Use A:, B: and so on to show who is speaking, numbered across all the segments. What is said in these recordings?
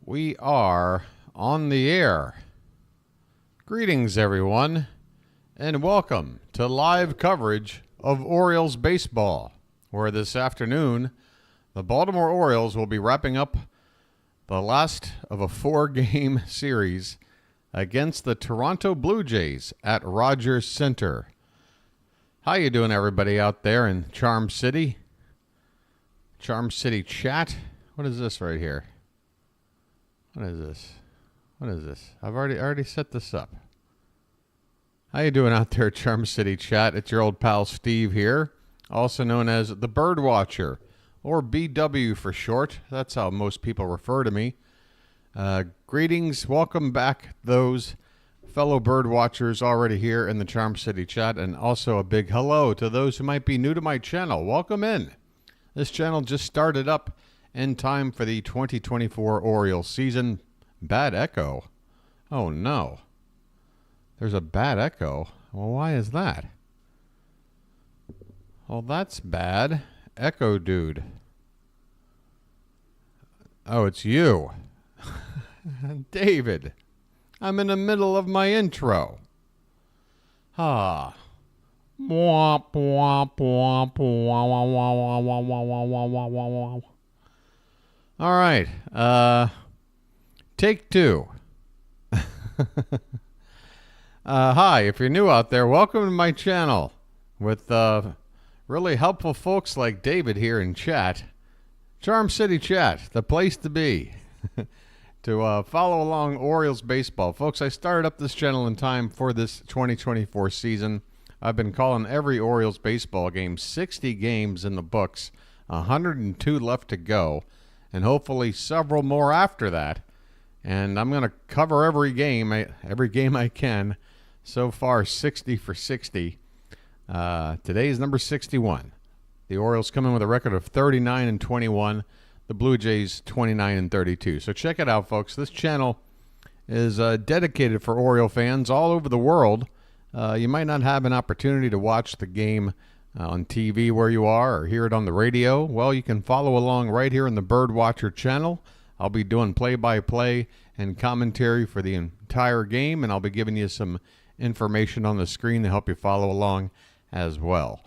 A: We are on the air. Greetings, everyone, and welcome to live coverage of Orioles baseball, where this afternoon the Baltimore Orioles will be wrapping up the last of a 4-game series against the Toronto Blue Jays at Rogers Center. How you doing, everybody out there in Charm City? Charm City chat? What is this right here? What is this? I've already set this up. How you doing out there, Charm City chat? It's your old pal Steve here, also known as the BirdWatcher, or BW for short. That's how most people refer to me. Greetings, welcome back those fellow birdwatchers already here in the Charm City chat, and also a big hello to those who might be new to my channel. Welcome in. This channel just started up in time for the 2024 Orioles season. Bad echo. Oh no. There's a bad echo. Well, why is that? Well, that's bad. Echo dude. Oh, it's you. David. I'm in the middle of my intro. Ah. Womp, womp, womp, womp, womp, womp, womp. All right. Take two. Hi, if you're new out there, welcome to my channel with really helpful folks like David here in chat. Charm City chat, the place to be to follow along Orioles baseball. Folks, I started up this channel in time for this 2024 season. I've been calling every Orioles baseball game, 60 games in the books, 102 left to go, and hopefully several more after that. And I'm going to cover every game I can. So far, 60 for 60. Today is number 61. The Orioles come in with a record of 39-21. The Blue Jays 29-32. So check it out, folks. This channel is dedicated for Oriole fans all over the world. You might not have an opportunity to watch the game on TV where you are or hear it on the radio. Well, you can follow along right here in the BirdWatcher channel. I'll be doing play-by-play and commentary for the entire game, and I'll be giving you some information on the screen to help you follow along as well.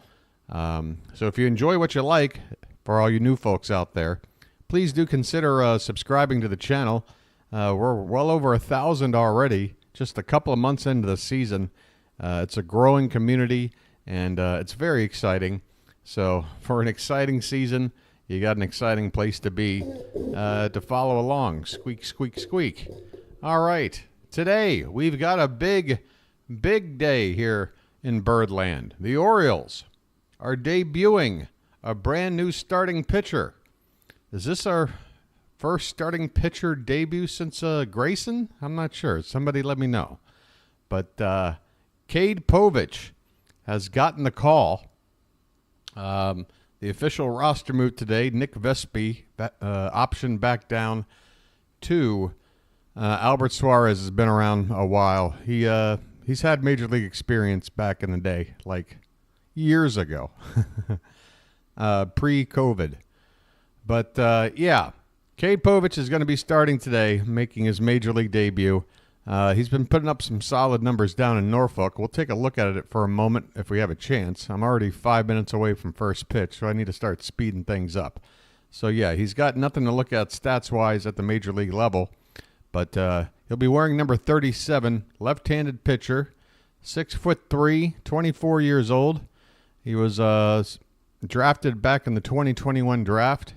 A: So if you enjoy what you like, for all you new folks out there, please do consider subscribing to the channel. We're well over 1,000 already, just a couple of months into the season. It's a growing community, and it's very exciting. So for an exciting season, you got an exciting place to be to follow along. Squeak, squeak, squeak. All right. Today, we've got a big day here in Birdland. The Orioles are debuting a brand new starting pitcher. Is this our first starting pitcher debut since Grayson? I'm not sure. Somebody let me know. But Cade Povich has gotten the call. The official roster move today, Nick Vespi optioned back down to Albert Suarez. Has been around a while. He's had major league experience back in the day, like years ago, pre-COVID. But yeah, Cade Povich is going to be starting today, making his major league debut. He's been putting up some solid numbers down in Norfolk. We'll take a look at it for a moment if we have a chance. I'm already 5 minutes away from first pitch, so I need to start speeding things up. So, yeah, he's got nothing to look at stats-wise at the major league level. But he'll be wearing number 37, left-handed pitcher, 6'3", 24 years old. He was drafted back in the 2021 draft,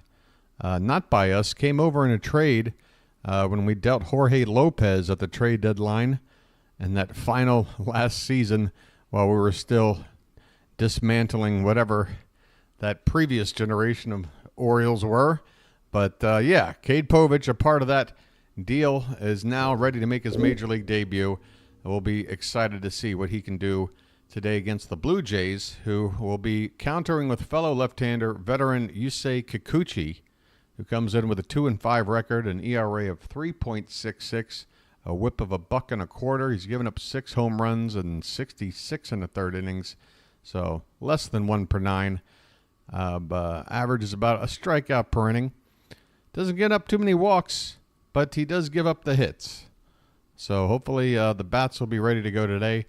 A: not by us. Came over in a trade when we dealt Jorge Lopez at the trade deadline and that final last season while we were still dismantling whatever that previous generation of Orioles were. But yeah, Cade Povich, a part of that deal, is now ready to make his major league debut. We'll be excited to see what he can do today against the Blue Jays, who will be countering with fellow left-hander veteran Yusei Kikuchi, who comes in with a 2-5 record, an ERA of 3.66, a whip of $1.25. He's given up 6 home runs and 66 in the third innings, so less than 1 per 9. Average is about a strikeout per inning. Doesn't get up too many walks, but he does give up the hits. So hopefully the bats will be ready to go today.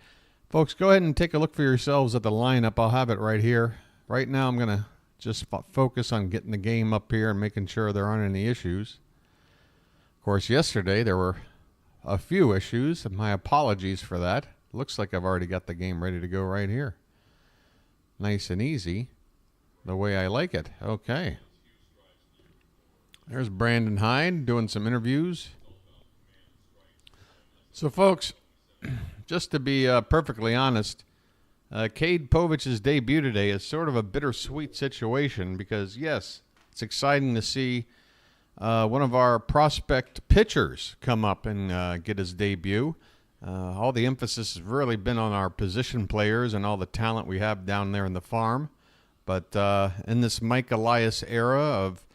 A: Folks, go ahead and take a look for yourselves at the lineup. I'll have it right here. Right now I'm going to just focus on getting the game up here and making sure there aren't any issues. Of course, yesterday there were a few issues, and my apologies for that. Looks like I've already got the game ready to go right here. Nice and easy, the way I like it. Okay. There's Brandon Hyde doing some interviews. So, folks, just to be perfectly honest, Cade Povich's debut today is sort of a bittersweet situation because, yes, it's exciting to see one of our prospect pitchers come up and get his debut. All the emphasis has really been on our position players and all the talent we have down there in the farm. But in this Mike Elias era of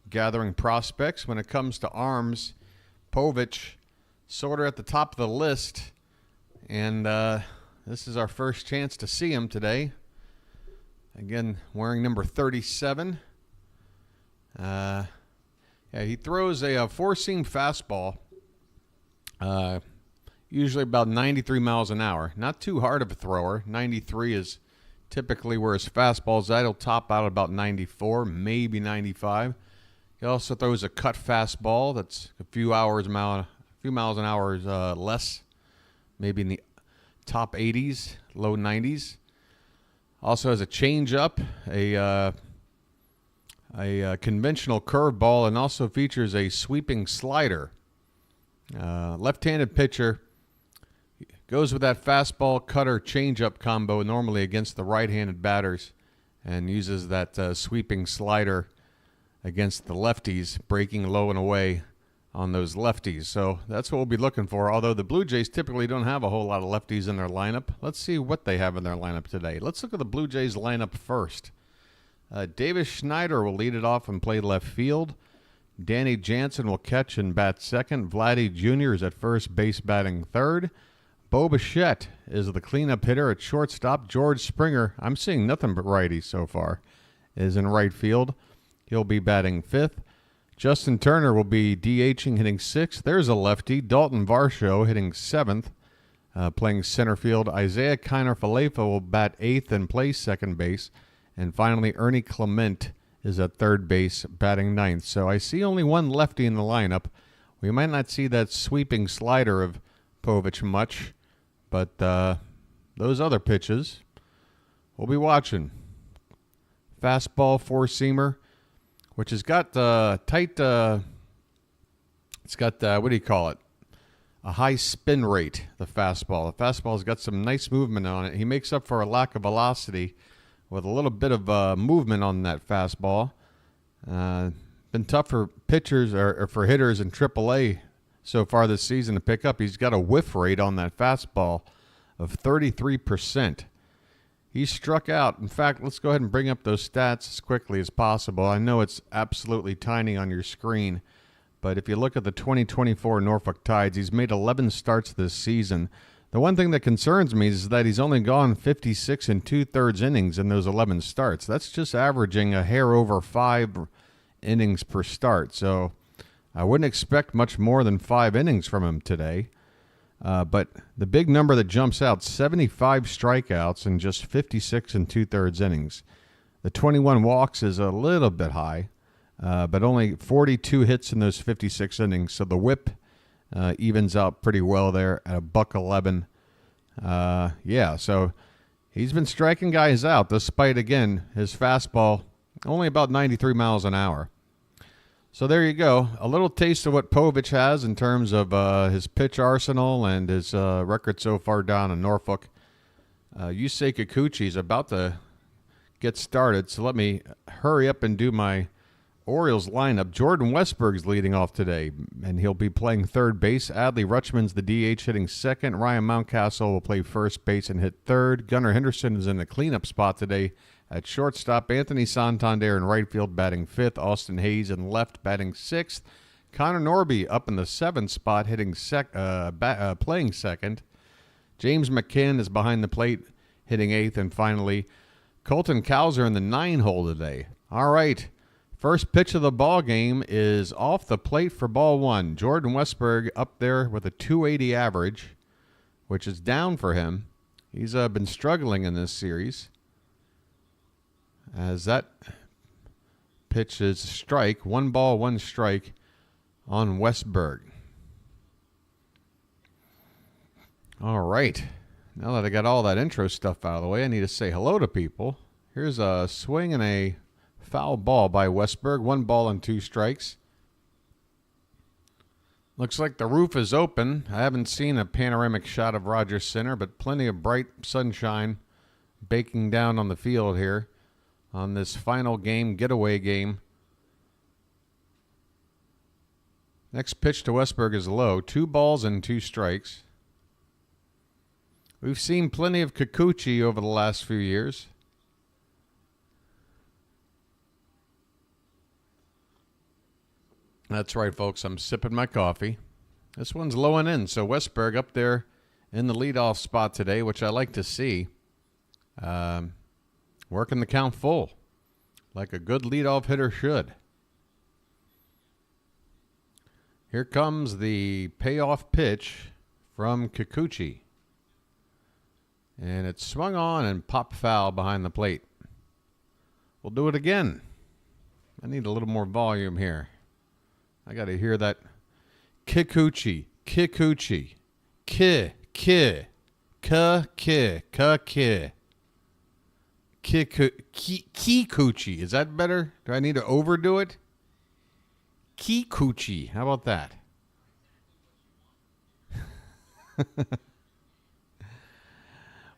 A: gathering prospects, when it comes to arms, Povich sort of at the top of the list. And this is our first chance to see him today. Again, wearing number 37. Yeah, he throws a four-seam fastball, usually about 93 miles an hour. Not too hard of a thrower. 93 is typically where his fastball's at. He'll top out about 94, maybe 95. He also throws a cut fastball that's a few miles an hour less, maybe in the top 80s, low 90s. Also has a changeup, a conventional curveball, and also features a sweeping slider. Left-handed pitcher goes with that fastball cutter changeup combo normally against the right-handed batters, and uses that sweeping slider against the lefties, breaking low and away on those lefties. So that's what we'll be looking for, although the Blue Jays typically don't have a whole lot of lefties in their lineup. Let's see what they have in their lineup today. Let's look at the Blue Jays lineup first. Davis Schneider will lead it off and play left field. Danny Jansen will catch and bat second. Vladdy Jr. is at first base batting third. Bo Bichette is the cleanup hitter at shortstop. George Springer, I'm seeing nothing but righties so far, is in right field. He'll be batting fifth. Justin Turner will be DHing, hitting sixth. There's a lefty. Dalton Varsho hitting seventh, playing center field. Isaiah Kiner-Falefa will bat eighth and play second base. And finally, Ernie Clement is at third base, batting ninth. So I see only one lefty in the lineup. We might not see that sweeping slider of Povich much, but those other pitches we'll be watching. Fastball, four-seamer, which has got tight, it's got, what do you call it? A high spin rate, the fastball. The fastball's got some nice movement on it. He makes up for a lack of velocity with a little bit of movement on that fastball. Been tough for pitchers or for hitters in AAA so far this season to pick up. He's got a whiff rate on that fastball of 33%. He struck out. In fact, let's go ahead and bring up those stats as quickly as possible. I know it's absolutely tiny on your screen, but if you look at the 2024 Norfolk Tides, he's made 11 starts this season. The one thing that concerns me is that he's only gone 56 and 2/3 innings in those 11 starts. That's just averaging a hair over 5 innings per start. So I wouldn't expect much more than 5 innings from him today. But the big number that jumps out, 75 strikeouts in just 56 and 2/3 innings. The 21 walks is a little bit high, but only 42 hits in those 56 innings. So the whip evens out pretty well there at $111. Yeah, so he's been striking guys out despite, again, his fastball only about 93 miles an hour. So there you go. A little taste of what Povich has in terms of his pitch arsenal and his record so far down in Norfolk. Yusei Kikuchi is about to get started, so let me hurry up and do my Orioles lineup. Jordan Westburg's leading off today, and he'll be playing third base. Adley Rutschman's the DH hitting second. Ryan Mountcastle will play first base and hit third. Gunnar Henderson is in the cleanup spot today at shortstop. Anthony Santander in right field batting fifth. Austin Hayes in left batting sixth. Connor Norby up in the seventh spot hitting playing second. James McCann is behind the plate hitting eighth. And finally, Colton Cowser in the 9 hole today. All right. First pitch of the ball game is off the plate for ball one. Jordan Westburg up there with a 280 average, which is down for him. He's been struggling in this series. As that pitch is strike, 1 ball, 1 strike on Westburg. All right. Now that I got all that intro stuff out of the way, I need to say hello to people. Here's a swing and a foul ball by Westburg. 1 ball and 2 strikes. Looks like the roof is open. I haven't seen a panoramic shot of Rogers Center, but plenty of bright sunshine baking down on the field here on this final game, getaway game. Next pitch to Westburg is low. 2 balls and 2 strikes. We've seen plenty of Kikuchi over the last few years. That's right, folks. I'm sipping my coffee. This one's low and in, so Westburg up there in the leadoff spot today, which I like to see. Working the count full, like a good leadoff hitter should. Here comes the payoff pitch from Kikuchi. And it's swung on and popped foul behind the plate. We'll do it again. I need a little more volume here. I got to hear that Kikuchi, Kikuchi, ki, ki, ka, ki, ka, ki. Kikuchi. Is that better? Do I need to overdo it? Kikuchi. How about that?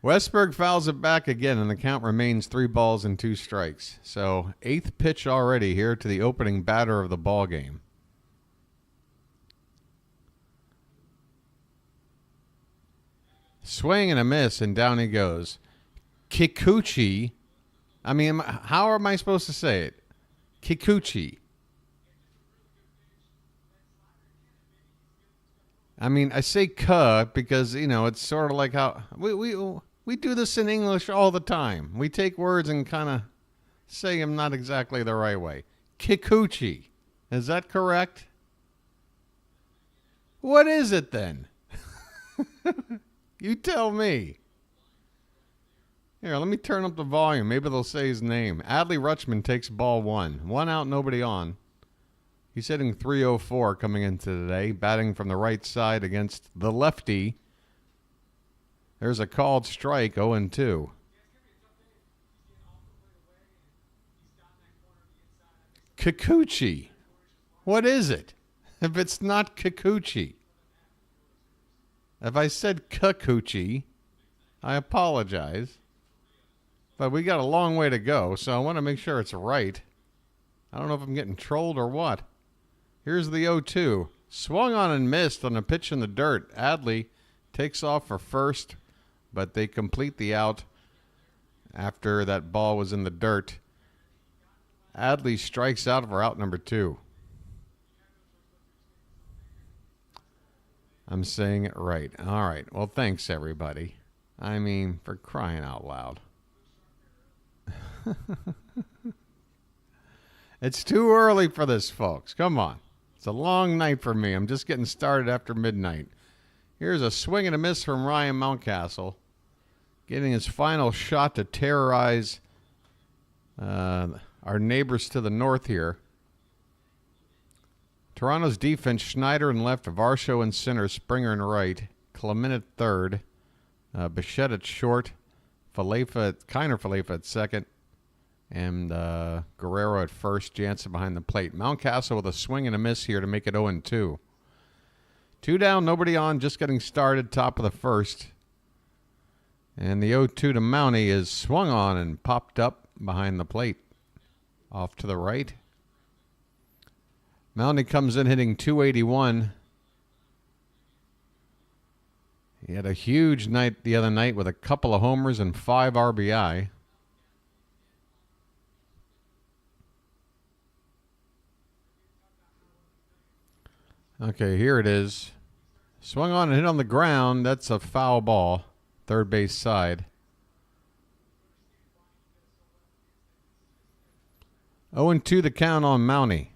A: Westburg fouls it back again, and the count remains 3 balls and 2 strikes. So 8th pitch already here to the opening batter of the ball game. Swing and a miss, and down he goes. Kikuchi. I mean, how am I supposed to say it? Kikuchi. I mean, I say "ka" because, you know, it's sort of like how we do this in English all the time. We take words and kind of say them not exactly the right way. Kikuchi. Is that correct? What is it then? You tell me. Here, let me turn up the volume. Maybe they'll say his name. Adley Rutschman takes ball 1. 1 out, nobody on. He's hitting .304 coming into today, batting from the right side against the lefty. There's a called strike, 0-2. Kikuchi. What is it? If it's not Kikuchi. If I said Kikuchi, I apologize. But we got a long way to go, so I want to make sure it's right. I don't know if I'm getting trolled or what. Here's the 0-2. Swung on and missed on a pitch in the dirt. Adley takes off for first, but they complete the out after that ball was in the dirt. Adley strikes out for out number 2. I'm saying it right. All right. Well, thanks, everybody. I mean, for crying out loud. It's too early for this, folks. Come on. It's a long night for me. I'm just getting started after midnight. Here's a swing and a miss from Ryan Mountcastle, getting his final shot to terrorize our neighbors to the north here. Toronto's defense, Schneider in left, Varsho in center, Springer in right, Clement at third, Bichette at short, Kiner-Falefa at second, and Guerrero at first, Jansen behind the plate. Mountcastle with a swing and a miss here to make it 0-2. 2 down, nobody on, just getting started, top of the first. And the 0-2 to Mountie is swung on and popped up behind the plate. Off to the right. Mountie comes in hitting .281. He had a huge night the other night with a couple of homers and 5 RBI. Okay, here it is. Swung on and hit on the ground. That's a foul ball. Third base side. 0-2 the count on Mountie.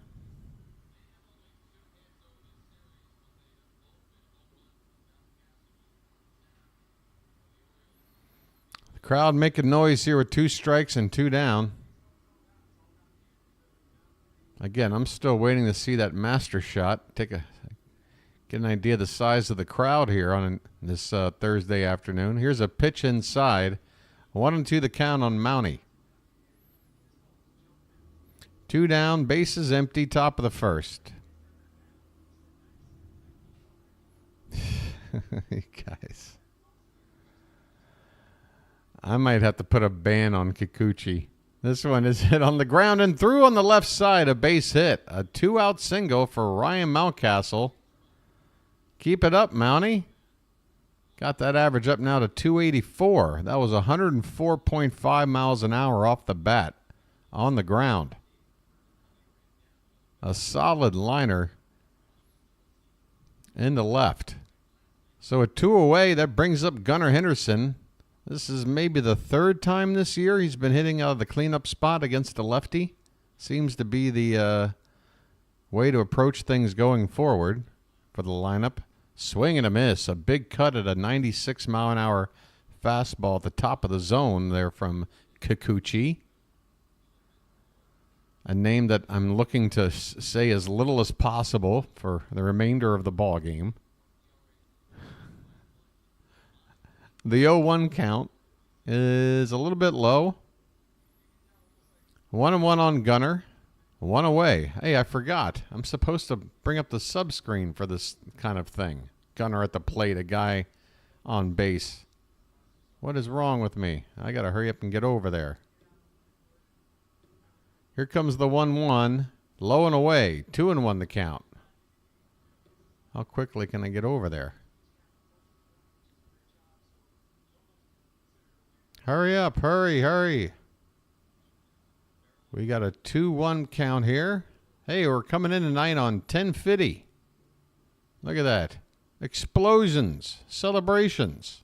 A: The crowd making noise here with 2 strikes and 2 down. Again, I'm still waiting to see that master shot. Get an idea of the size of the crowd here on this Thursday afternoon. Here's a pitch inside. 1-2 the count on Mountie. 2 down, bases empty, top of the first. Guys. I might have to put a ban on Kikuchi. This one is hit on the ground and through on the left side, a base hit. A 2-out single for Ryan Mountcastle. Keep it up, Mountie. Got that average up now to 284. That was 104.5 miles an hour off the bat on the ground. A solid liner into left. So a 2 away, that brings up Gunnar Henderson. This is maybe the 3rd time this year he's been hitting out of the cleanup spot against a lefty. Seems to be the way to approach things going forward for the lineup. Swing and a miss. A big cut at a 96-mile-an-hour fastball at the top of the zone there from Kikuchi. A name that I'm looking to say as little as possible for the remainder of the ball game. The 0-1 count is a little bit low. 1-1 on Gunnar. 1 away. Hey, I forgot. I'm supposed to bring up the sub screen for this kind of thing. Gunnar at the plate, a guy on base. What is wrong with me? I got to hurry up and get over there. Here comes the 1-1. Low and away. 2-1 the count. How quickly can I get over there? Hurry up. Hurry, hurry. We got a 2-1 count here. Hey, we're coming in tonight on 1050. Look at that. Explosions. Celebrations.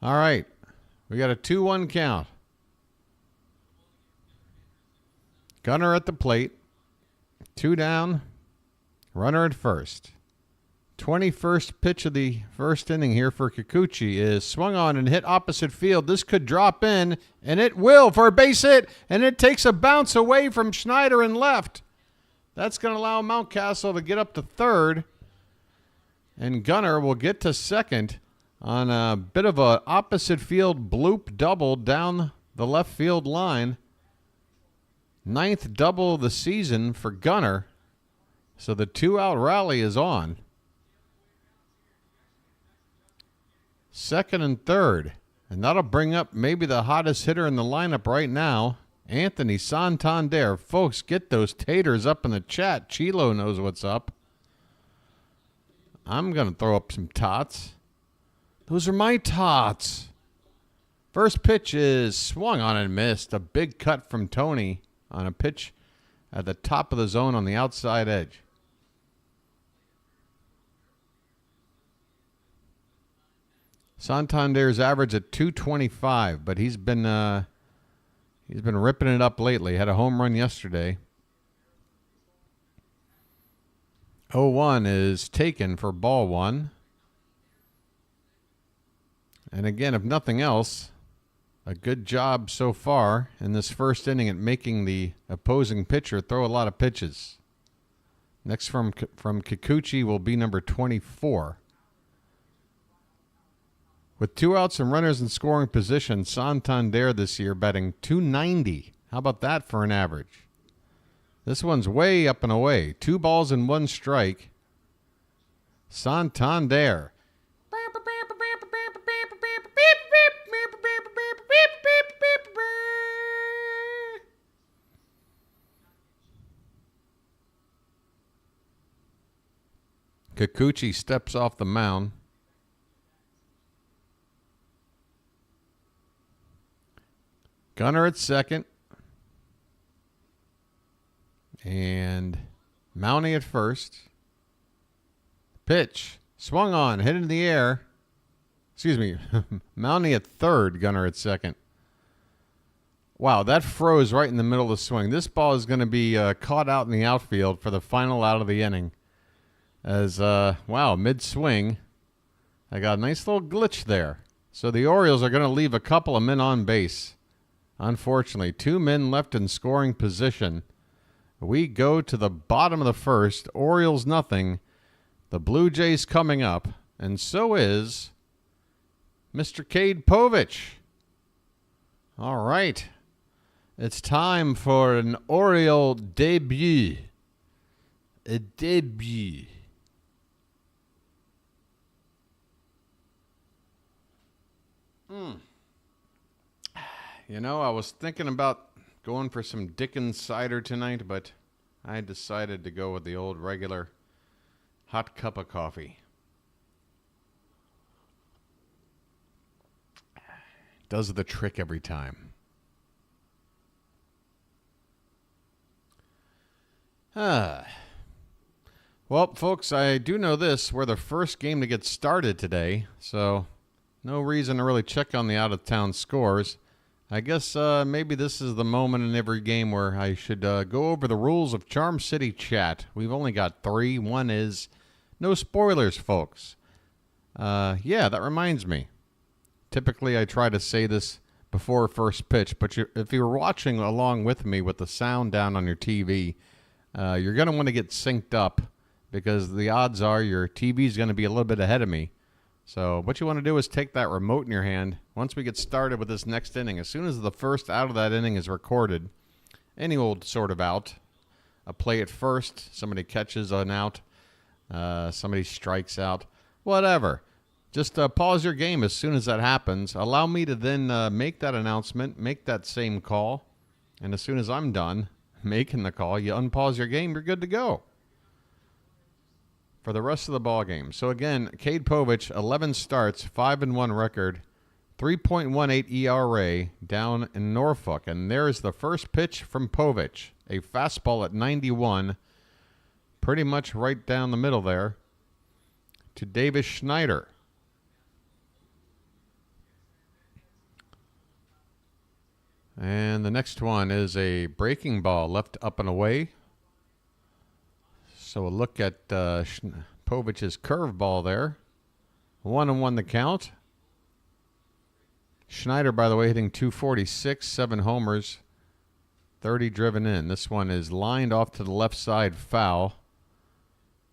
A: All right. We got a 2-1 count. Gunnar at the plate. 2 down. Runner at first. 21st pitch of the first inning here for Kikuchi is swung on and hit opposite field. This could drop in, and it will for a base hit, and it takes a bounce away from Schneider and left. That's going to allow Mountcastle to get up to third, and Gunnar will get to second on a bit of a opposite field bloop double down the left field line. 9th double of the season for Gunnar, so the 2-out rally is on. Second and third. And that'll bring up maybe the hottest hitter in the lineup right now, Anthony Santander. Folks, get those taters up in the chat. Chilo knows what's up. I'm going to throw up some tots. Those are my tots. First pitch is swung on and missed. A big cut from Tony on a pitch at the top of the zone on the outside edge. Santander's average at 225, but he's been ripping it up lately. Had a home run yesterday. 0-1 is taken for ball 1. And again, if nothing else, a good job so far in this first inning at making the opposing pitcher throw a lot of pitches. Next from Kikuchi will be number 24. With 2 outs and runners in scoring position, Santander this year batting .290. How about that for an average? This one's way up and away. 2 balls and 1 strike. Santander. Kikuchi steps off the mound. Gunnar at second. And Mountie at first. Pitch. Swung on. Hit in the air. Excuse me. Mountie at third. Gunnar at second. Wow, that froze right in the middle of the swing. This ball is going to be caught out in the outfield for the final out of the inning. As, wow, mid-swing, I got a nice little glitch there. So the Orioles are going to leave a couple of men on base. Unfortunately, 2 men left in scoring position. We go to the bottom of the first. Orioles nothing. The Blue Jays coming up. And so is Mr. Cade Povich. All right. It's time for an Oriole debut. A debut. You know, I was thinking about going for some Dickens cider tonight, but I decided to go with the old regular hot cup of coffee. Does the trick every time. Well, folks, I do know this. We're the first game to get started today, so no reason to really check on the out-of-town scores. I guess maybe this is the moment in every game where I should go over the rules of Charm City Chat. We've only got 3. One is no spoilers, folks. Yeah, that reminds me. Typically, I try to say this before first pitch, but if you're watching along with me with the sound down on your TV, you're going to want to get synced up because the odds are your TV is going to be a little bit ahead of me. So what you want to do is take that remote in your hand. Once we get started with this next inning, as soon as the first out of that inning is recorded, any old sort of out, a play at first, somebody catches an out, somebody strikes out, whatever. Just pause your game as soon as that happens. Allow me to then make that announcement, make that same call, and as soon as I'm done making the call, you unpause your game, you're good to go for the rest of the ball game. So again, Cade Povich, 11 starts, 5-1 record, 3.18 ERA down in Norfolk. And there's the first pitch from Povich, a fastball at 91, pretty much right down the middle there, to Davis Schneider. And the next one is a breaking ball left up and away. So a look at Povich's curveball there. 1-1 the count. Schneider, by the way, hitting .246, 7 homers, 30 driven in. This one is lined off to the left side, foul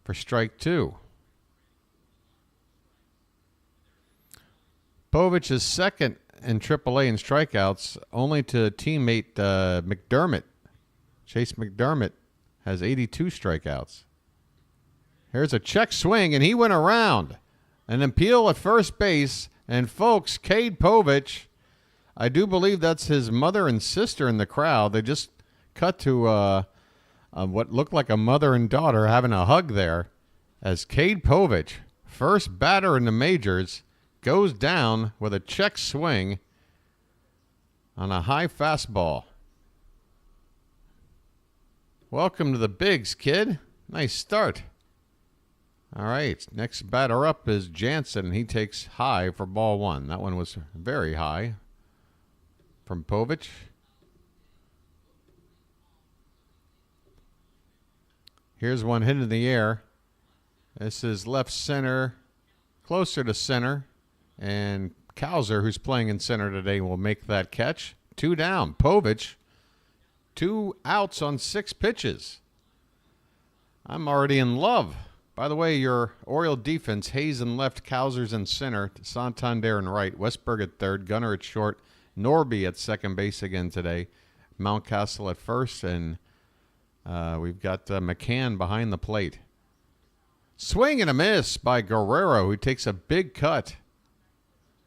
A: for strike 2. Povich is second in AAA in strikeouts, only to teammate McDermott. Chase McDermott has 82 strikeouts. Here's a check swing, and he went around. An appeal at first base, and folks, Cade Povich, I do believe that's his mother and sister in the crowd. They just cut to what looked like a mother and daughter having a hug there, as Cade Povich, first batter in the majors, goes down with a check swing on a high fastball. Welcome to the bigs, kid. Nice start. All right, next batter up is Jansen. He takes high for ball 1. That one was very high from Povich. Here's one hit in the air. This is left center, closer to center. And Cowser, who's playing in center today, will make that catch. 2 down. Povich, 2 outs on 6 pitches. I'm already in love. By the way, your Oriole defense, Hayes in left, Cowser's in center, Santander in right, Westburg at third, Gunnar at short, Norby at second base again today, Mountcastle at first, and we've got McCann behind the plate. Swing and a miss by Guerrero, who takes a big cut.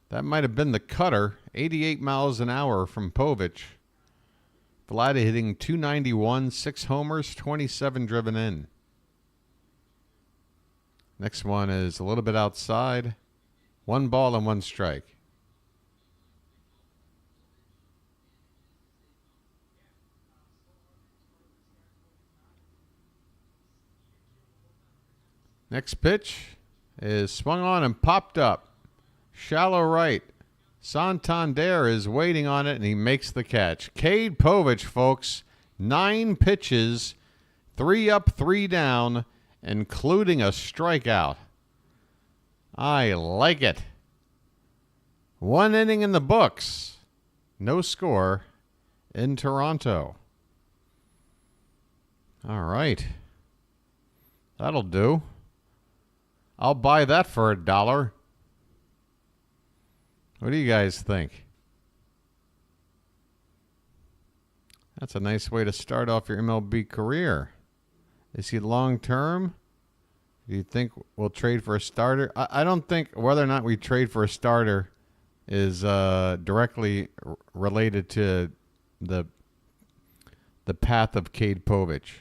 A: That might have been the cutter, 88 miles an hour from Povich. Vladdy hitting .291, 6 homers, 27 driven in. Next one is a little bit outside. 1 ball and 1 strike. Next pitch is swung on and popped up. Shallow right. Santander is waiting on it, and he makes the catch. Cade Povich, folks, 9 pitches, 3 up, 3 down, including a strikeout. I like it. 1 inning in the books. No score in Toronto. All right. That'll do. I'll buy that for $1. What do you guys think? That's a nice way to start off your MLB career. Is he long-term? Do you think we'll trade for a starter? I don't think whether or not we trade for a starter is directly related to the path of Cade Povich.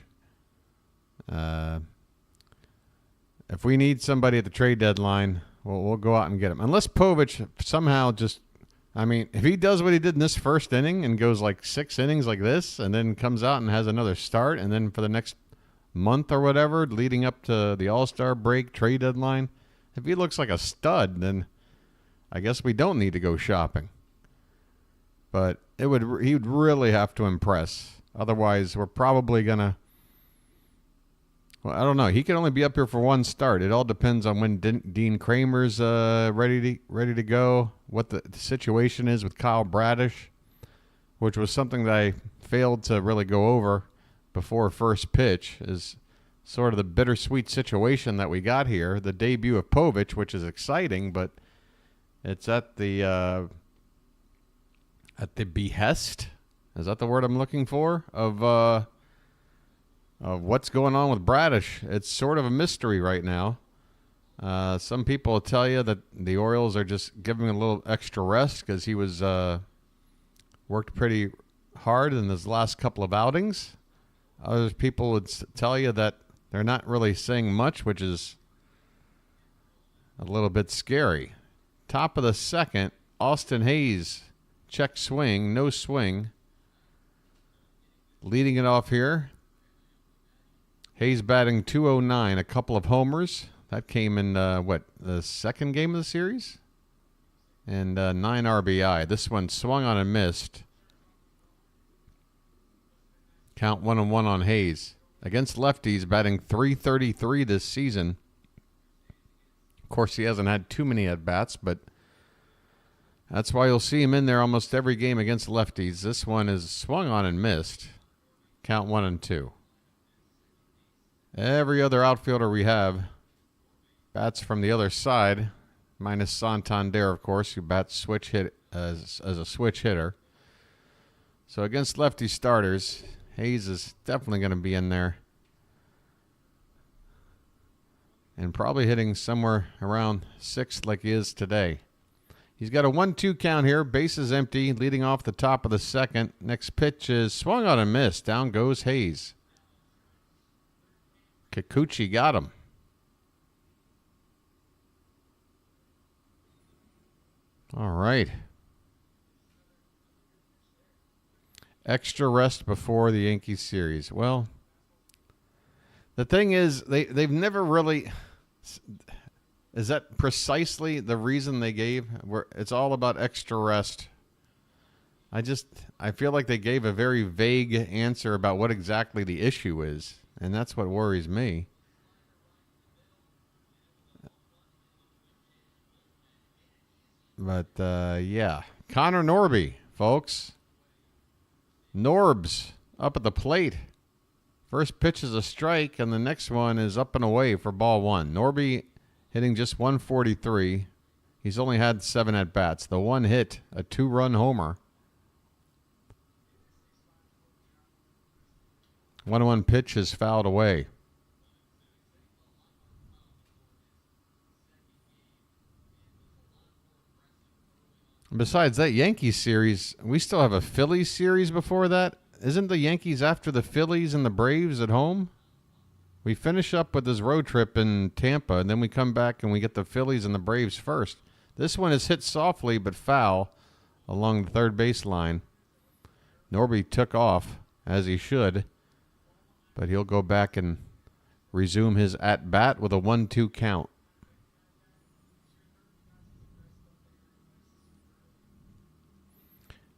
A: If we need somebody at the trade deadline, we'll go out and get him. Unless Povich somehow just, I mean, if he does what he did in this first inning and goes like 6 innings like this and then comes out and has another start and then for the next month or whatever leading up to the All-Star break trade deadline, if he looks like a stud, then I guess we don't need to go shopping. But he would really have to impress. Otherwise, we're probably going to, well, I don't know. He can only be up here for 1 start. It all depends on when Dean Kramer's ready to go, what the situation is with Kyle Bradish, which was something that I failed to really go over before first pitch, is sort of the bittersweet situation that we got here. The debut of Povich, which is exciting, but it's at the behest, is that the word I'm looking for, of what's going on with Bradish. It's sort of a mystery right now. Some people will tell you that the Orioles are just giving him a little extra rest because he was worked pretty hard in his last couple of outings. Other people would tell you that they're not really saying much, which is a little bit scary. Top of the second, Austin Hayes, check swing, no swing. Leading it off here. Hayes batting .209, a couple of homers. That came in, the second game of the series? And 9 RBI. This one swung on and missed. Count 1-1 on Hayes. Against lefties, batting .333 this season. Of course, he hasn't had too many at-bats, but that's why you'll see him in there almost every game against lefties. This one is swung on and missed. Count 1-2. Every other outfielder we have bats from the other side, minus Santander, of course, who bats switch hit as a switch hitter. So against lefty starters, Hayes is definitely going to be in there. And probably hitting somewhere around 6th like he is today. He's got a 1-2 count here. Bases empty, leading off the top of the second. Next pitch is swung on and missed. Down goes Hayes. Kikuchi got him. All right. Extra rest before the Yankees series. Well, the thing is, they've never really... Is that precisely the reason they gave? Where it's all about extra rest. I feel like they gave a very vague answer about what exactly the issue is, and that's what worries me. But, yeah. Connor Norby, folks. Norbs up at the plate. First pitch is a strike, and the next one is up and away for ball 1. Norby hitting just 143. He's only had 7 at-bats. The one hit, a 2-run homer. 1-1 pitch is fouled away. Besides that Yankees series, we still have a Phillies series before that. Isn't the Yankees after the Phillies and the Braves at home? We finish up with this road trip in Tampa, and then we come back and we get the Phillies and the Braves first. This one is hit softly but foul along the third baseline. Norby took off, as he should, but he'll go back and resume his at-bat with a 1-2 count.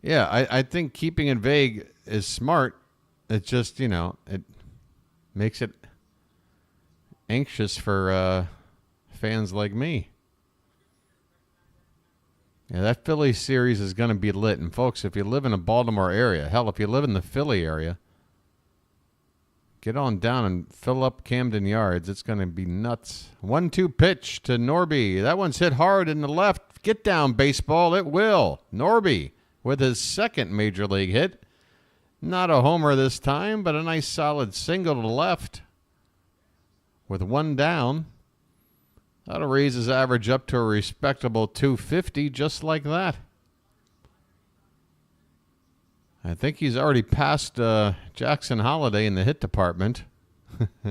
A: Yeah, I think keeping it vague is smart. It's just, it makes it anxious for fans like me. Yeah, that Philly series is going to be lit. And, folks, if you live in a Baltimore area, hell, if you live in the Philly area, get on down and fill up Camden Yards. It's going to be nuts. 1-2 pitch to Norby. That one's hit hard in the left. Get down, baseball. It will. Norby with his second major league hit. Not a homer this time, but a nice solid single to the left. With one down. That'll raise his average up to a respectable 250 just like that. I think he's already passed Jackson Holiday in the hit department.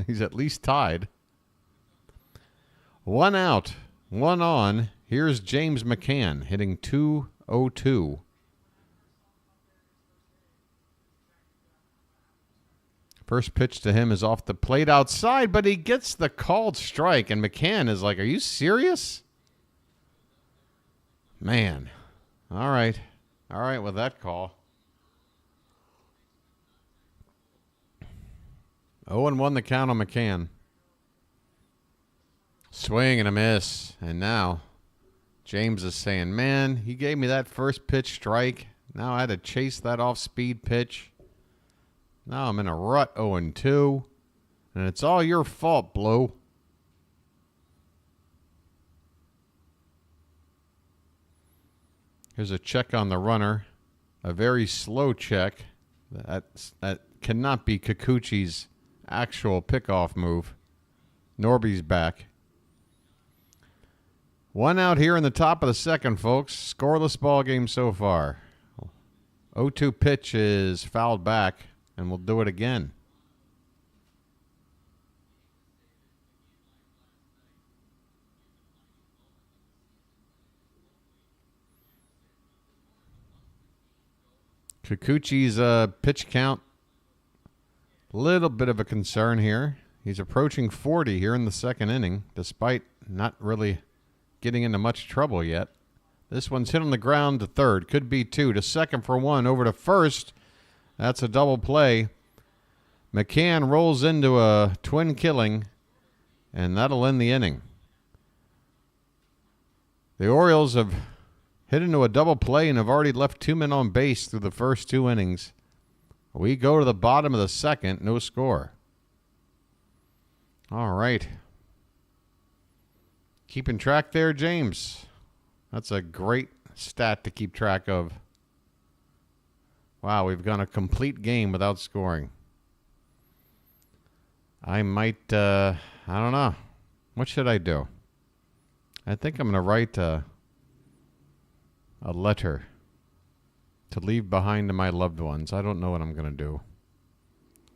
A: He's at least tied. One out, one on. Here's James McCann hitting .202. First pitch to him is off the plate outside, but he gets the called strike, and McCann is like, are you serious? Man. All right. All right with that call. 0-1 the count on McCann. Swing and a miss. And now James is saying, man, he gave me that first pitch strike. Now I had to chase that off-speed pitch. Now I'm in a rut, 0-2. And it's all your fault, Blue. Here's a check on the runner. A very slow check. That cannot be Kikuchi's actual pickoff move. Norby's back. One out here in the top of the second, folks. Scoreless ball game so far. 0-2 pitch is fouled back, and we'll do it again. Kikuchi's pitch count, little bit of a concern here. He's approaching 40 here in the second inning, despite not really getting into much trouble yet. This one's hit on the ground to third. Could be two. To second for one. Over to first. That's a double play. McCann rolls into a twin killing, and that'll end the inning. The Orioles have hit into a double play and have already left two men on base through the first two innings. We go to the bottom of the second. No score. All right. Keeping track there, James. That's a great stat to keep track of. Wow, we've gone a complete game without scoring. I might, I don't know. What should I do? I think I'm going to write a letter to leave behind to my loved ones. I don't know what I'm going to do.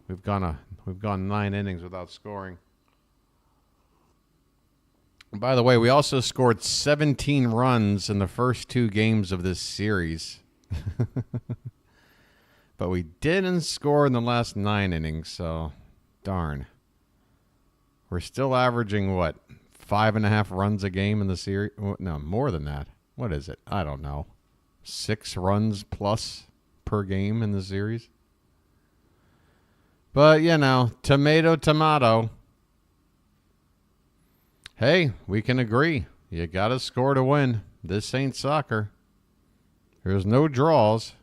A: We've gone 9 innings without scoring. By the way, we also scored 17 runs in the first 2 games of this series. But we didn't score in the last 9 innings, so darn. We're still averaging, what, 5.5 runs a game in the series? No, more than that. What is it? I don't know. 6 runs plus per game in the series. But, tomato, tomato. Hey, we can agree. You got to score to win. This ain't soccer. There's no draws.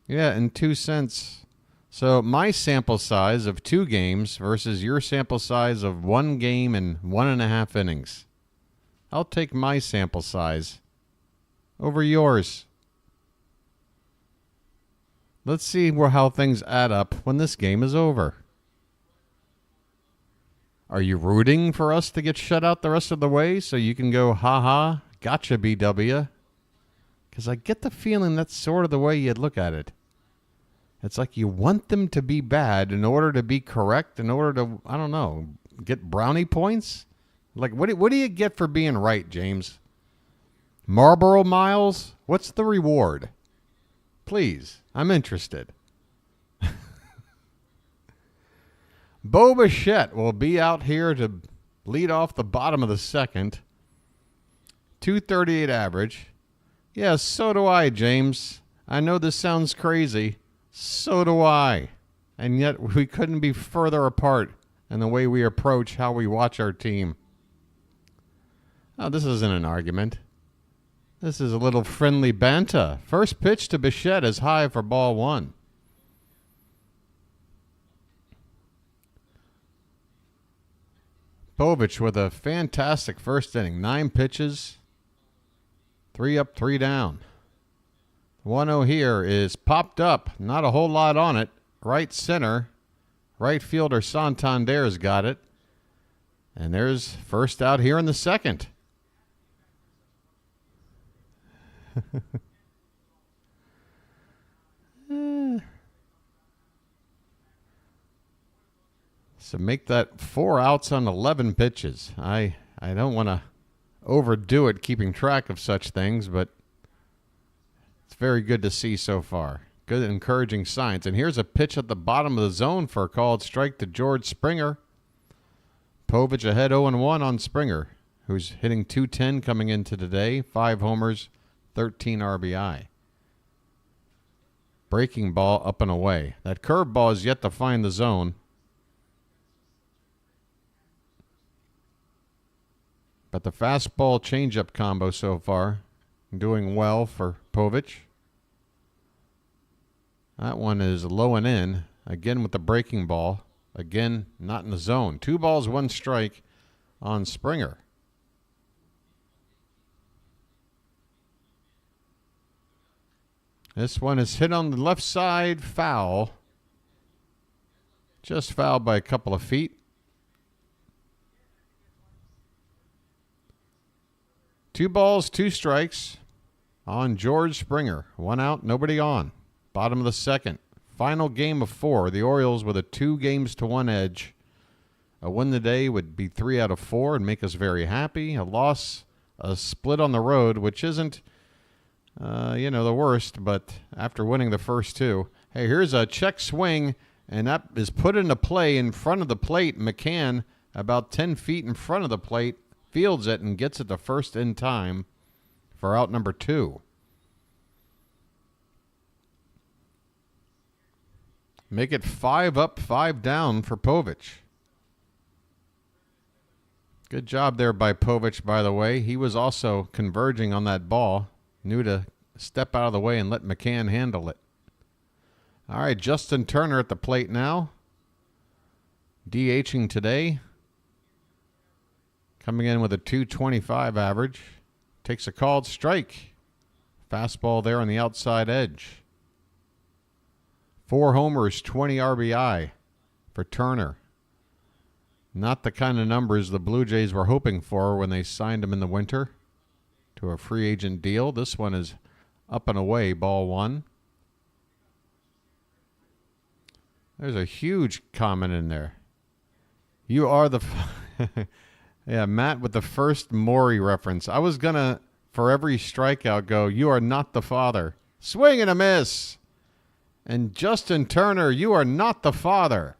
A: Yeah, in 2 cents. So my sample size of 2 games versus your sample size of 1 game and 1.5 innings. I'll take my sample size over yours. Let's see how things add up when this game is over. Are you rooting for us to get shut out the rest of the way so you can go, ha-ha, gotcha, BW? Because I get the feeling that's sort of the way you'd look at it. It's like you want them to be bad in order to be correct, in order to, I don't know, get brownie points? Like, what do you get for being right, James? Marlboro Miles? What's the reward? Please, I'm interested. Bo Bichette will be out here to lead off the bottom of the second. 238 average. Yeah, so do I, James. I know this sounds crazy. So do I. And yet we couldn't be further apart in the way we approach how we watch our team. Oh, this isn't an argument. This is a little friendly banter. First pitch to Bichette is high for ball one. Povich with a fantastic first inning. 9 pitches. 3 up, 3 down. 1-0 here is popped up. Not a whole lot on it. Right center. Right fielder Santander's got it. And there's first out here in the second. So make that 4 outs on 11 pitches. I don't want to overdo it keeping track of such things, but it's very good to see so far. Good, encouraging signs. And here's a pitch at the bottom of the zone for a called strike to George Springer. Povich ahead 0-1 on Springer, who's hitting .210 coming into today. 5 homers, 13 RBI. Breaking ball up and away. That curveball is yet to find the zone. But the fastball changeup combo so far doing well for Povich. That one is low and in. Again with the breaking ball. Again, not in the zone. 2 balls, 1 strike on Springer. This one is hit on the left side, foul. Just fouled by a couple of feet. 2 balls, 2 strikes on George Springer. 1 out, nobody on. Bottom of the second. Final game of 4. The Orioles with a 2-games-to-1 edge. A win today would be 3 out of 4 and make us very happy. A loss, a split on the road, which isn't, the worst, but after winning the first 2. Hey, here's a check swing, and that is put into play in front of the plate. McCann, about 10 feet in front of the plate, fields it and gets it to first in time for out number 2. Make it 5 up, 5 down for Povich. Good job there by Povich, by the way. He was also converging on that ball. Knew to step out of the way and let McCann handle it. All right, Justin Turner at the plate now. DHing today. Coming in with a .225 average. Takes a called strike. Fastball there on the outside edge. 4 homers, 20 RBI for Turner. Not the kind of numbers the Blue Jays were hoping for when they signed him in the winter to a free agent deal. This one is up and away, ball 1. There's a huge comment in there. You are the... Yeah, Matt with the first Maury reference. I was going to, for every strikeout, go, you are not the father. Swing and a miss. And Justin Turner, you are not the father.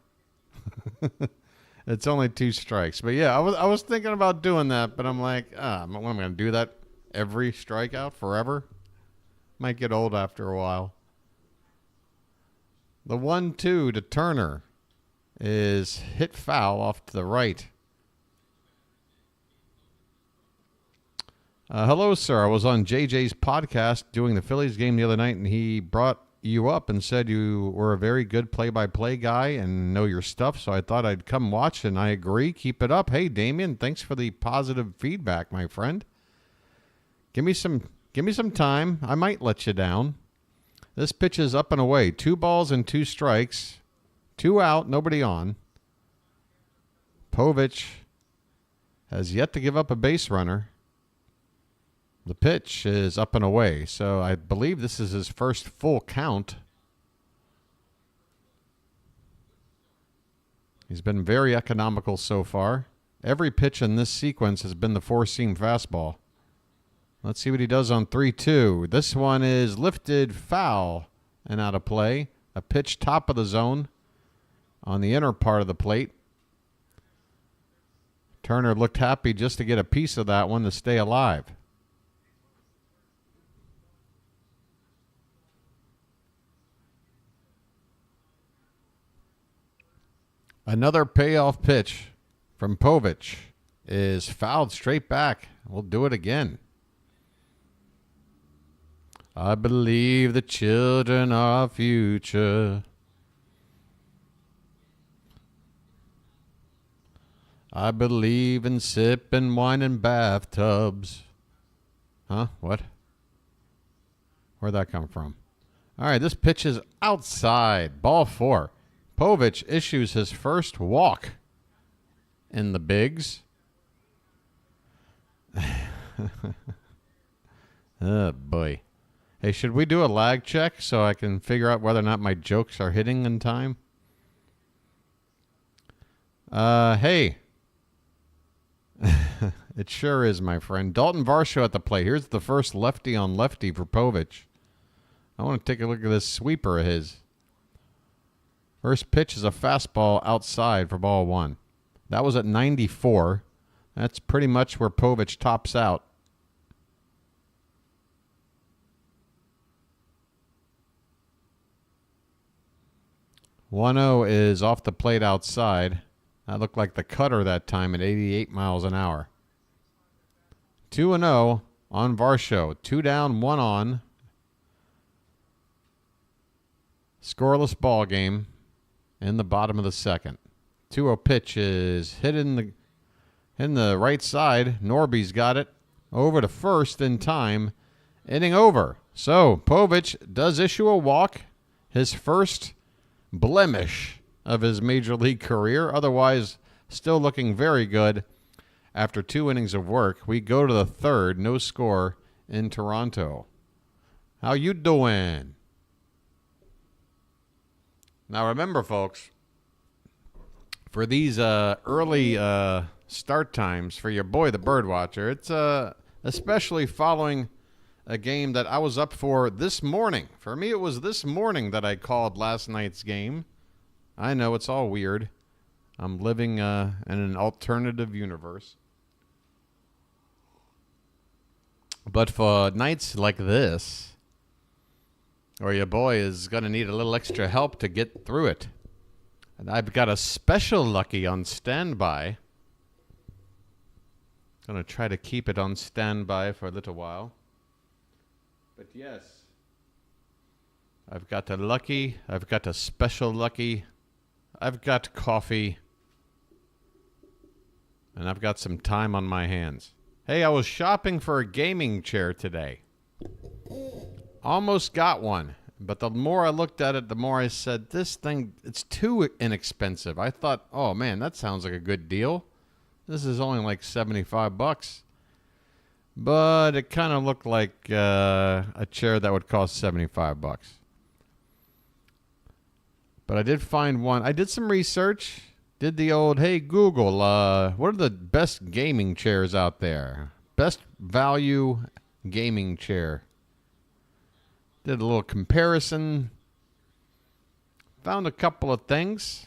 A: It's only 2 strikes. But yeah, I was thinking about doing that, but I'm like, what am I going to do that every strikeout forever? Might get old after a while. The 1-2 to Turner is hit foul off to the right. Hello, sir. I was on JJ's podcast doing the Phillies game the other night, and he brought you up and said you were a very good play-by-play guy and know your stuff, so I thought I'd come watch, and I agree. Keep it up. Hey, Damien, thanks for the positive feedback, my friend. Give me some time. I might let you down. This pitch is up and away. 2 balls and 2 strikes. 2 out, nobody on. Povich has yet to give up a base runner. The pitch is up and away, so I believe this is his first full count. He's been very economical so far. Every pitch in this sequence has been the 4-seam fastball. Let's see what he does on 3-2. This one is lifted foul and out of play. A pitch top of the zone on the inner part of the plate. Turner looked happy just to get a piece of that one to stay alive. Another payoff pitch from Povich is fouled straight back. We'll do it again. I believe the children are our future. I believe in sipping wine in bathtubs. Huh? What? Where'd that come from? All right, this pitch is outside. Ball 4. Povich issues his first walk in the bigs. Oh, boy. Hey, should we do a lag check so I can figure out whether or not my jokes are hitting in time? Hey. It sure is, my friend. Dalton Varsho at the plate. Here's the first lefty on lefty for Povich. I want to take a look at this sweeper of his. First pitch is a fastball outside for ball 1. That was at 94. That's pretty much where Povich tops out. "1-0 is off the plate outside. That looked like the cutter that time at 88 miles an hour. 2-0 on Varsho. 2 down, 1 on. Scoreless ball game in the bottom of the second. 2-0 pitch is hit in the right side. Norby's got it over to first in time. Inning over. So Povich does issue a walk. His first blemish of his major league career. Otherwise, still looking very good. After 2 innings of work, we go to the third. No score in Toronto. How you doing? Now remember, folks, for these early start times for your boy, the BirdWatcher, it's especially following a game that I was up for this morning. For me, it was this morning that I called last night's game. I know, it's all weird. I'm living in an alternative universe. But for nights like this, or your boy is going to need a little extra help to get through it. And I've got a special lucky on standby. Going to try to keep it on standby for a little while. But yes, I've got a lucky. I've got a special lucky. I've got coffee. And I've got some time on my hands. Hey, I was shopping for a gaming chair today. Almost got one, but the more I looked at it, the more I said, this thing, it's too inexpensive. I thought, oh man, that sounds like a good deal. This is only like $75. But it kind of looked like a chair that would cost $75. But I did find one. I did some research. Did the old, hey, Google, what are the best gaming chairs out there? Best value gaming chair. Did a little comparison. Found a couple of things.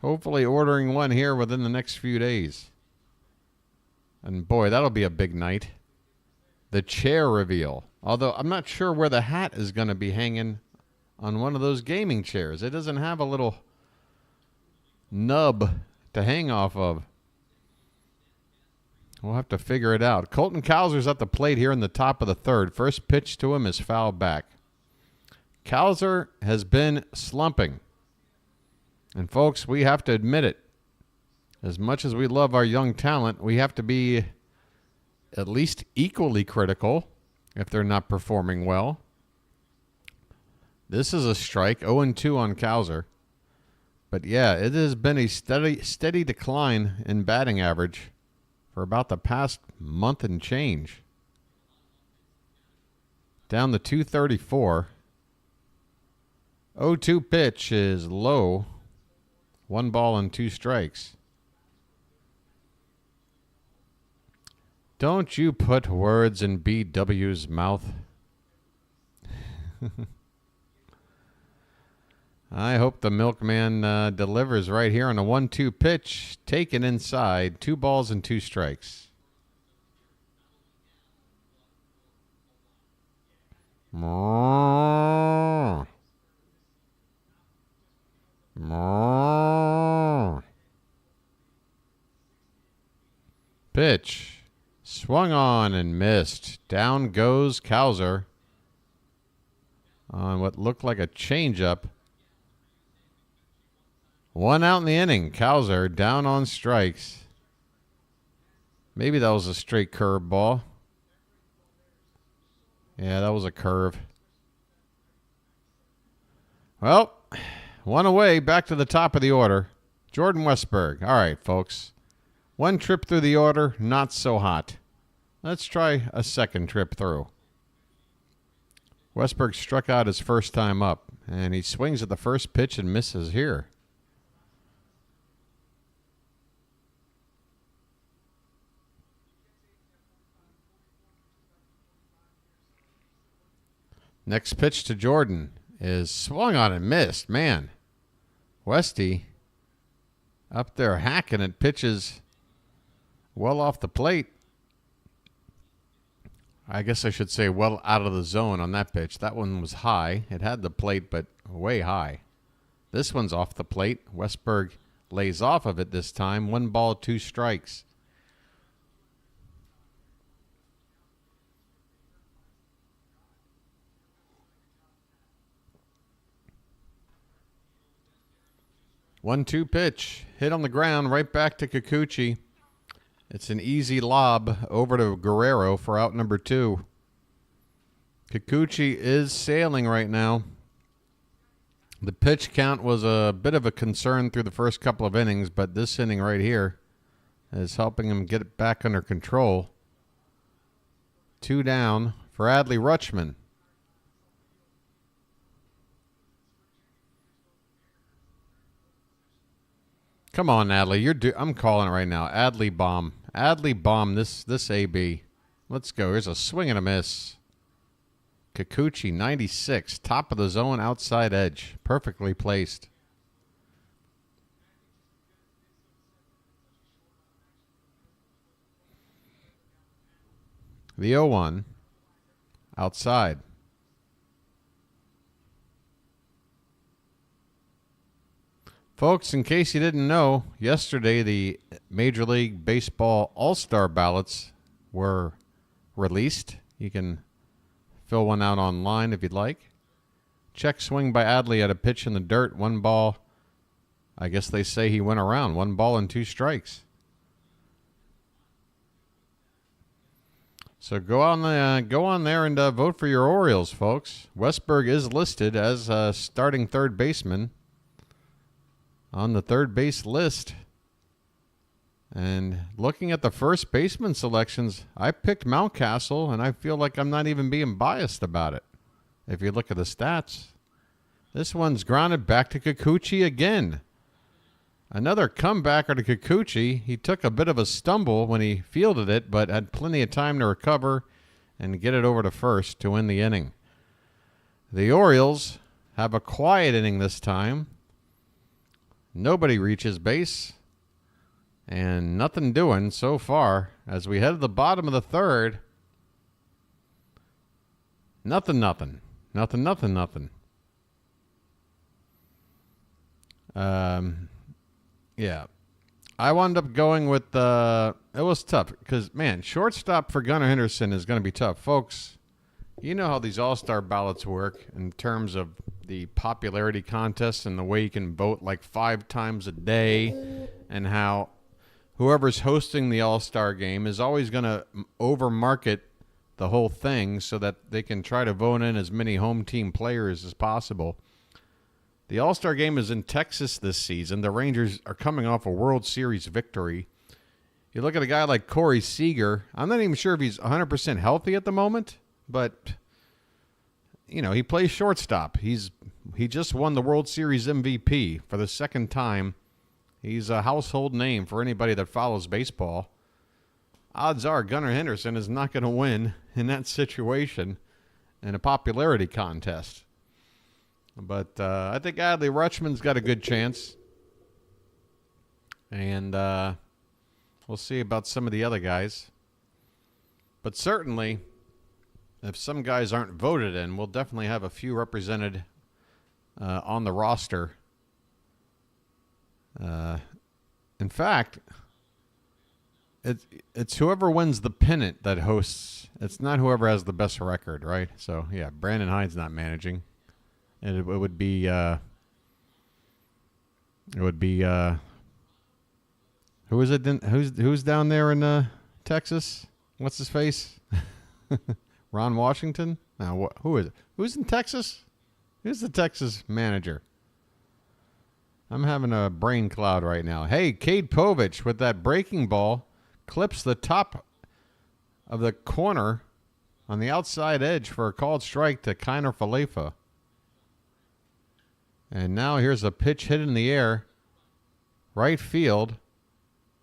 A: Hopefully ordering one here within the next few days. And boy, that'll be a big night. The chair reveal. Although I'm not sure where the hat is going to be hanging on one of those gaming chairs. It doesn't have a little nub to hang off of. We'll have to figure it out. Colton Cowser's at the plate here in the top of the third. First pitch to him is foul back. Cowser has been slumping. And folks, we have to admit it. As much as we love our young talent, we have to be at least equally critical if they're not performing well. This is a strike, 0-2 on Cowser. But yeah, it has been a steady decline in batting average for about the past month and change. Down to 234. 0-2 pitch is low. 1 ball and 2 strikes. Don't you put words in BW's mouth. I hope the milkman delivers right here on a 1-2 pitch. Taken inside. 2 balls and 2 strikes. Pitch. Swung on and missed. Down goes Cowser on what looked like a changeup. 1 out in the inning. Cowser down on strikes. Maybe that was a straight curve ball. Yeah, that was a curve. Well, 1 away, back to the top of the order. Jordan Westburg. All right, folks. 1 trip through the order, not so hot. Let's try a second trip through. Westburg struck out his first time up, and he swings at the first pitch and misses here. Next pitch to Jordan is swung on and missed. Man, Westy up there hacking at pitches well off the plate. I guess I should say well out of the zone on that pitch. That one was high. It had the plate, but way high. This one's off the plate. Westburg lays off of it this time. 1 ball, 2 strikes. One-two pitch. Hit on the ground, right back to Kikuchi. It's an easy lob over to Guerrero for out number 2. Kikuchi is sailing right now. The pitch count was a bit of a concern through the first couple of innings, but this inning right here is helping him get it back under control. 2 down for Adley Rutschman. Come on, Adley. I'm calling it right now. Adley bomb. Adley bomb this AB. Let's go. Here's a swing and a miss. Kikuchi, 96. Top of the zone, outside edge. Perfectly placed. The 0-1. Outside. Folks, in case you didn't know, yesterday the Major League Baseball All-Star ballots were released. You can fill one out online if you'd like. Check swing by Adley at a pitch in the dirt. 1 ball. I guess they say he went around. 1 ball and 2 strikes. So go on there and vote for your Orioles, folks. Westburg is listed as a starting third baseman on the third base list. And looking at the first baseman selections, I picked Mountcastle, and I feel like I'm not even being biased about it. If you look at the stats, this one's grounded back to Kikuchi again. Another comebacker to Kikuchi. He took a bit of a stumble when he fielded it, but had plenty of time to recover and get it over to first to win the inning. The Orioles have a quiet inning this time. Nobody reaches base, and nothing doing so far as we head to the bottom of the third. Nothing. Yeah. I wound up going with, it was tough because, man, shortstop for Gunnar Henderson is going to be tough. Folks, you know how these all-star ballots work in terms of the popularity contest and the way you can vote like 5 times a day, and how whoever's hosting the all-star game is always going to overmarket the whole thing so that they can try to vote in as many home team players as possible. The all-star game is in Texas this season. The Rangers are coming off a World Series victory. You look at a guy like Corey Seager. I'm not even sure if he's 100% healthy at the moment, but you know, he plays shortstop. He just won the World Series MVP for the second time. He's a household name for anybody that follows baseball. Odds are Gunnar Henderson is not going to win in that situation in a popularity contest. But I think Adley Rutschman's got a good chance. And we'll see about some of the other guys. But certainly, if some guys aren't voted in, we'll definitely have a few represented on the roster In fact, it's whoever wins the pennant that hosts. It's not whoever has the best record, right? So yeah, Brandon Hyde's not managing. And it would be who is it? Who's down there in Texas? What's his face? Ron Washington? Now who is it? Who's in Texas? Who's the Texas manager? I'm having a brain cloud right now. Hey, Cade Povich with that breaking ball clips the top of the corner on the outside edge for a called strike to Kiner Falefa. And now here's a pitch hit in the air. Right field.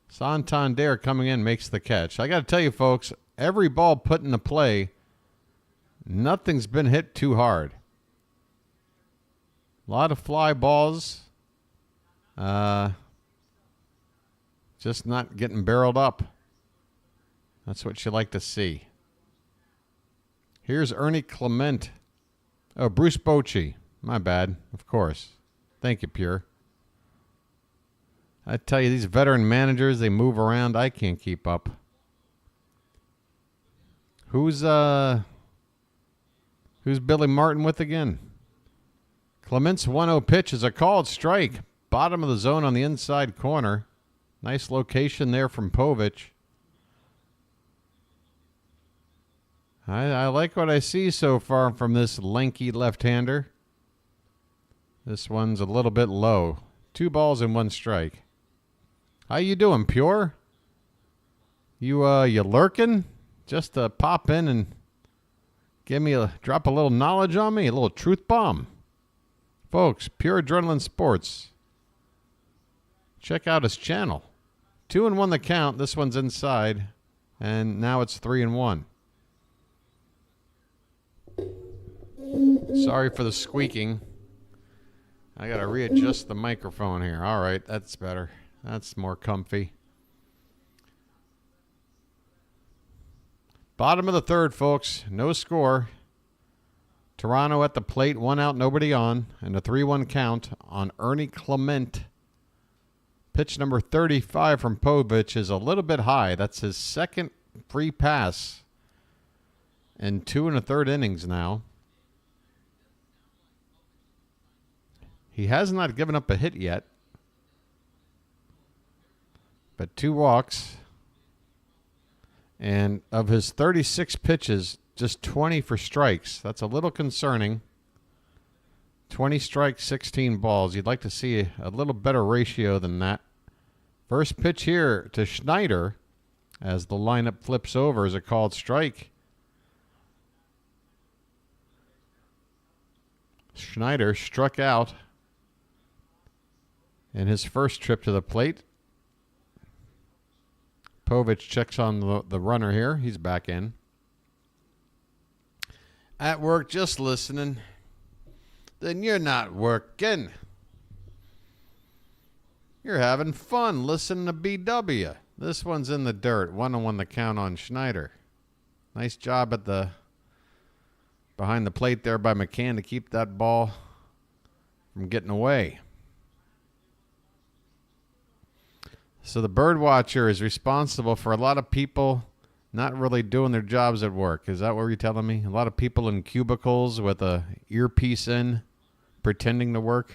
A: Santander coming in makes the catch. I got to tell you, folks, every ball put into play, nothing's been hit too hard. A lot of fly balls. Just not getting barreled up. That's what you like to see. Here's Ernie Clement. Oh, Bruce Bochy. My bad, of course. Thank you, Pure. I tell you, these veteran managers, they move around. I can't keep up. Who's Billy Martin with again? Clement's 1-0 pitch is a called strike. Bottom of the zone on the inside corner. Nice location there from Povich. I like what I see so far from this lanky left-hander. This one's a little bit low. 2 balls and 1 strike. How you doing, Pure? You lurking? Just to pop in and drop a little knowledge on me, a little truth bomb. Folks, Pure Adrenaline Sports. Check out his channel. 2-1 the count. This one's inside, and now it's 3-1. Sorry for the squeaking. I gotta readjust the microphone here. All right, that's better. That's more comfy. Bottom of the third, folks. No score. Toronto at the plate, 1 out, nobody on, and a 3-1 count on Ernie Clement. Pitch number 35 from Povich is a little bit high. That's his second free pass in 2 1/3 innings now. He has not given up a hit yet, but 2 walks. And of his 36 pitches, just 20 for strikes. That's a little concerning. 20 strikes, 16 balls. You'd like to see a little better ratio than that. First pitch here to Schneider as the lineup flips over is a called strike. Schneider struck out in his first trip to the plate. Povich checks on the runner here. He's back in. At work, just listening. Then you're not working. You're having fun listening to BW. This one's in the dirt. 1-1 the count on Schneider. Nice job at behind the plate there by McCann to keep that ball from getting away. So the BirdWatcher is responsible for a lot of people not really doing their jobs at work. Is that what you're telling me? A lot of people in cubicles with a earpiece in, pretending to work?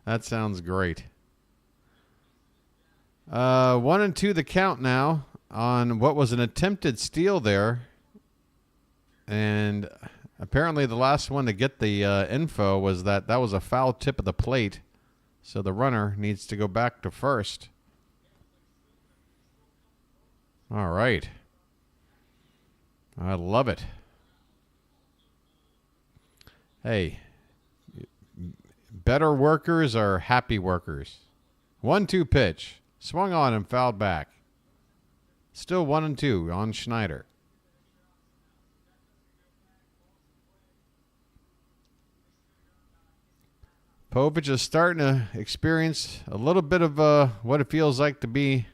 A: That sounds great. 1-2 the count now on what was an attempted steal there. And apparently the last one to get the info was that was a foul tip of the plate. So the runner needs to go back to first. All right. I love it. Hey, better workers are happy workers. 1-2 pitch. Swung on and fouled back. Still 1-2 on Schneider. Povich is starting to experience a little bit of what it feels like to be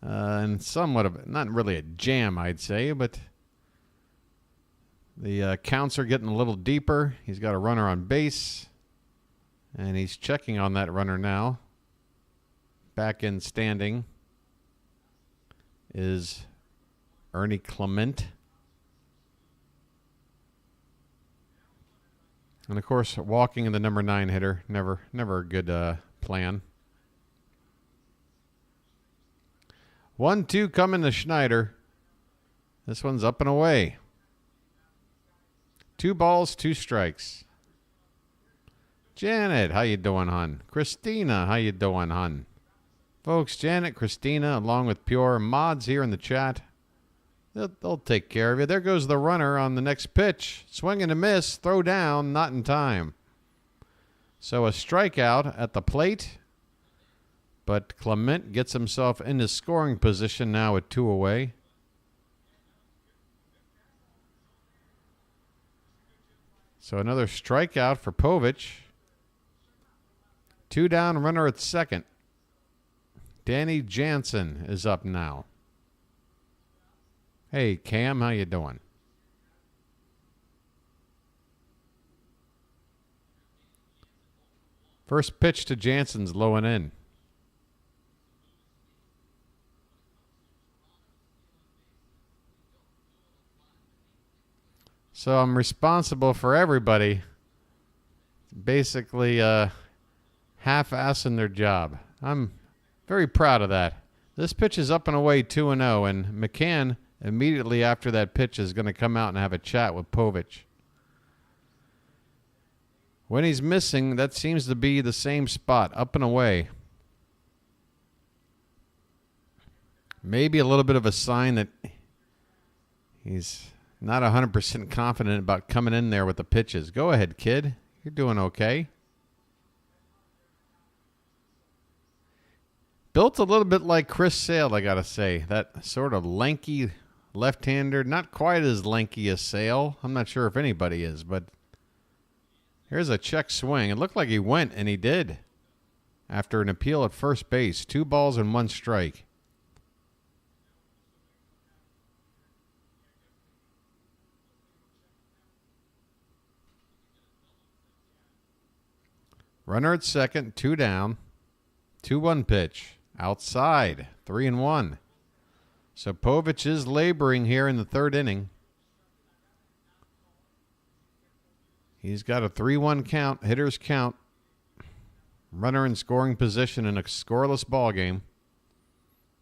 A: in somewhat of, not really a jam, I'd say, but the counts are getting a little deeper. He's got a runner on base. And he's checking on that runner now. Back in standing is Ernie Clement. And, of course, walking in the number 9 hitter, never a good plan. 1-2 coming to Schneider. This one's up and away. 2 balls, 2 strikes. Janet, how you doing, hon? Christina, how you doing, hon? Folks, Janet, Christina, along with Pure Mods here in the chat. They'll take care of you. There goes the runner on the next pitch. Swing and a miss. Throw down. Not in time. So a strikeout at the plate. But Clement gets himself into scoring position now with 2 away. So another strikeout for Povich. 2 down, runner at second. Danny Jansen is up now. Hey, Cam, how you doing? First pitch to Jansen's low and in. So I'm responsible for everybody basically half-assing their job. I'm very proud of that. This pitch is up and away 2-0, and McCann immediately after that pitch is going to come out and have a chat with Povich. When he's missing, that seems to be the same spot, up and away. Maybe a little bit of a sign that he's not 100% confident about coming in there with the pitches. Go ahead, kid. You're doing okay. Built a little bit like Chris Sale, I got to say. That sort of lanky left-hander, not quite as lanky as Sale. I'm not sure if anybody is, but here's a check swing. It looked like he went, and he did. After an appeal at first base, 2 balls and 1 strike. Runner at second, 2 down. 2-1 pitch. Outside, 3-1. So Povich is laboring here in the 3rd inning. He's got a 3-1 count, hitter's count. Runner in scoring position in a scoreless ball game.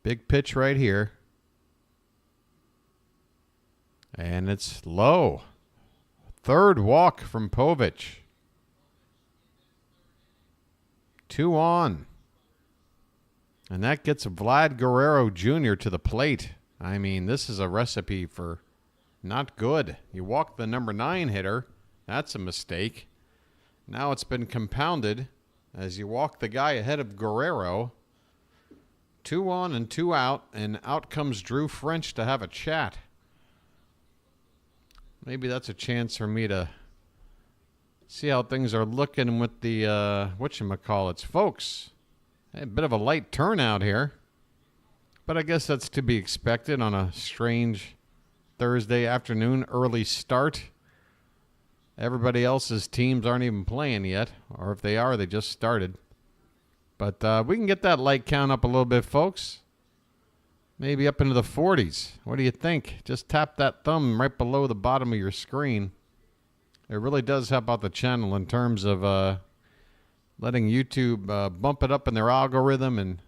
A: Big pitch right here. And it's low. 3rd walk from Povich. 2 on. And that gets Vlad Guerrero Jr. to the plate. I mean, this is a recipe for not good. You walk the number 9 hitter. That's a mistake. Now it's been compounded as you walk the guy ahead of Guerrero. 2 on and 2 out, and out comes Drew French to have a chat. Maybe that's a chance for me to see how things are looking with the, whatchamacallits. Folks, a bit of a light turnout here, but I guess that's to be expected on a strange Thursday afternoon early start. Everybody else's teams aren't even playing yet, or if they are, they just started. But we can get that light count up a little bit, folks. Maybe up into the 40s. What do you think? Just tap that thumb right below the bottom of your screen. It really does help out the channel in terms of letting YouTube bump it up in their algorithm and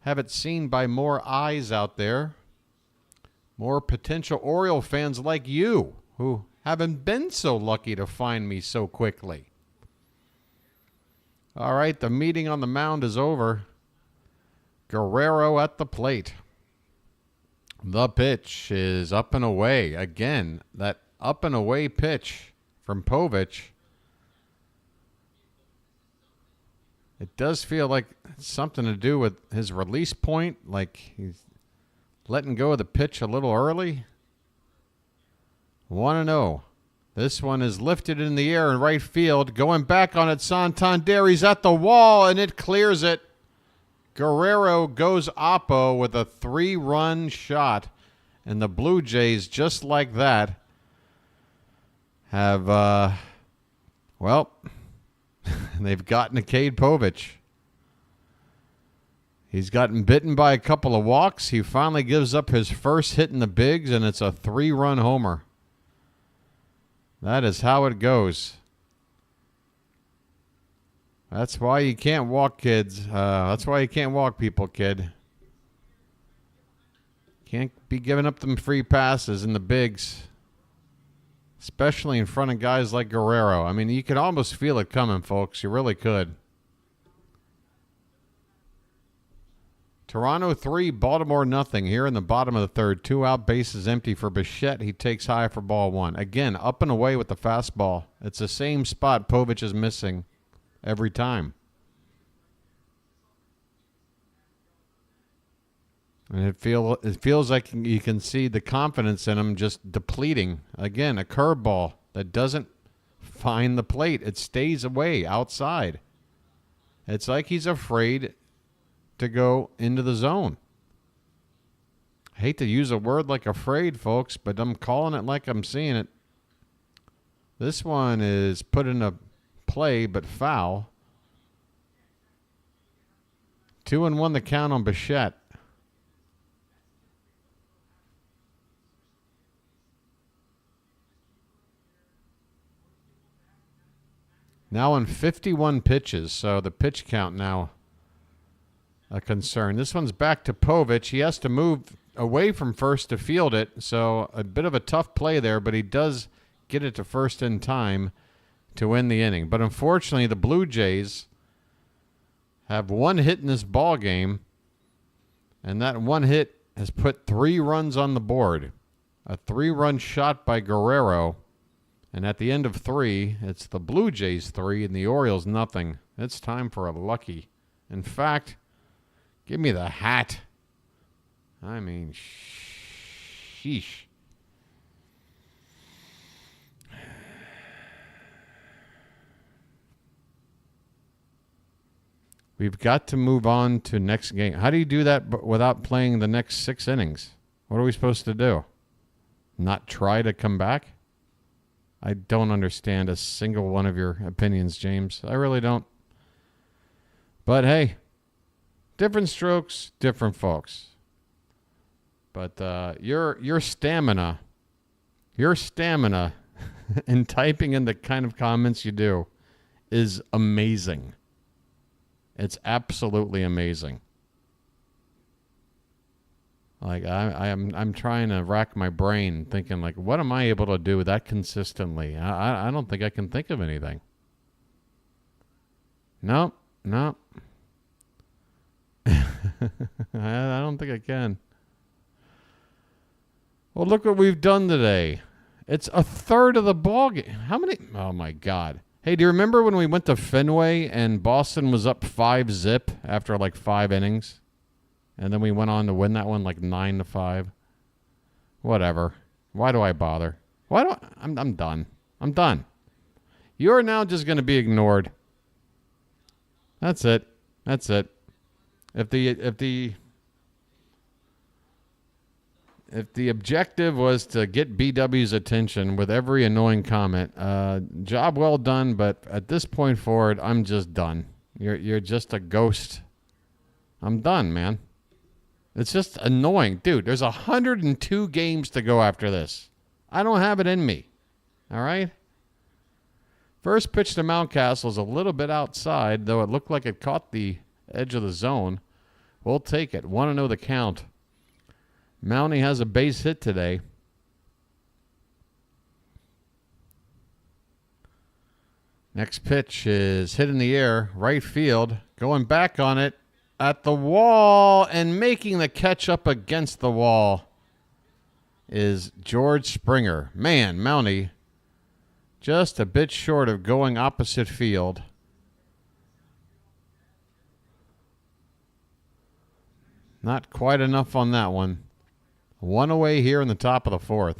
A: have it seen by more eyes out there. More potential Oriole fans like you who haven't been so lucky to find me so quickly. All right, the meeting on the mound is over. Guerrero at the plate. The pitch is up and away. Again, that up and away pitch from Povich. It does feel like it's something to do with his release point, like he's letting go of the pitch a little early. 1-0. This one is lifted in the air in right field. Going back on it, Santander. He's at the wall, and it clears it. Guerrero goes oppo with a 3-run shot. And the Blue Jays, just like that, have, well, They've gotten to Cade Povich. He's gotten bitten by a couple of walks. He finally gives up his first hit in the bigs, and it's a 3-run homer. That is how it goes. That's why you can't walk kids. That's why you can't walk people, kid. Can't be giving up them free passes in the bigs. Especially in front of guys like Guerrero. I mean, you could almost feel it coming, folks. You really could. Toronto 3, Baltimore nothing. Here in the bottom of the third. 2 out, bases empty for Bichette. He takes high for ball 1. Again, up and away with the fastball. It's the same spot Povich is missing every time. And it feels like you can see the confidence in him just depleting. Again, a curveball that doesn't find the plate. It stays away outside. It's like he's afraid to go into the zone. I hate to use a word like afraid, folks, but I'm calling it like I'm seeing it. This one is put in a play, but foul. 2-1 the count on Bichette. Now on 51 pitches, so the pitch count now a concern. This one's back to Povich. He has to move away from first to field it, so a bit of a tough play there, but he does get it to first in time to win the inning. But unfortunately, the Blue Jays have 1 hit in this ball game, and that 1 hit has put 3 runs on the board. A 3-run shot by Guerrero, and at the end of 3, it's the Blue Jays 3 and the Orioles nothing. It's time for a lucky. In fact, give me the hat. I mean, sheesh. We've got to move on to next game. How do you do that without playing the next 6 innings? What are we supposed to do? Not try to come back? I don't understand a single one of your opinions, James. I really don't. But hey, different strokes, different folks. But your stamina in typing in the kind of comments you do is amazing. It's absolutely amazing. Like I'm trying to rack my brain thinking like, what am I able to do that consistently? I don't think I can think of anything. Nope. I don't think I can. Well, look what we've done today. It's a third of the ball game. How many? Oh my God. Hey, do you remember when we went to Fenway and Boston was up 5-0 after like 5 innings? And then we went on to win that one like 9-5. Whatever. Why do I bother? I'm done. I'm done. You're now just going to be ignored. That's it. If the objective was to get BW's attention with every annoying comment, job well done, but at this point forward, I'm just done. You're just a ghost. I'm done, man. It's just annoying. Dude, there's 102 games to go after this. I don't have it in me. All right? First pitch to Mountcastle is a little bit outside, though it looked like it caught the edge of the zone. We'll take it. 1-0 the count. Mountie has a base hit today. Next pitch is hit in the air, right field. Going back on it at the wall and making the catch up against the wall is George Springer. Man, Mountie just a bit short of going opposite field. Not quite enough on that one. 1 away here in the top of the 4th.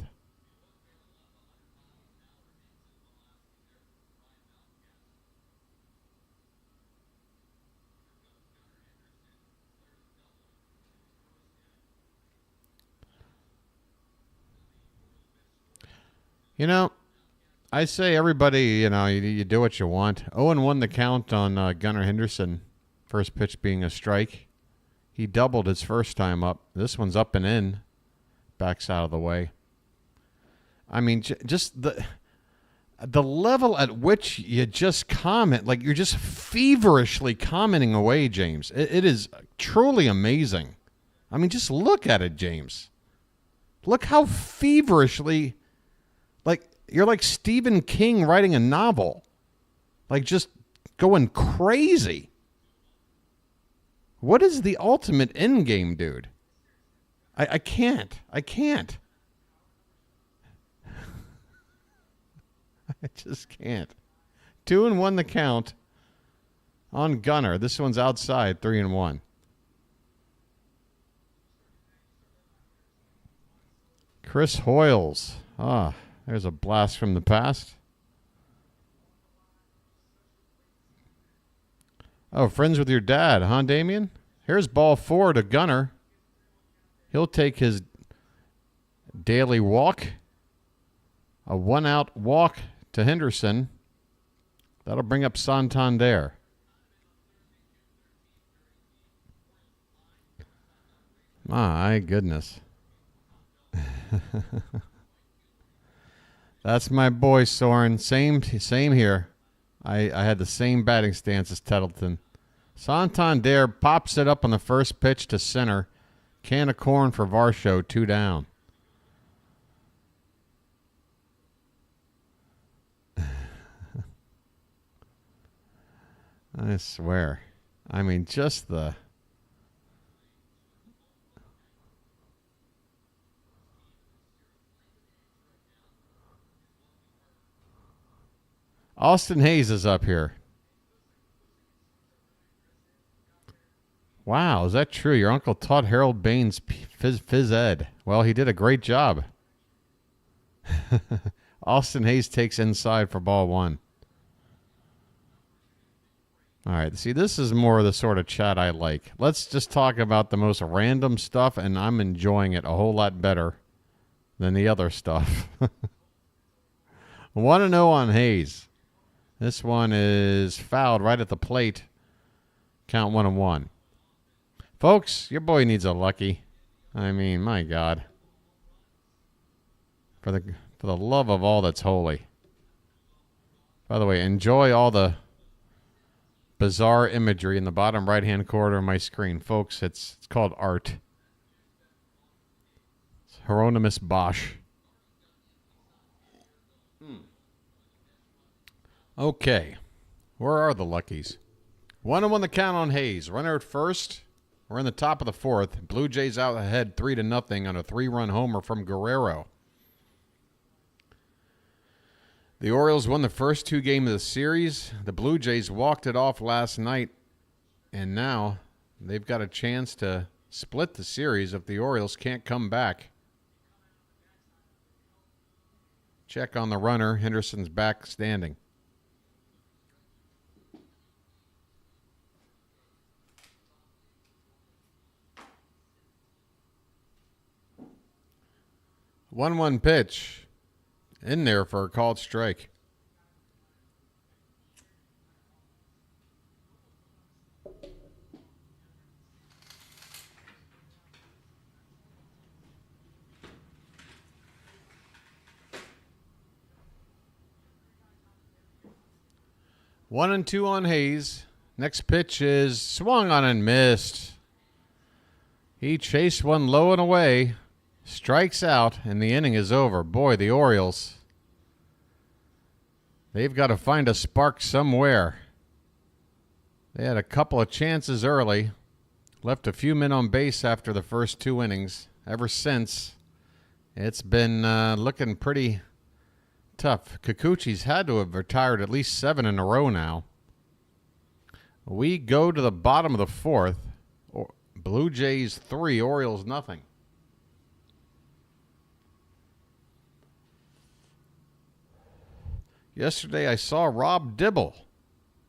A: You know, I say everybody, you do what you want. 0-1 the count on Gunnar Henderson. First pitch being a strike. He doubled his first time up. This one's up and in. Backs out of the way. I mean, just the level at which you just comment, like you're just feverishly commenting away, James. It is truly amazing. I mean, just look at it, James. Look how feverishly, like, you're like Stephen King writing a novel. Like, just going crazy. What is the ultimate end game, dude? I can't. I just can't. 2-1 the count on Gunnar. This one's outside, 3-1. Chris Hoyles. There's a blast from the past. Oh, friends with your dad, huh, Damien? Here's ball 4 to Gunnar. He'll take his daily walk. A 1-out walk to Henderson. That'll bring up Santander. My goodness. That's my boy, Soren. Same here. I had the same batting stance as Tettleton. Santander pops it up on the first pitch to center. Can of corn for Varsho, 2 down. I swear. I mean, just the... Austin Hayes is up here. Wow, is that true? Your uncle taught Harold Baines phys ed. Well, he did a great job. Austin Hayes takes inside for ball 1. All right, see, this is more of the sort of chat I like. Let's just talk about the most random stuff, and I'm enjoying it a whole lot better than the other stuff. 1-0 on Hayes. This one is fouled right at the plate. Count 1-1. Folks, your boy needs a lucky. I mean, my God. For the love of all that's holy. By the way, enjoy all the bizarre imagery in the bottom right-hand corner of my screen. Folks, it's called art. It's Hieronymus Bosch. Okay. Where are the luckies? 1-1 the count on Hayes. Runner at first. We're in the top of the 4th. Blue Jays out ahead 3-0 on a 3-run homer from Guerrero. The Orioles won the first 2 games of the series. The Blue Jays walked it off last night, and now they've got a chance to split the series if the Orioles can't come back. Check on the runner. Henderson's back standing. One pitch. In there for a called strike. One and two on Hayes. Next pitch is swung on and missed. He chased one low and away. Strikes out, and the inning is over. Boy, the Orioles, they've got to find a spark somewhere. They had a couple of chances early. Left a few men on base after the first 2 innings. Ever since, it's been looking pretty tough. Kikuchi's had to have retired at least 7 in a row now. We go to the bottom of the 4th. Blue Jays 3, Orioles nothing. Yesterday I saw Rob Dibble.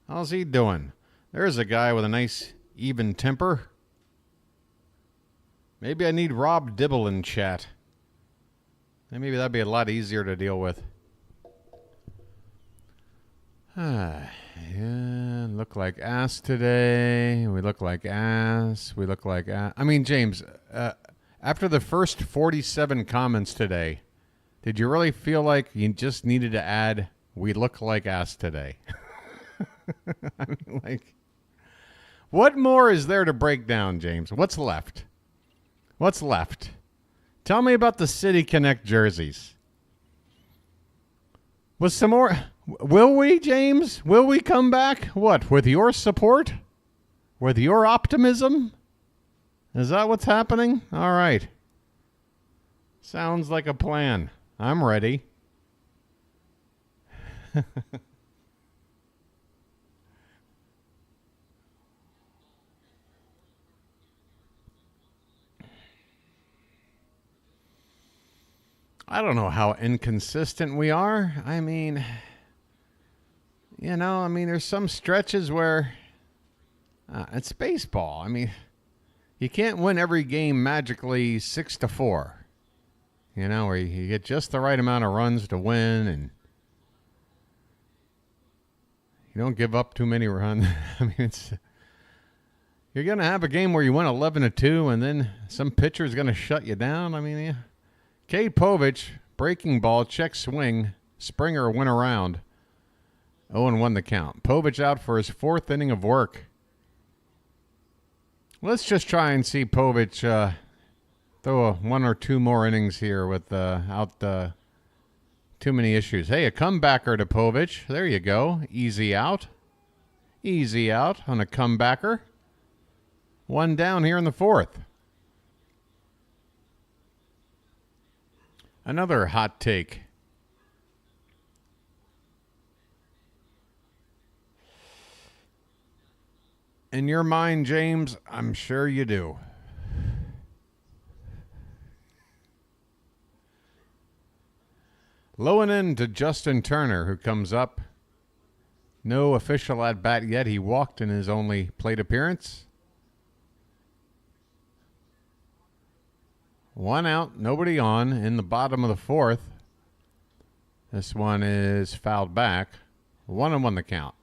A: How's he doing? There's a guy with a nice even temper. Maybe I need Rob Dibble in chat. And maybe that'd be a lot easier to deal with. Yeah, look like ass today. We look like ass. We look like ass. I mean, James, after the first 47 comments today, did you really feel like you just needed to add, we look like ass today? I mean, like, what more is there to break down, James? What's left? What's left? Tell me about the City Connect jerseys. With some more... Will we, James? Will we come back? What, with your support? With your optimism? Is that what's happening? All right. Sounds like a plan. I'm ready. I don't know how inconsistent we are. I mean... there's some stretches where it's baseball. I mean, you can't win every game magically 6-4. Where you get just the right amount of runs to win and you don't give up too many runs. I mean, you're going to have a game where you win 11-2 and then some pitcher is going to shut you down. I mean, yeah. Cade Povich, breaking ball, check swing, Springer went around. 0-1 the count. Povich out for his fourth inning of work. Let's just try and see Povich throw one or two more innings here without too many issues. Hey, a comebacker to Povich. There you go. Easy out. Easy out on a comebacker. One down here in the fourth. Another hot take. In your mind, James, I'm sure you do. Low and in to Justin Turner, who comes up. No official at bat yet. He walked in his only plate appearance. One out, nobody on in the bottom of the fourth. This one is fouled back. 1-1 the count.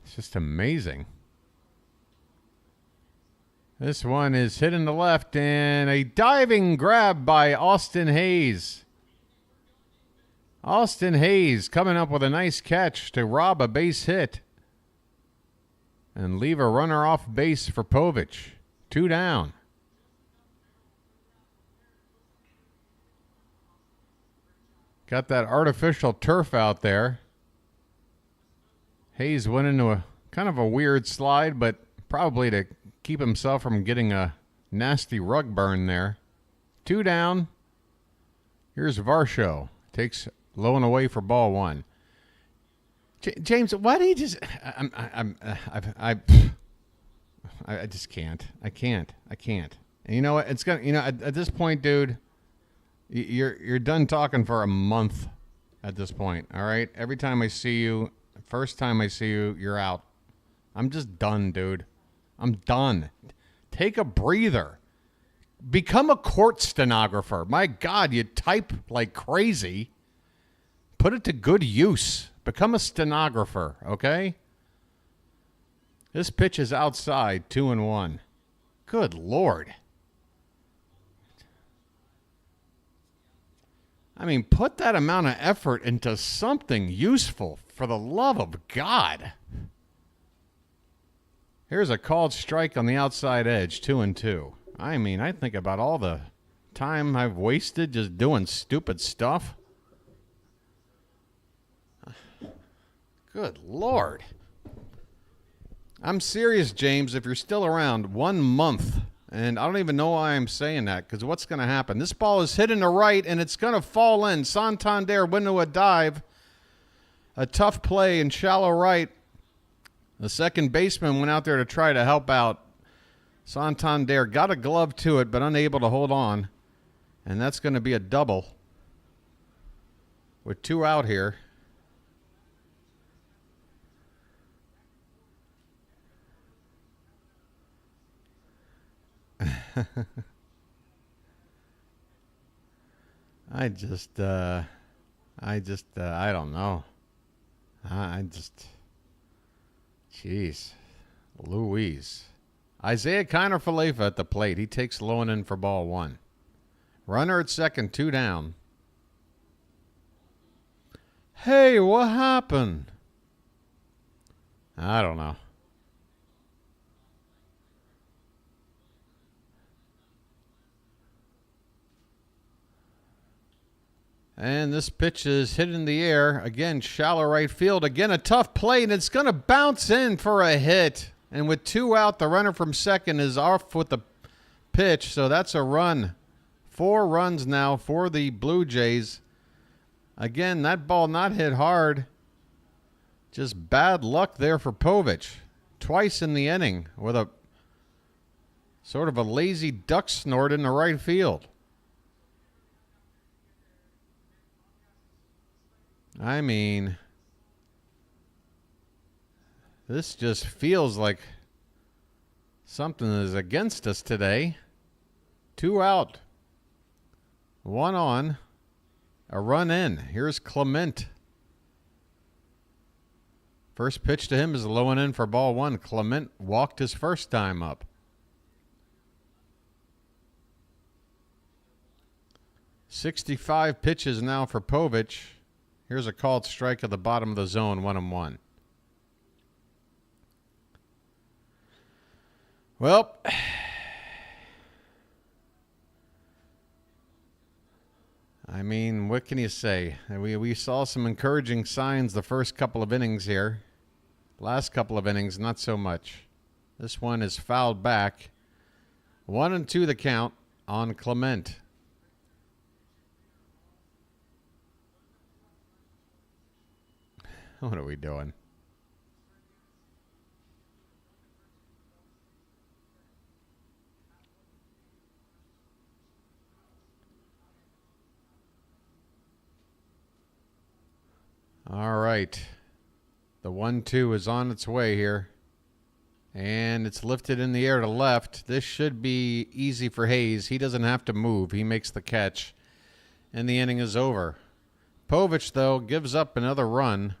A: It's just amazing. This one is hit in the left and a diving grab by Austin Hayes. Austin Hayes coming up with a nice catch to rob a base hit and leave a runner off base for Povich. 2 down. Got that artificial turf out there. Hayes went into a kind of a weird slide, but probably to keep himself from getting a nasty rug burn there. 2 down. Here's Varsho. Takes low and away for ball 1. James, why do you just... I just can't. I can't. And you know what? It's gonna. At this point, dude, you're done talking for a month. At this point, all right. Every time I see you. First time I see you, you're out. I'm just done, dude. I'm done. Take a breather. Become a court stenographer. My God, you type like crazy. Put it to good use. Become a stenographer, okay? This pitch is outside, 2-1. Good Lord. I mean, put that amount of effort into something useful, for the love of God. Here's a called strike on the outside edge, 2-2. I mean, I think about all the time I've wasted just doing stupid stuff. Good Lord. I'm serious, James, if you're still around. 1 month. And I don't even know why I'm saying that, because what's going to happen? This ball is hit in the right, and it's going to fall in. Santander went into a dive. A tough play in shallow right. The second baseman went out there to try to help out. Santander got a glove to it, but unable to hold on. And that's going to be a double. With 2 out here. I don't know. Jeez. Louise. Isaiah Kiner-Falefa at the plate. He takes Loanen for ball one. Runner at second, 2 down. Hey, what happened? I don't know. And this pitch is hit in the air. Again, shallow right field. Again, a tough play, and it's going to bounce in for a hit. And with 2 out, the runner from second is off with the pitch. So that's a run. 4 runs now for the Blue Jays. Again, that ball not hit hard. Just bad luck there for Povich. Twice in the inning with a sort of a lazy duck snort in the right field. I mean, this just feels like something is against us today. 2 out. 1 on. A run in. Here's Clement. First pitch to him is low and in for ball one. Clement walked his first time up. .65 pitches now for Povich. Here's a called strike at the bottom of the zone, 1-1. Well, I mean, what can you say? We saw some encouraging signs the first couple of innings here. Last couple of innings, not so much. This one is fouled back. 1-2 the count on Clement. What are we doing? All right. The 1-2 is on its way here. And it's lifted in the air to left. This should be easy for Hayes. He doesn't have to move. He makes the catch. And the inning is over. Povich, though, gives up another run.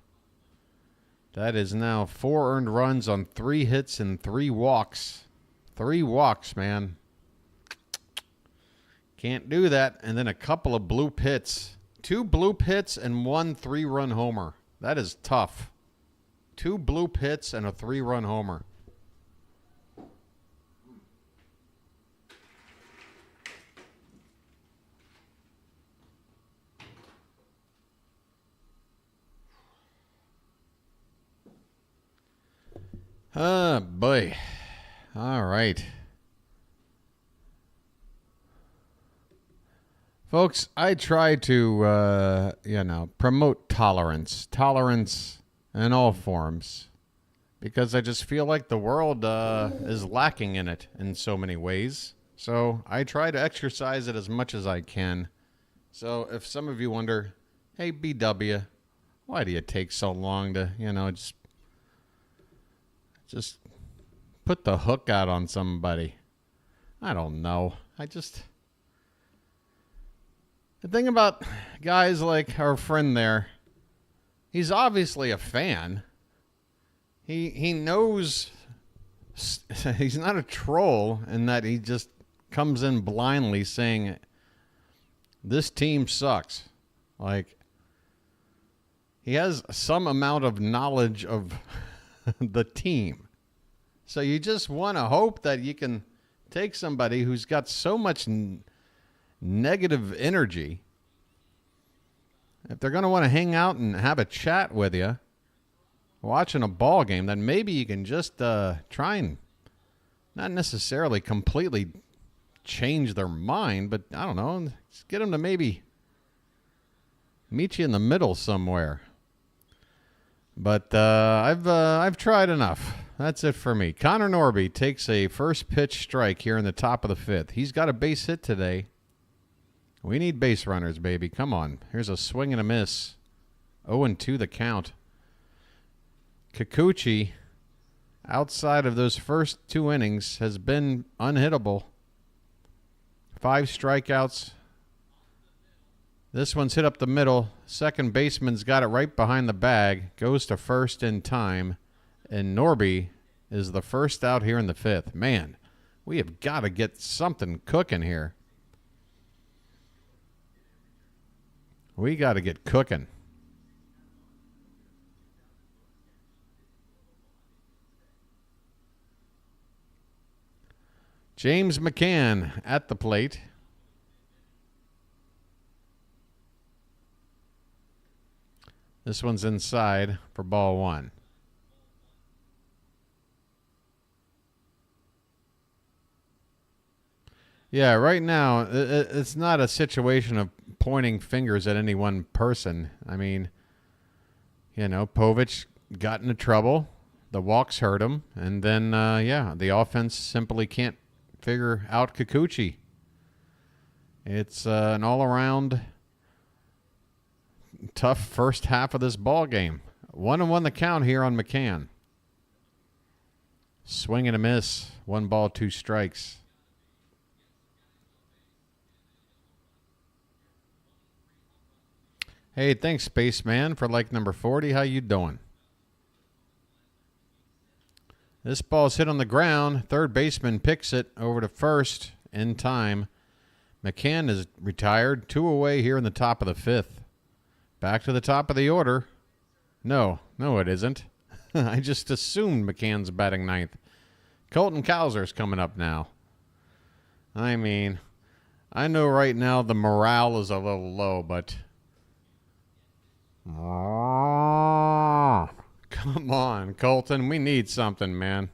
A: That is now 4 earned runs on 3 hits and 3 walks. 3 walks, man. Can't do that. And then a couple of bloop hits. 2 bloop hits and 1 3-run homer. That is tough. 2 bloop hits and a 3-run homer. Oh, boy. All right. Folks, I try to, promote tolerance. Tolerance in all forms. Because I just feel like the world is lacking in it in so many ways. So I try to exercise it as much as I can. So if some of you wonder, hey, BW, why do you take so long to, just put the hook out on somebody? I don't know. The thing about guys like our friend there, he's obviously a fan. He knows he's not a troll in that he just comes in blindly saying, this team sucks. Like, he has some amount of knowledge of the team. So you just want to hope that you can take somebody who's got so much negative energy. If they're going to want to hang out and have a chat with you watching a ball game, then maybe you can just try and not necessarily completely change their mind, but I don't know, just get them to maybe meet you in the middle somewhere. But I've tried enough. That's it for me. Connor Norby takes a first pitch strike here in the top of the 5th. He's got a base hit today. We need base runners, baby. Come on. Here's a swing and a miss. 0-2 the count. Kikuchi, outside of those first 2 innings, has been unhittable. 5 strikeouts. This one's hit up the middle. Second baseman's got it right behind the bag. Goes to first in time. And Norby is the first out here in the 5th. Man, we have got to get something cooking here. We got to get cooking. James McCann at the plate. This one's inside for ball 1. Yeah, right now, it's not a situation of pointing fingers at any one person. I mean, you know, Povich got into trouble. The walks hurt him. And then, the offense simply can't figure out Kikuchi. It's an all-around tough first half of this ball game. 1-1 the count here on McCann. Swing and a miss. 1 ball, 2 strikes. Hey, thanks, Spaceman, for like number 40. How you doing? This ball's hit on the ground. Third baseman picks it over to first in time. McCann is retired. 2 away here in the top of the 5th. Back to the top of the order. No, it isn't. I just assumed McCann's batting 9th. Colton Cowser's coming up now. I mean, I know right now the morale is a little low, but... Oh, come on, Colton. We need something, man.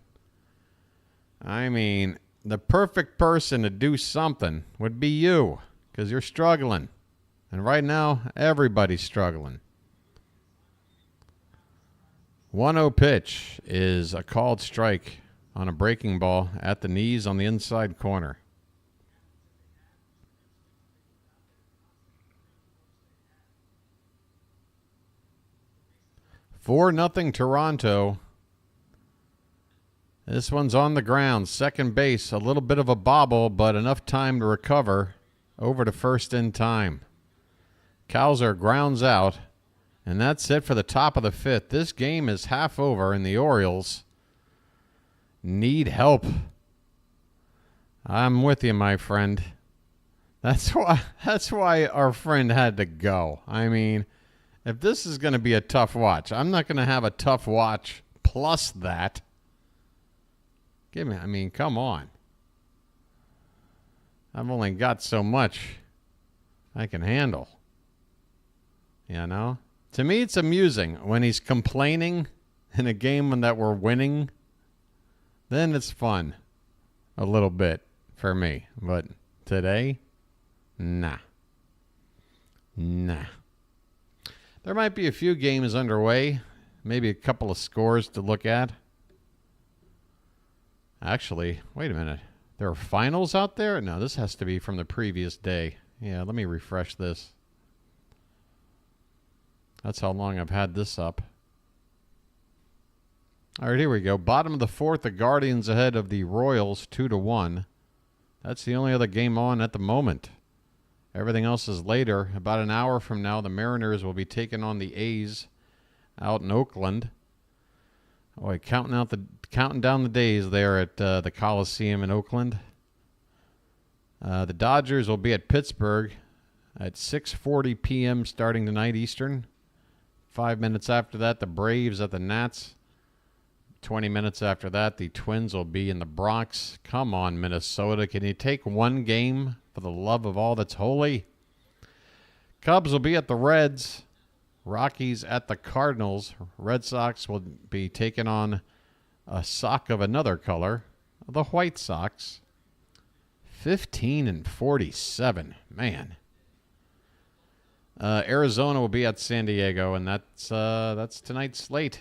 A: I mean, the perfect person to do something would be you, because you're struggling. And right now, everybody's struggling. 1-0 pitch is a called strike on a breaking ball at the knees on the inside corner. Four nothing Toronto. This one's on the ground. Second base, a little bit of a bobble, but enough time to recover. Over to first in time. Cowser grounds out, and that's it for the top of the 5th. This game is half over, and the Orioles need help. I'm with you, my friend. That's why our friend had to go. I mean, if this is going to be a tough watch, I'm not going to have a tough watch plus that. Come on. I've only got so much I can handle. You know? To me, it's amusing when he's complaining in a game that we're winning. Then it's fun. A little bit for me. But today, nah. There might be a few games underway. Maybe a couple of scores to look at. Actually, wait a minute. There are finals out there? No, this has to be from the previous day. Yeah, let me refresh this. That's how long I've had this up. All right, here we go. Bottom of the 4th, the Guardians ahead of the Royals 2-1. That's the only other game on at the moment. Everything else is later. About an hour from now, the Mariners will be taking on the A's out in Oakland. Boy, counting down the days there at the Coliseum in Oakland. The Dodgers will be at Pittsburgh at 6:40 p.m. starting tonight Eastern. 5 minutes after that, the Braves at the Nats. 20 minutes after that, the Twins will be in the Bronx. Come on, Minnesota. Can you take one game for the love of all that's holy? Cubs will be at the Reds. Rockies at the Cardinals. Red Sox will be taking on a sock of another color, the White Sox. 15-47. Man. Arizona will be at San Diego, and that's tonight's slate.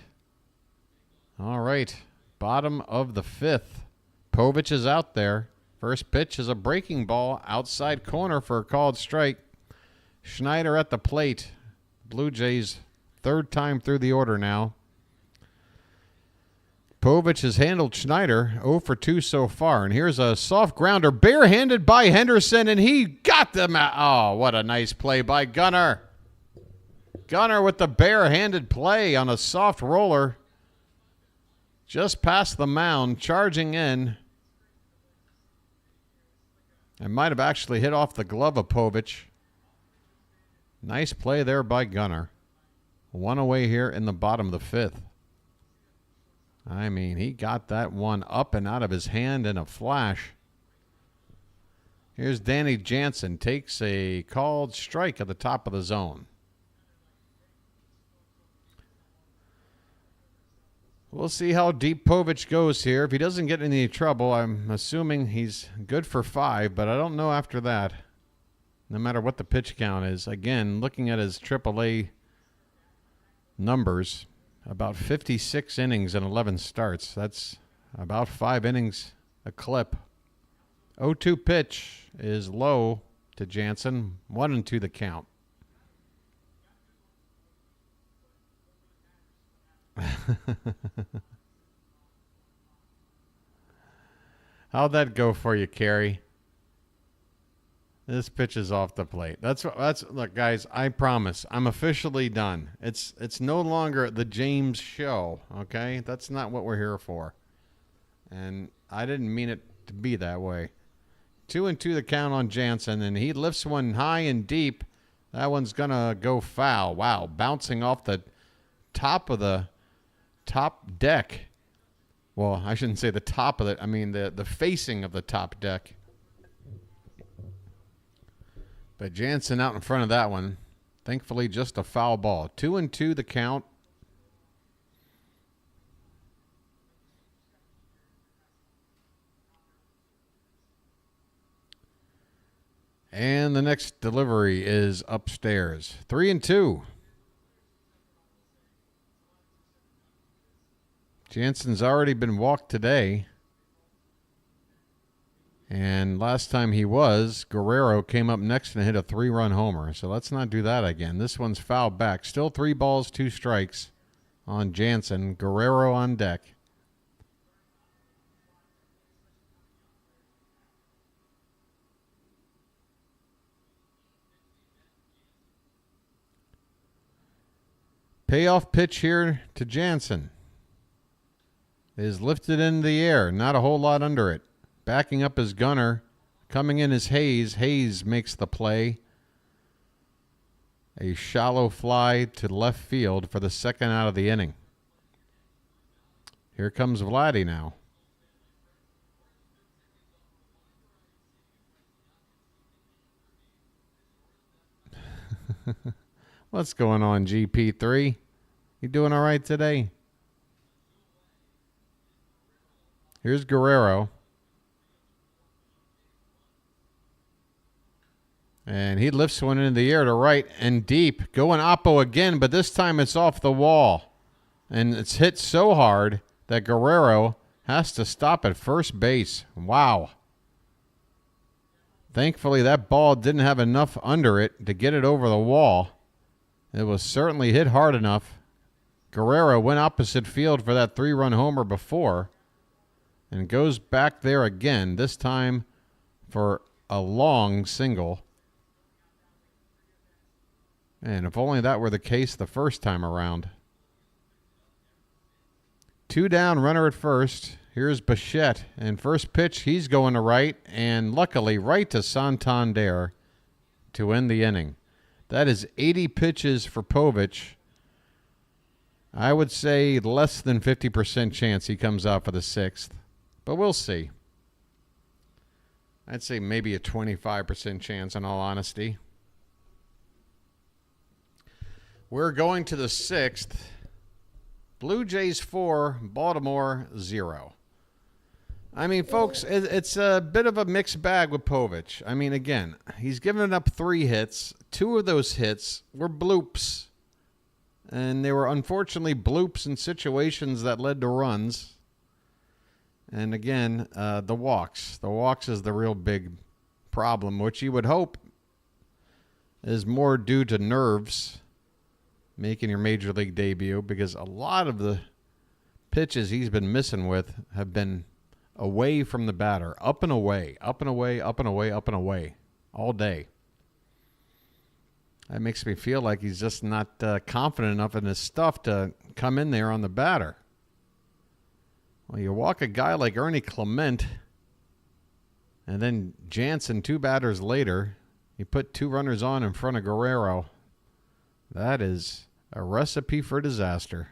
A: All right. Bottom of the 5th. Povich is out there. First pitch is a breaking ball outside corner for a called strike. Schneider at the plate. Blue Jays, third time through the order now. Povich has handled Schneider 0 for 2 so far. And here's a soft grounder barehanded by Henderson, and he got them out. Oh, what a nice play by Gunnar. Gunnar with the barehanded play on a soft roller. Just past the mound, charging in. It might have actually hit off the glove of Povich. Nice play there by Gunnar. One away here in the bottom of the 5th. I mean, he got that one up and out of his hand in a flash. Here's Danny Jansen. Takes a called strike at the top of the zone. We'll see how deep Povich goes here. If he doesn't get in any trouble, I'm assuming he's good for 5, but I don't know after that. No matter what the pitch count is. Again, looking at his AAA numbers, about 56 innings and 11 starts. That's about 5 innings a clip. 0-2 pitch is low to Jansen. 1-2 the count. How'd that go for you, Carrie? This pitch is off the plate. That's look, guys, I promise I'm officially done. It's no longer the James show, okay? That's not what we're here for. And I didn't mean it to be that way. 2-2 the count on Jansen, and he lifts one high and deep. That one's gonna go foul. Wow, bouncing off the top of the top deck. Well, I shouldn't say the top of it. I mean the facing of the top deck. But Jansen out in front of that one. Thankfully, just a foul ball. 2-2 the count. And the next delivery is upstairs. 3-2. Jansen's already been walked today. And last time he was, Guerrero came up next and hit a 3-run homer. So let's not do that again. This one's fouled back. Still 3 balls, 2 strikes on Jansen. Guerrero on deck. Payoff pitch here to Jansen is lifted in the air. Not a whole lot under it. Backing up is Gunnar. Coming in is Hayes. Hayes makes the play. A shallow fly to left field for the second out of the inning. Here comes Vladdy now. What's going on, GP3? You doing all right today? Here's Guerrero. And he lifts one into the air to right and deep. Going oppo again, but this time it's off the wall. And it's hit so hard that Guerrero has to stop at first base. Wow. Thankfully, that ball didn't have enough under it to get it over the wall. It was certainly hit hard enough. Guerrero went opposite field for that 3-run homer before and goes back there again, this time for a long single. And if only that were the case the first time around. 2 down, runner at first. Here's Bichette. And first pitch, he's going to right. And luckily, right to Santander to end the inning. That is 80 pitches for Povich. I would say less than 50% chance he comes out for the 6th. But we'll see. I'd say maybe a 25% chance in all honesty. We're going to the 6th. Blue Jays 4, Baltimore 0. I mean, folks, it's a bit of a mixed bag with Povich. I mean, again, he's given up 3 hits. 2 of those hits were bloops. And they were unfortunately bloops in situations that led to runs. And again, the walks. The walks is the real big problem, which you would hope is more due to nerves making your major league debut, because a lot of the pitches he's been missing with have been away from the batter, up and away, up and away, up and away, up and away, all day. That makes me feel like he's just not confident enough in his stuff to come in there on the batter. Well, you walk a guy like Ernie Clement, and then Jansen 2 batters later, you put 2 runners on in front of Guerrero. That is a recipe for disaster.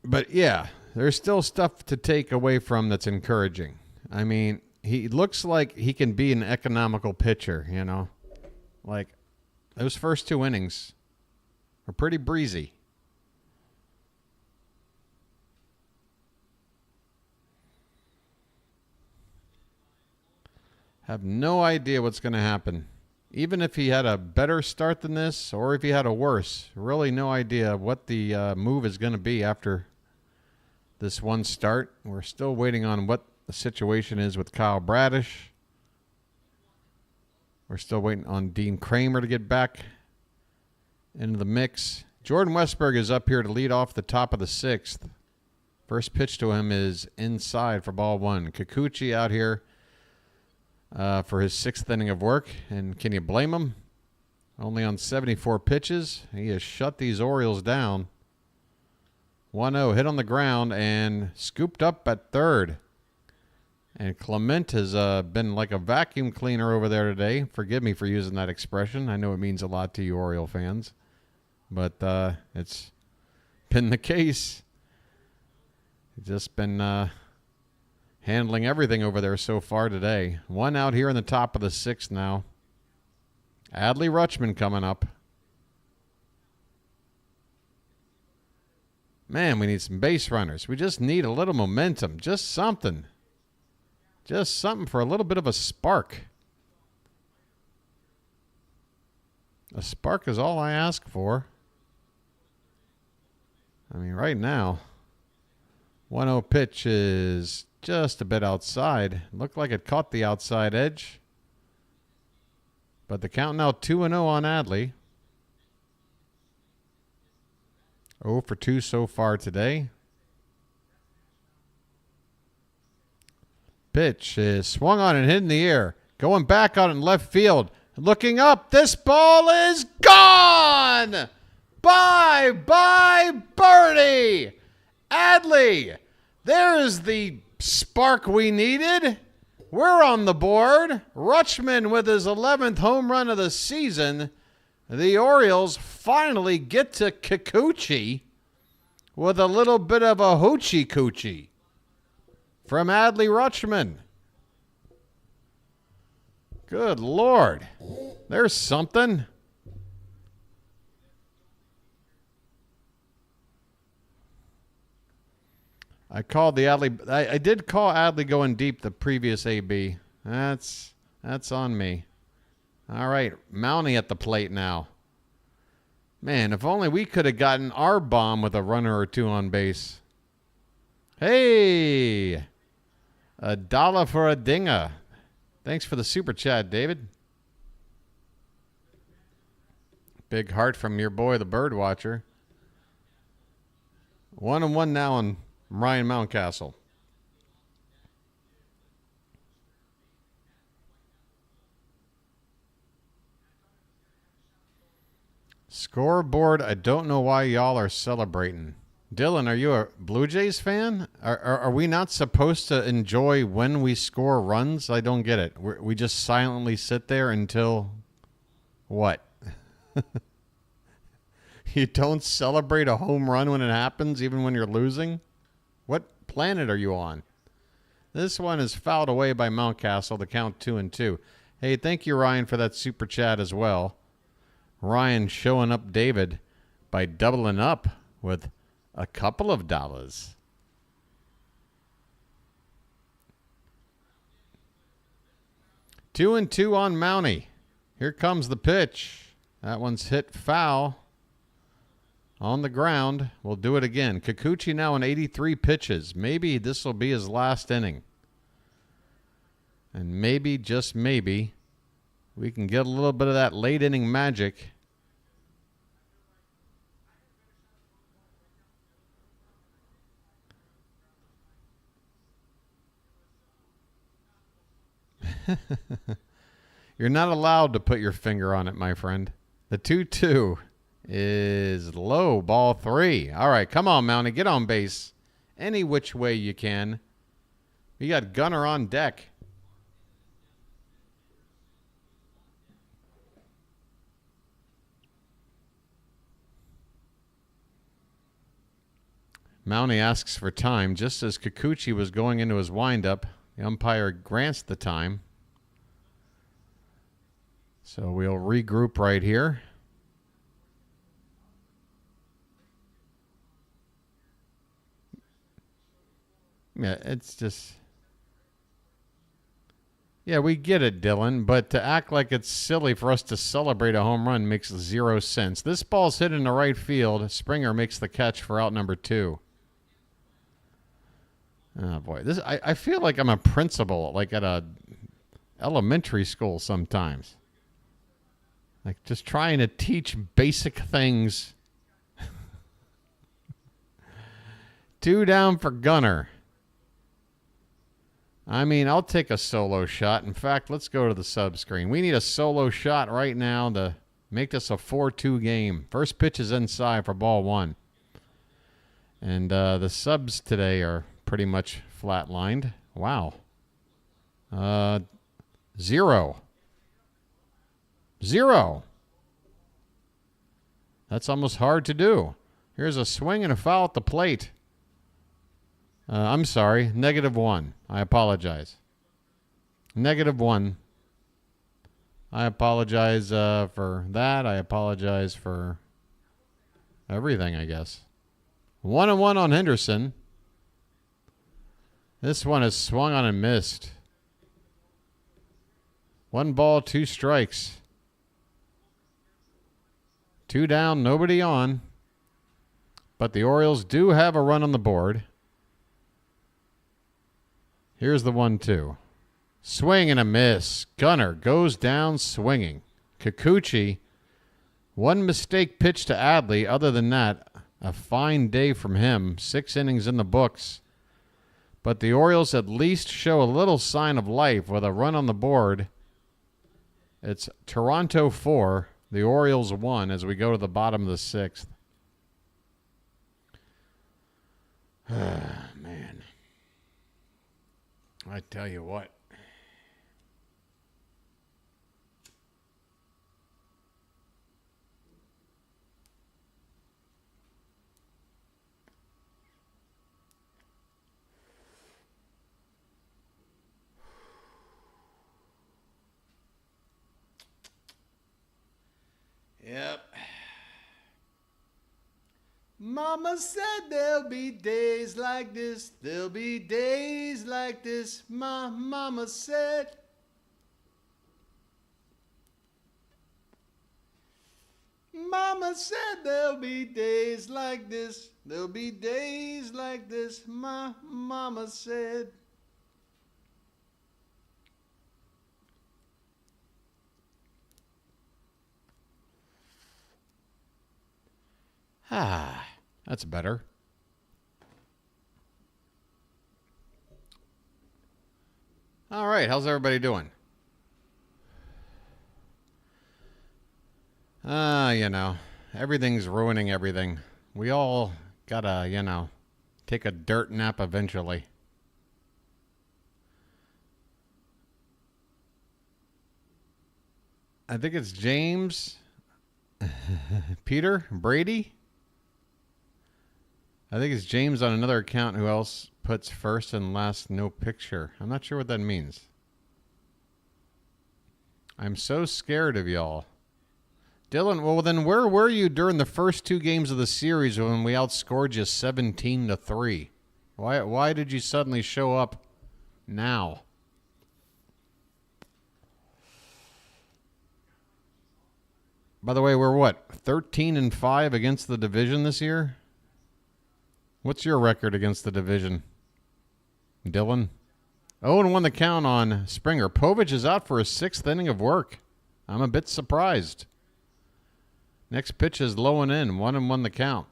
A: But yeah, there's still stuff to take away from that's encouraging. I mean, he looks like he can be an economical pitcher, you know. Like, those first 2 innings were pretty breezy. Have no idea what's going to happen. Even if he had a better start than this, or if he had a worse, really no idea what the move is going to be after this one start. We're still waiting on what the situation is with Kyle Bradish. We're still waiting on Dean Kramer to get back into the mix. Jordan Westburg is up here to lead off the top of the 6th. First pitch to him is inside for ball 1. Kikuchi out here for his 6th inning of work. And can you blame him? Only on 74 pitches. He has shut these Orioles down. 1-0 hit on the ground and scooped up at third. And Clement has been like a vacuum cleaner over there today. Forgive me for using that expression. I know it means a lot to you Oriole fans. But it's been the case. He's just been handling everything over there so far today. 1 out here in the top of the 6th now. Adley Rutschman coming up. Man, we need some base runners. We just need a little momentum. Just something. Just something for a little bit of a spark. A spark is all I ask for. I mean, right now, 1-0 pitch is just a bit outside. Looked like it caught the outside edge. But the count now 2-0 on Adley. 0 for 2 so far today. Pitch is swung on and hit in the air. Going back on in left field. Looking up. This ball is gone. Bye-bye birdie. Adley. There is the spark we needed. We're on the board. Rutschman with his 11th home run of the season. The Orioles finally get to Kikuchi with a little bit of a hoochie coochie from Adley Rutschman. Good Lord. There's something. I called the Adley. I did call Adley going deep the previous AB. That's on me. All right, Mountie at the plate now. Man, if only we could have gotten our bomb with a runner or 2 on base. Hey, $1 for a dinger. Thanks for the super chat, David. Big heart from your boy, the BirdWatcher. 1-1 now on Ryan Mountcastle. Scoreboard, I don't know why y'all are celebrating. Dylan, are you a Blue Jays fan? Are we not supposed to enjoy when we score runs? I don't get it. We just silently sit there until what? You don't celebrate a home run when it happens, even when you're losing? What planet are you on? This one is fouled away by Mountcastle, the count 2-2. Hey, thank you, Ryan, for that super chat as well. Ryan showing up David by doubling up with a couple of dollars. 2-2 on Mountie. Here comes the pitch. That one's hit foul on the ground. We'll do it again. Kikuchi now in 83 pitches. Maybe this will be his last inning. And maybe, just maybe, we can get a little bit of that late inning magic. You're not allowed to put your finger on it, my friend. The 2-2 is low, ball 3. All right, come on, Mountie, get on base. Any which way you can. We got Gunnar on deck. Mountie asks for time. Just as Kikuchi was going into his windup, the umpire grants the time. So we'll regroup right here. Yeah, it's just... Yeah, we get it, Dylan, but to act like it's silly for us to celebrate a home run makes 0 sense. This ball's hit in the right field. Springer makes the catch for out number 2. Oh, boy. I feel like I'm a principal, like at a elementary school sometimes. Like just trying to teach basic things. 2 down for Gunnar. I mean, I'll take a solo shot. In fact, let's go to the sub screen. We need a solo shot right now to make this a 4-2 game. First pitch is inside for ball 1. And the subs today are pretty much flatlined. Wow. 0. 0. That's almost hard to do. Here's a swing and a foul at the plate. I'm sorry, -1. I apologize. -1. I apologize for that. I apologize for everything, I guess. 1-1 on Henderson. This one is swung on and missed. 1 ball, 2 strikes. 2 down, nobody on. But the Orioles do have a run on the board. Here's the 1-2. Swing and a miss. Gunnar goes down swinging. Kikuchi, 1 mistake pitch to Adley. Other than that, a fine day from him. 6 innings in the books. But the Orioles at least show a little sign of life with a run on the board. It's Toronto 4, the Orioles 1 as we go to the bottom of the 6th. Man. I tell you what. Yep. Mama said there'll be days like this. There'll be days like this. My mama said. Mama said there'll be days like this. There'll be days like this. My mama said. Ah, that's better. All right, how's everybody doing? You know, everything's ruining everything. We all gotta, you know, take a dirt nap eventually. I think it's James, Peter, Brady. I think it's James on another account who else puts first and last no picture. I'm not sure what that means. I'm so scared of y'all. Dylan, well then where were you during the first 2 games of the series when we outscored you 17-3? Why did you suddenly show up now? By the way, we're what? 13-5 against the division this year? What's your record against the division, Dylan? 0-1 the count on Springer. Povich is out for his 6th inning of work. I'm a bit surprised. Next pitch is low and in. 1-1 the count.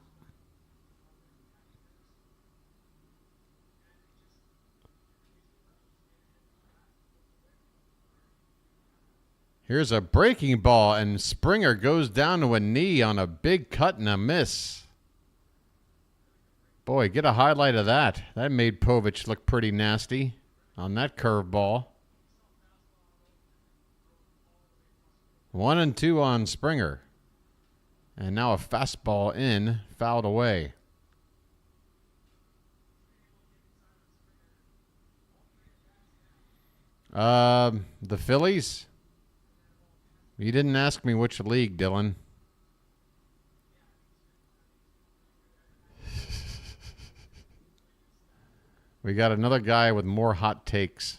A: Here's a breaking ball, and Springer goes down to a knee on a big cut and a miss. Boy, get a highlight of that. That made Povich look pretty nasty on that curveball. 1-2 on Springer. And now a fastball in, fouled away. The Phillies? You didn't ask me which league, Dylan. We got another guy with more hot takes.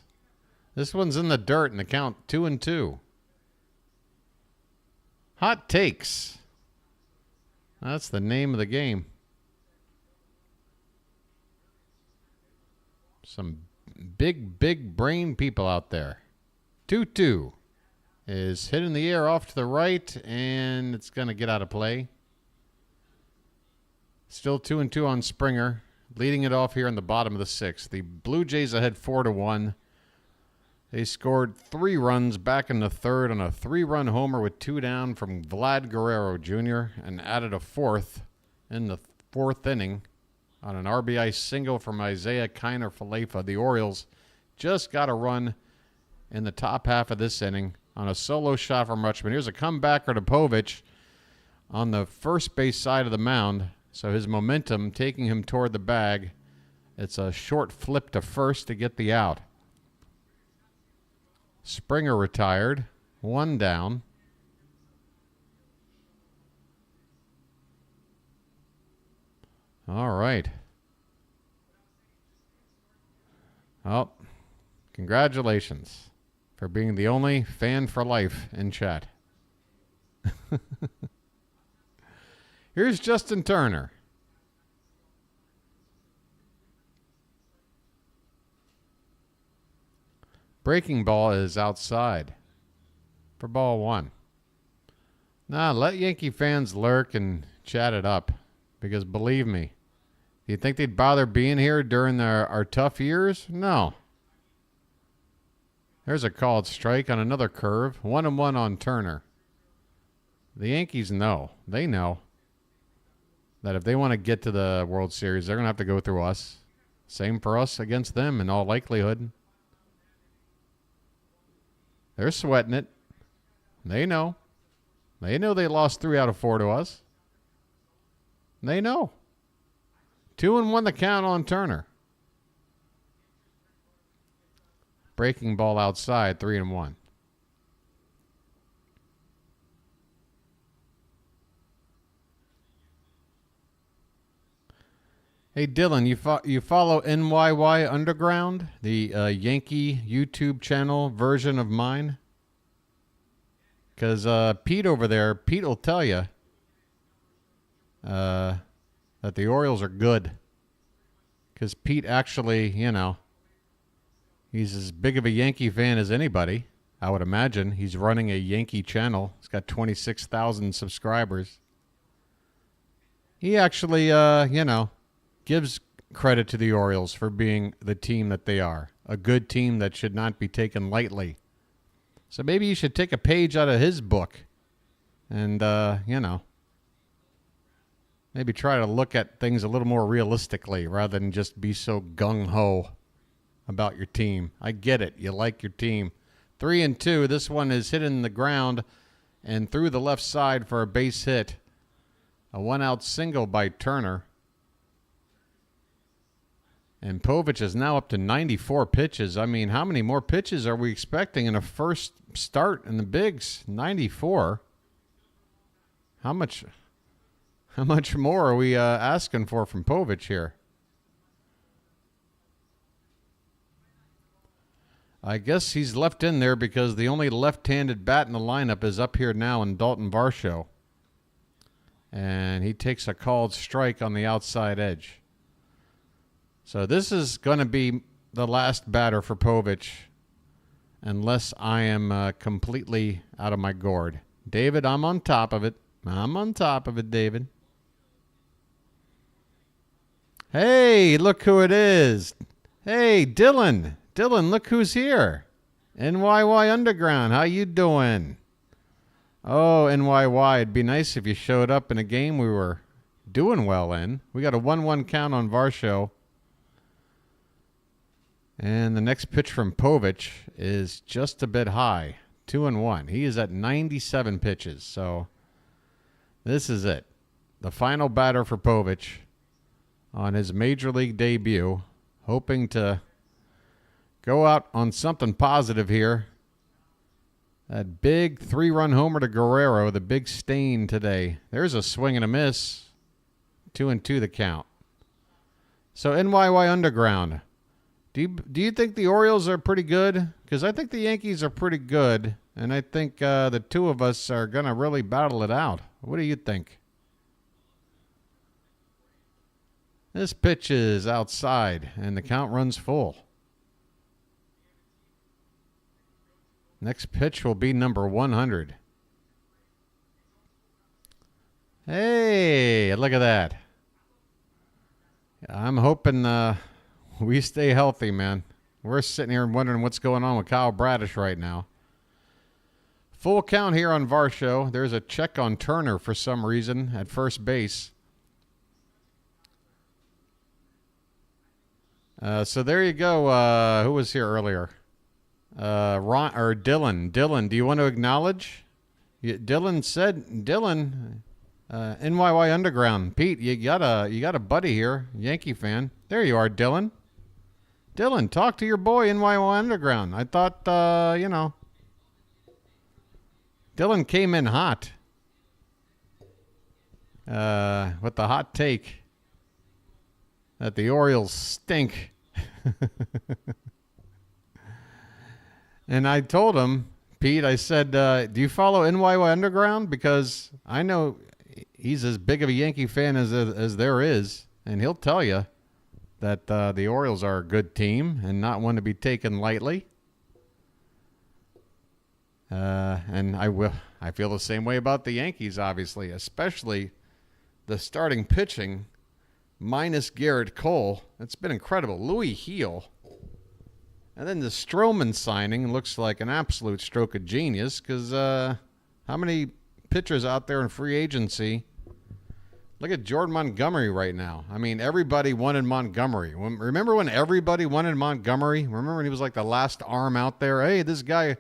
A: This one's in the dirt and the count 2-2. Hot takes. That's the name of the game. Some big brain people out there. 2-2 is hit in the air off to the right, and it's going to get out of play. Still 2-2 on Springer, leading it off here in the bottom of the sixth. The Blue Jays ahead 4-1. They scored 3 runs back in the third on a 3-run homer with 2 down from Vlad Guerrero Jr. and added a 4th in the 4th inning on an RBI single from Isaiah Kiner-Falefa. The Orioles just got a run in the top half of this inning on a solo shot from Rutschman. Here's a comebacker to Povich on the first base side of the mound. So his momentum taking him toward the bag. It's a short flip to first to get the out. Springer retired. 1 down. All right. Oh, congratulations for being the only fan for life in chat. Here's Justin Turner. Breaking ball is outside for ball 1. Nah, let Yankee fans lurk and chat it up, because believe me, do you think they'd bother being here during our tough years? No. There's a called strike on another curve. 1-1 on Turner. The Yankees know. They know that if they want to get to the World Series, they're going to have to go through us. Same for us against them in all likelihood. They're sweating it. They know. They know they lost 3 out of 4 to us. They know. 2-1 the count on Turner. Breaking ball outside, 3-1. Hey, Dylan, you follow NYY Underground, the Yankee YouTube channel version of mine? Because Pete over there, Pete will tell you that the Orioles are good. Because Pete actually, you know, he's as big of a Yankee fan as anybody, I would imagine. He's running a Yankee channel. He's got 26,000 subscribers. He actually, you know, gives credit to the Orioles for being the team that they are. A good team that should not be taken lightly. So maybe you should take a page out of his book and, you know, maybe try to look at things a little more realistically rather than just be so gung-ho about your team. I get it. You like your team. 3-2. This one is hit in the ground and through the left side for a base hit. A 1-out single by Turner. And Povich is now up to 94 pitches. I mean, how many more pitches are we expecting in a first start in the bigs? 94. How much more are we asking for from Povich here? I guess he's left in there because the only left-handed bat in the lineup is up here now in Dalton Varsho. And he takes a called strike on the outside edge. So this is going to be the last batter for Povich unless I am completely out of my gourd. David, I'm on top of it. I'm on top of it, David. Hey, look who it is. Hey, Dylan. Dylan, look who's here. NYY Underground, how you doing? Oh, NYY, it'd be nice if you showed up in a game we were doing well in. We got a 1-1 count on Varsho. And the next pitch from Povich is just a bit high. 2-1. He is at 97 pitches. So this is it. The final batter for Povich on his major league debut. Hoping to go out on something positive here. That big 3-run homer to Guerrero, the big stain today. There's a swing and a miss. 2-2 the count. So NYY Underground. Do you think the Orioles are pretty good? Because I think the Yankees are pretty good, and I think the two of us are going to really battle it out. What do you think? This pitch is outside, and the count runs full. Next pitch will be number 100. Hey, look at that. I'm hoping we stay healthy, man. We're sitting here wondering what's going on with Kyle Bradish right now. Full count here on Varsho. There's a check on Turner for some reason at first base. So there you go. Who was here earlier? Ron or Dylan. Dylan, do you want to acknowledge? Dylan said, NYY Underground. Pete, you got a buddy here, Yankee fan. There you are, Dylan. Dylan, talk to your boy, NYY Underground. I thought, Dylan came in hot. With the hot take that the Orioles stink. And I told him, Pete, I said, do you follow NYY Underground? Because I know he's as big of a Yankee fan as there is. And he'll tell you that the Orioles are a good team and not one to be taken lightly. And I feel the same way about the Yankees, obviously, especially the starting pitching minus Garrett Cole. It's been incredible. Louis Heel. And then the Stroman signing looks like an absolute stroke of genius because how many pitchers out there in free agency? Look at Jordan Montgomery right now. I mean, everybody wanted Montgomery. Remember when everybody wanted Montgomery? Remember when he was like the last arm out there? Hey, this guy,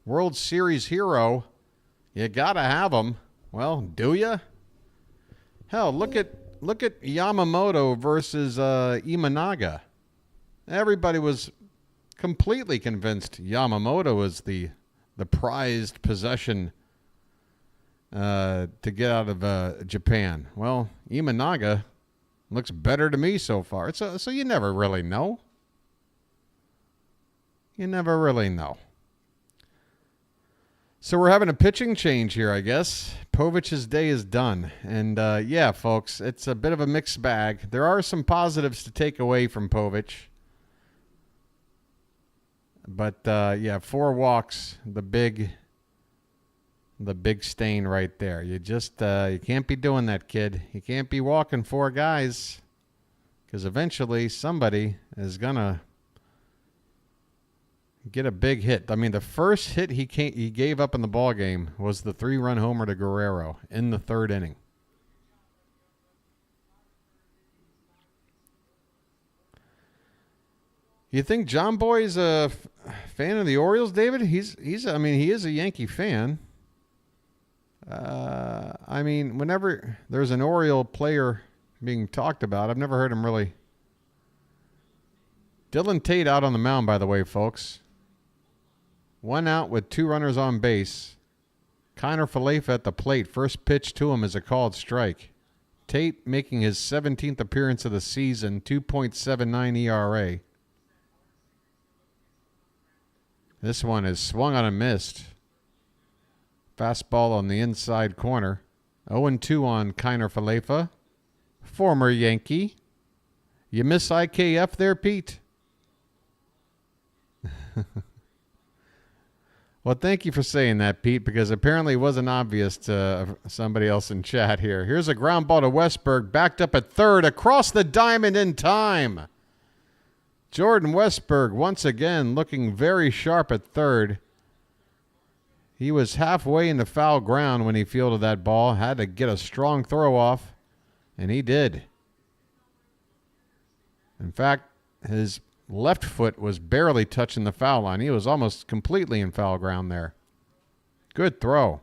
A: World Series hero. You got to have him. Well, do you? Hell, look at Yamamoto versus Imanaga. Everybody was completely convinced Yamamoto was the prized possession to get out of Japan. Well, Imanaga looks better to me so far. So you never really know. You never really know. So we're having a pitching change here, I guess. Povich's day is done. And, yeah, folks, it's a bit of a mixed bag. There are some positives to take away from Povich. But, yeah, 4 walks, the big stain right there. You just, you can't be doing that, kid. You can't be walking 4 guys. Because eventually somebody is going to get a big hit. I mean, the first hit he gave up in the ballgame was the 3-run homer to Guerrero in the 3rd inning. You think John Boy's a fan of the Orioles, David? He is a Yankee fan. I mean, whenever there's an Oriole player being talked about, I've never heard him really. Dylan Tate out on the mound, by the way, folks. 1 out with 2 runners on base. Connor Falefa at the plate. First pitch to him is a called strike. Tate making his 17th appearance of the season, 2.79 ERA. This one is swung on and missed. Fastball on the inside corner. 0-2 on Kiner Falefa. Former Yankee. You miss IKF there, Pete? Well, thank you for saying that, Pete, because apparently it wasn't obvious to somebody else in chat here. Here's a ground ball to Westburg, backed up at 3rd, across the diamond in time. Jordan Westburg once again looking very sharp at 3rd. He was halfway into foul ground when he fielded that ball. Had to get a strong throw off, and he did. In fact, his left foot was barely touching the foul line. He was almost completely in foul ground there. Good throw.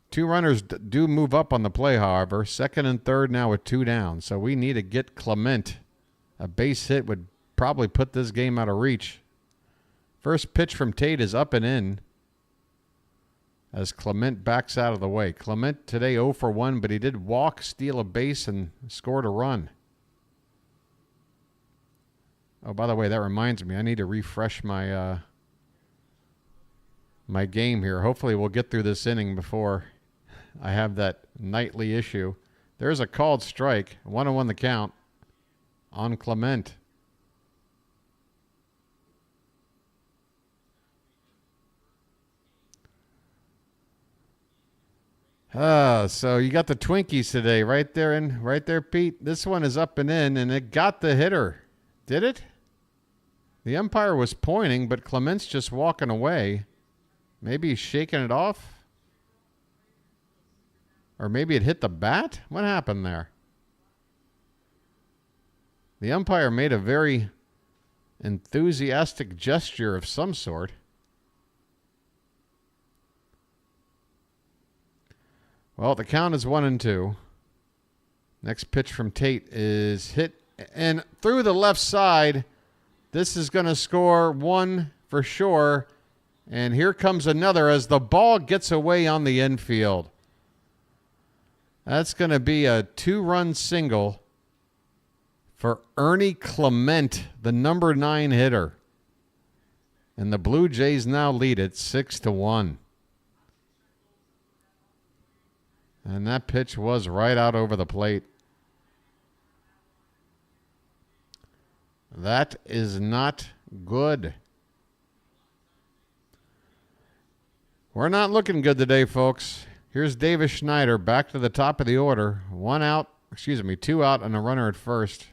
A: Two runners do move up on the play, however. Second and third now with two down. So we need to get Clement. A base hit would probably put this game out of reach. First pitch from Tate is up and in as Clement backs out of the way. Clement today 0 for 1, but he did walk, steal a base, and scored a run. Oh, by the way, that reminds me. I need to refresh my my game here. Hopefully we'll get through this inning before I have that nightly issue. There's a called strike. 1-1 the count on Clement. So you got the Twinkies today right there, Pete. This one is up and in, and it got the hitter. Did it? The umpire was pointing, but Clement's just walking away. Maybe he's shaking it off. Or maybe it hit the bat? What happened there? The umpire made a very enthusiastic gesture of some sort. Well, the count is 1-2. Next pitch from Tate is hit and through the left side. This is going to score one for sure. And here comes another as the ball gets away on the infield. That's going to be a 2-run single for Ernie Clement, the number 9 hitter. And the Blue Jays now lead it 6-1. And that pitch was right out over the plate. That is not good. We're not looking good today, folks. Here's Davis Schneider back to the top of the order. 2 out and a runner at first.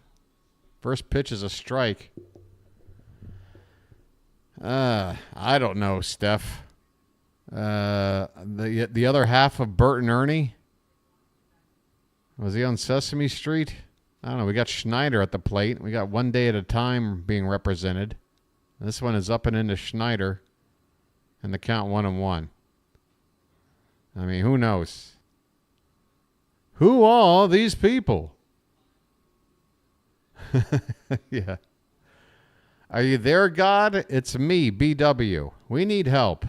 A: First pitch is a strike. I don't know, Steph. The other half of Bert and Ernie. Was he on Sesame Street? I don't know. We got Schneider at the plate. We got One Day at a Time being represented. This one is up and into Schneider. And the count 1-1. I mean, who knows? Who are these people? Yeah. Are you there, God? It's me, BW. We need help.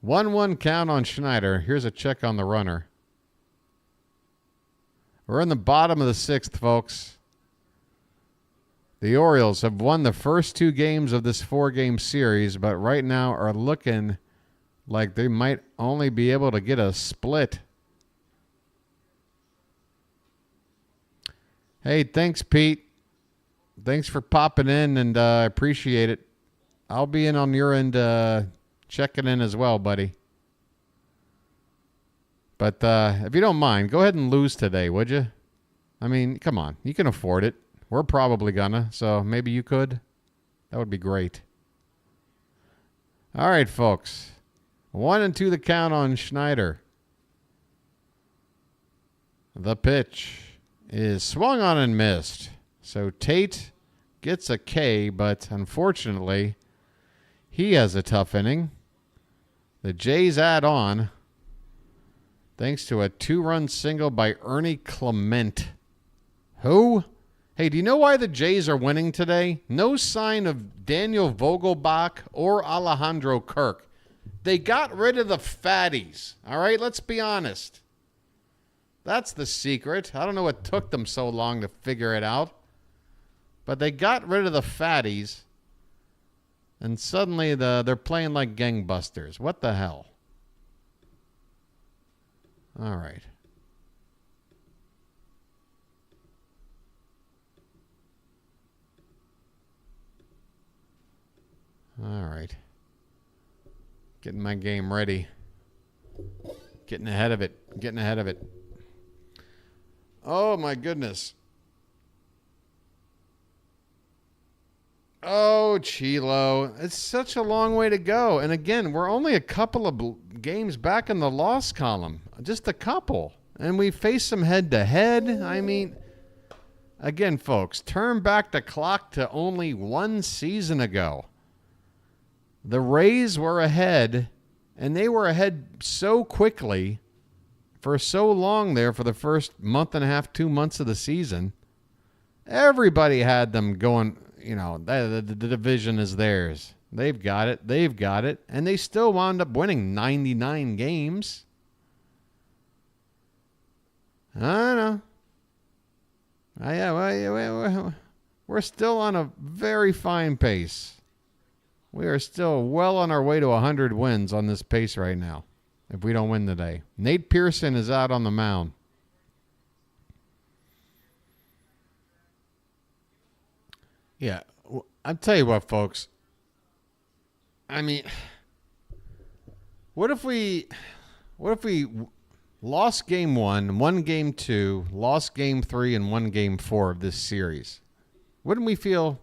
A: 1-1 count on Schneider. Here's a check on the runner. We're in the bottom of the 6th, folks. The Orioles have won the first 2 games of this 4-game series, but right now are looking like they might only be able to get a split. Hey, thanks, Pete. Thanks for popping in, and I appreciate it. I'll be in on your end checking in as well, buddy. But if you don't mind, go ahead and lose today, would you? I mean, come on. You can afford it. We're probably gonna, so maybe you could. That would be great. All right, folks. 1-2 the count on Schneider. The pitch is swung on and missed. So Tate gets a K, but unfortunately, he has a tough inning. The Jays add on thanks to a 2-run single by Ernie Clement. Who? Hey, do you know why the Jays are winning today? No sign of Daniel Vogelbach or Alejandro Kirk. They got rid of the fatties. All right, let's be honest. That's the secret. I don't know what took them so long to figure it out. But they got rid of the fatties. And suddenly they're playing like gangbusters. What the hell? All right. All right. Getting my game ready. Getting ahead of it. Oh, my goodness. Oh, Chilo. It's such a long way to go. And again, we're only a couple of games back in the loss column. Just a couple. And we face them head to head. I mean, again, folks, turn back the clock to only one season ago. The Rays were ahead, and they were ahead so quickly for so long there for the first month and a half, 2 months of the season. Everybody had them going, the division is theirs. They've got it. They've got it. And they still wound up winning 99 games. I don't know. We're still on a very fine pace. We are still well on our way to 100 wins on this pace right now if we don't win today. Nate Pearson is out on the mound. Yeah, I'll tell you what, folks. I mean, what if we lost game 1, won game 2, lost game 3, and won game 4 of this series? Wouldn't we feel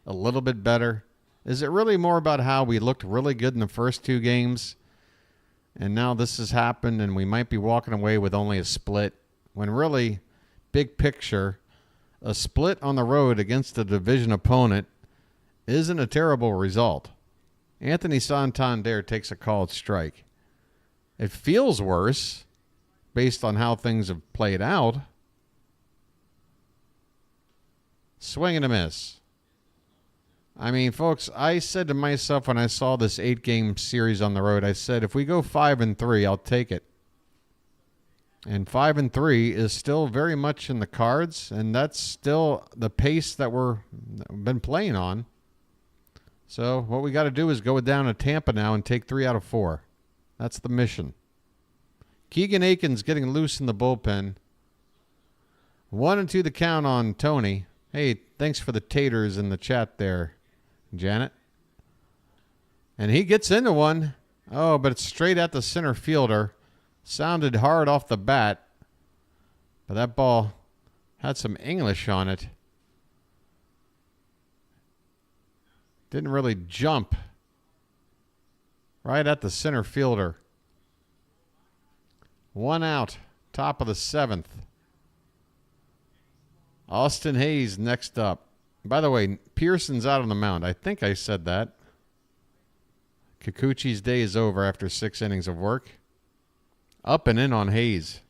A: a little bit better? Is it really more about how we looked really good in the first 2 games, and now this has happened, and we might be walking away with only a split, when really, big picture, a split on the road against a division opponent isn't a terrible result. Anthony Santander takes a called strike. It feels worse based on how things have played out. Swing and a miss. I mean, folks, I said to myself when I saw this 8-game series on the road, I said, if we go 5-3, I'll take it. And 5-3 is still very much in the cards, and that's still the pace that we've been playing on. So what we got to do is go down to Tampa now and take 3 out of 4. That's the mission. Keegan Aiken's getting loose in the bullpen. 1-2 the count on Tony. Hey, thanks for the taters in the chat there, Janet. And he gets into one. Oh, but it's straight at the center fielder. Sounded hard off the bat. But that ball had some English on it. Didn't really jump. Right at the center fielder. 1 out. Top of the 7th. Austin Hayes next up. By the way, Pearson's out on the mound. I think I said that. Kikuchi's day is over after 6 innings of work. Up and in on Hayes.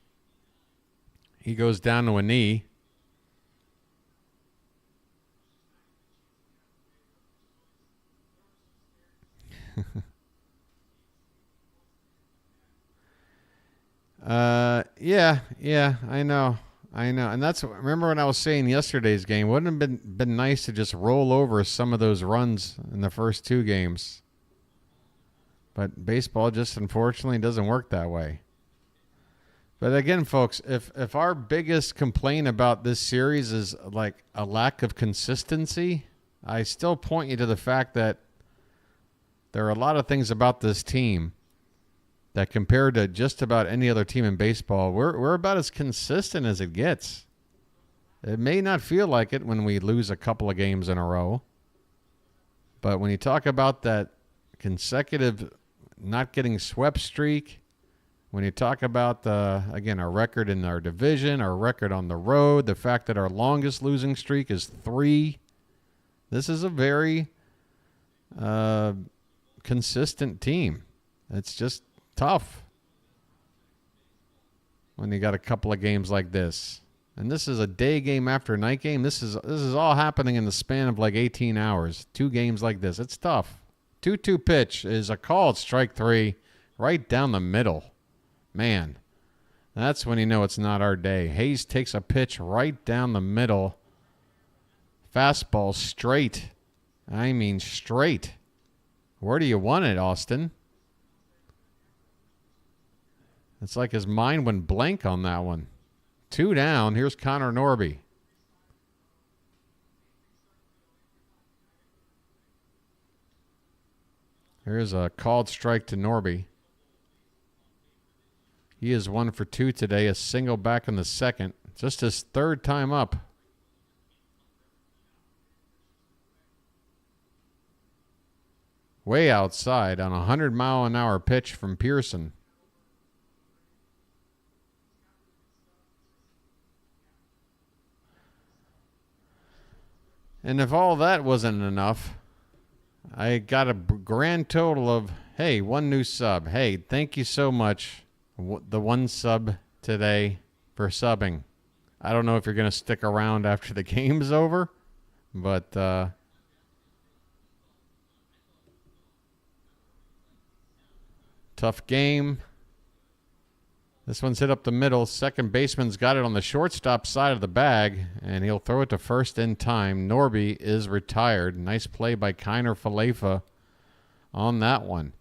A: He goes down to a knee. Yeah, I know. And that's, remember when I was saying yesterday's game, wouldn't it have been nice to just roll over some of those runs in the first 2 games. But baseball just unfortunately doesn't work that way. But again, folks, if our biggest complaint about this series is like a lack of consistency, I still point you to the fact that there are a lot of things about this team that compared to just about any other team in baseball, we're about as consistent as it gets. It may not feel like it when we lose a couple of games in a row, but when you talk about that consecutive not getting swept streak, when you talk about, again, our record in our division, our record on the road, the fact that our longest losing streak is 3, this is a very consistent team. It's just tough when you got a couple of games like this. And this is a day game after a night game. This is all happening in the span of like 18 hours. 2 games like this. It's tough. 2-2 pitch is a called strike 3 right down the middle. Man, that's when you know it's not our day. Hayes takes a pitch right down the middle. Fastball straight. I mean straight. Where do you want it, Austin? It's like his mind went blank on that one. 2 down. Here's Connor Norby. Here's a called strike to Norby. He is 1 for 2 today, a single back in the 2nd. Just his 3rd time up. way outside on a 100-mile-an-hour pitch from Pearson. And if all that wasn't enough, I got a grand total of, hey, 1 new sub. Hey, thank you so much, the 1 sub today, for subbing. I don't know if you're going to stick around after the game's over, but tough game. This one's hit up the middle. Second baseman's got it on the shortstop side of the bag, and he'll throw it to first in time. Norby is retired. Nice play by Kiner Falefa on that one.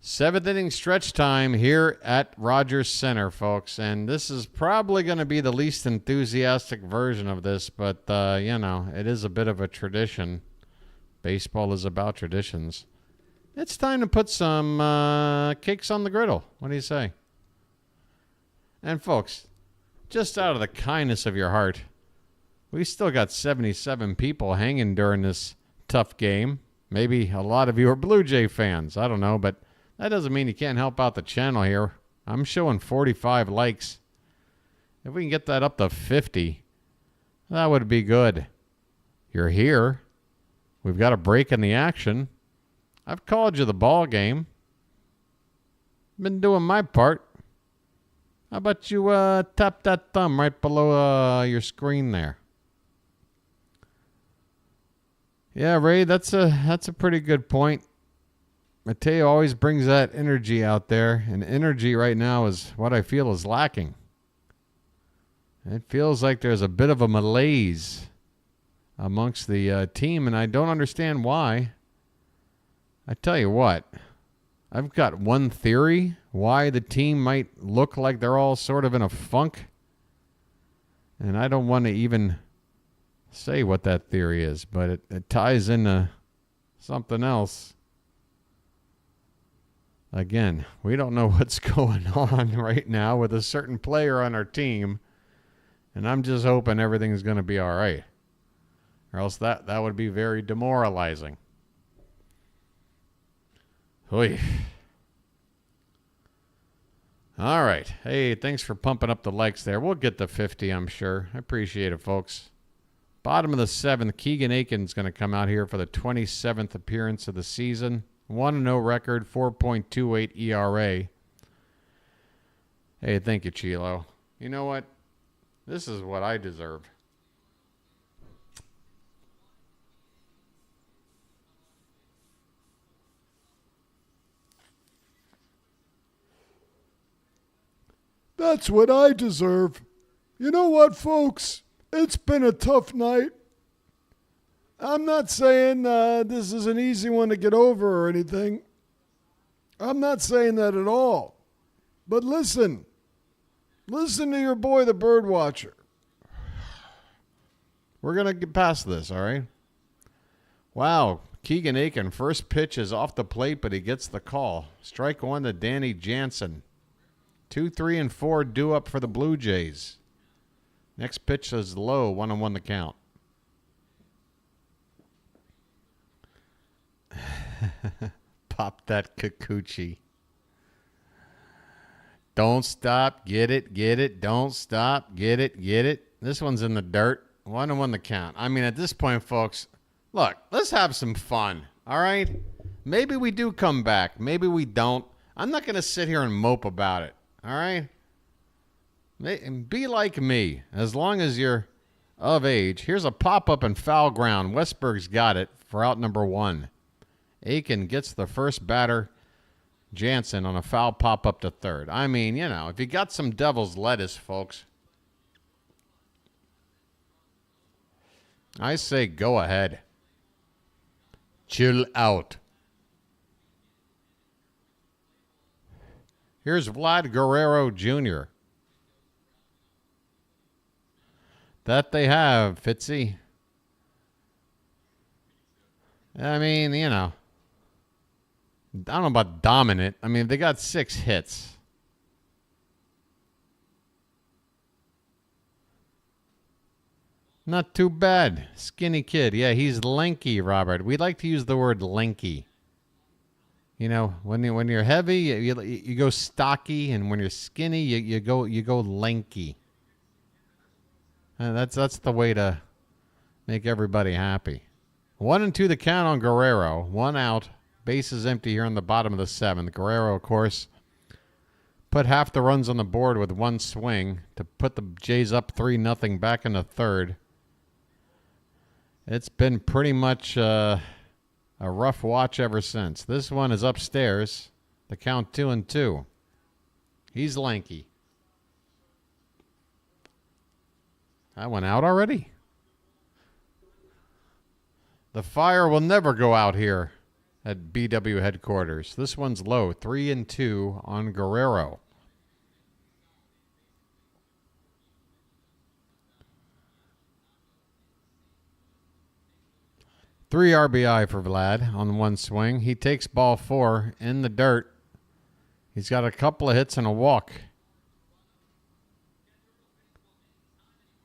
A: 7th inning stretch time here at Rogers Center, folks. And this is probably going to be the least enthusiastic version of this, but, you know, it is a bit of a tradition. Baseball is about traditions. It's time to put some cakes on the griddle. What do you say? And, folks, just out of the kindness of your heart, we still got 77 people hanging during this tough game. Maybe a lot of you are Blue Jay fans. I don't know, but that doesn't mean you can't help out the channel here. I'm showing 45 likes. If we can get that up to 50, that would be good. You're here. We've got a break in the action. I've called you the ball game. Been doing my part. How about you tap that thumb right below your screen there? Yeah, Ray, that's a pretty good point. Mateo always brings that energy out there, and energy right now is what I feel is lacking. It feels like there's a bit of a malaise amongst the team, and I don't understand why. I tell you what, I've got one theory why the team might look like they're all sort of in a funk, and I don't want to even say what that theory is, but it ties into something else. Again, we don't know what's going on right now with a certain player on our team, and I'm just hoping everything's going to be all right, or else that would be very demoralizing. Oy. All right. Hey, thanks for pumping up the likes there. We'll get to 50, I'm sure. I appreciate it, folks. Bottom of the 7th, Keegan Aiken's going to come out here for the 27th appearance of the season. 1-0 record, 4.28 ERA. Hey, thank you, Chilo. You know what? This is what I deserve.
B: That's what I deserve. You know what, folks? It's been a tough night. I'm not saying this is an easy one to get over or anything. I'm not saying that at all. But listen. Listen to your boy, the BirdWatcher.
A: We're going to get past this, all right? Wow. Keegan Aiken, first pitch is off the plate, but he gets the call. Strike 1 to Danny Jansen. 2, 3, and 4 due up for the Blue Jays. Next pitch is low, 1-1 the count. Pop that Kikuchi. Don't stop, get it, don't stop, get it. This one's in the dirt. 1-1 the count. I mean, at this point, folks, look, let's have some fun, all right? Maybe we do come back. Maybe we don't. I'm not going to sit here and mope about it. All right? Be like me, as long as you're of age. Here's a pop-up and foul ground. Westburg's got it for out number 1. Aiken gets the first batter, Jansen, on a foul pop-up to third. I mean, you know, if you got some devil's lettuce, folks, I say go ahead. Chill out. Here's Vlad Guerrero Jr. That they have, Fitzy. I mean, you know, I don't know about dominant. I mean, they got 6 hits. Not too bad. Skinny kid. Yeah, he's lanky, Robert. We like to use the word lanky. You know, when you're heavy, you go stocky, and when you're skinny, you go lanky. And that's the way to make everybody happy. 1-2 the count on Guerrero. 1 out. Base is empty here in the bottom of the 7th. Guerrero, of course, put half the runs on the board with 1 swing to put the Jays up 3-0 back in the 3rd. It's been pretty much a rough watch ever since. This one is upstairs. The count 2-2. He's lanky. That went out already? The fire will never go out here at BW headquarters. This one's low. 3-2 on Guerrero. Three RBI for Vlad on 1 swing. He takes ball 4 in the dirt. He's got a couple of hits and a walk.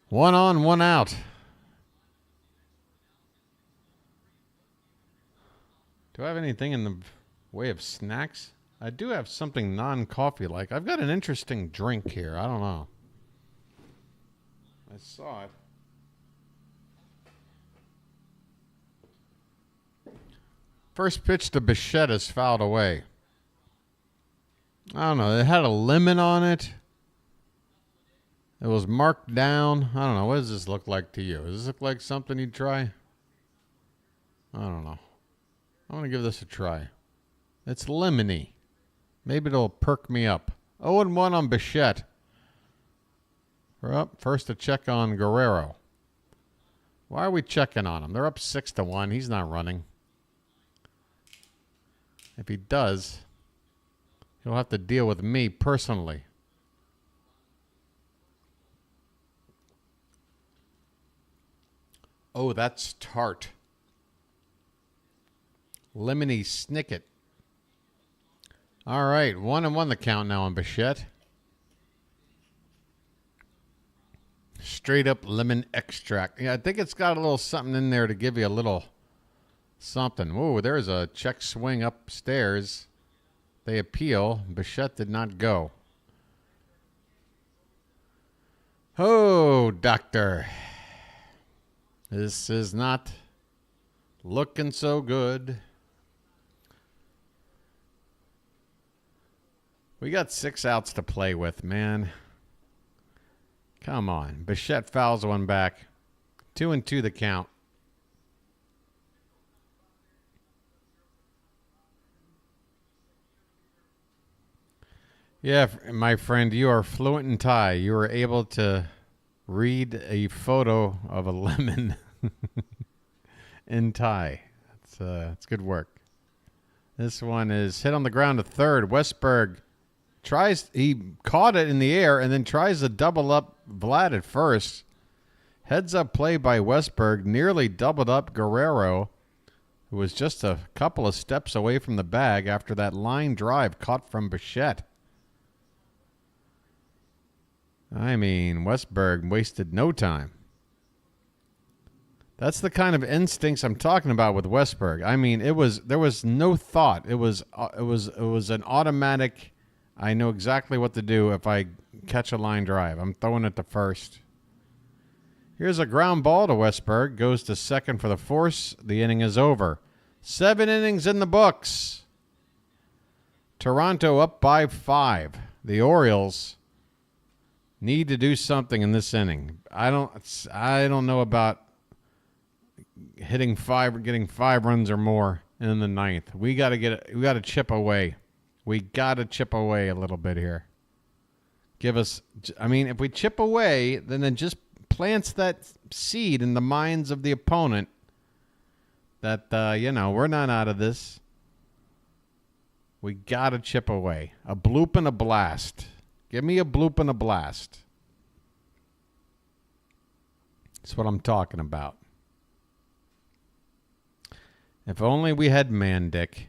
A: 1 on, 1 out. Do I have anything in the way of snacks? I do have something non-coffee like. I've got an interesting drink here. I don't know. I saw it. First pitch to Bichette is fouled away. I don't know. It had a lemon on it. It was marked down. I don't know. What does this look like to you? Does this look like something you'd try? I don't know. I'm going to give this a try. It's lemony. Maybe it'll perk me up. 0-1 on Bichette. We're up. First to check on Guerrero. Why are we checking on him? They're up 6-1. He's not running. If he does, he'll have to deal with me personally. Oh, that's tart. Lemony Snicket. All right, 1-1 the count now on Bichette. Straight up lemon extract. Yeah, I think it's got a little something in there to give you a little something. Whoa, there's a check swing upstairs. They appeal. Bichette did not go. Oh, doctor. This is not looking so good. We got 6 outs to play with, man. Come on. Bichette fouls one back. 2-2 the count. Yeah, my friend, you are fluent in Thai. You were able to read a photo of a lemon in Thai. It's good work. This one is hit on the ground to 3rd. Westburg he caught it in the air and then tries to double up Vlad at first. Heads up play by Westburg, nearly doubled up Guerrero, who was just a couple of steps away from the bag after that line drive caught from Bichette. I mean, Westburg wasted no time. That's the kind of instincts I'm talking about with Westburg. I mean, there was no thought. It was an automatic. I know exactly what to do if I catch a line drive. I'm throwing it to first. Here's a ground ball to Westburg. Goes to second for the force. The inning is over. 7 innings in the books. Toronto up by 5. The Orioles need to do something in this inning. I don't know about getting 5 runs or more in the 9th. We got to chip away. We got to chip away a little bit here. If we chip away, then it just plants that seed in the minds of the opponent that we're not out of this. We got to chip away. A bloop and a blast. Give me a bloop and a blast. That's what I'm talking about. If only we had Mandick.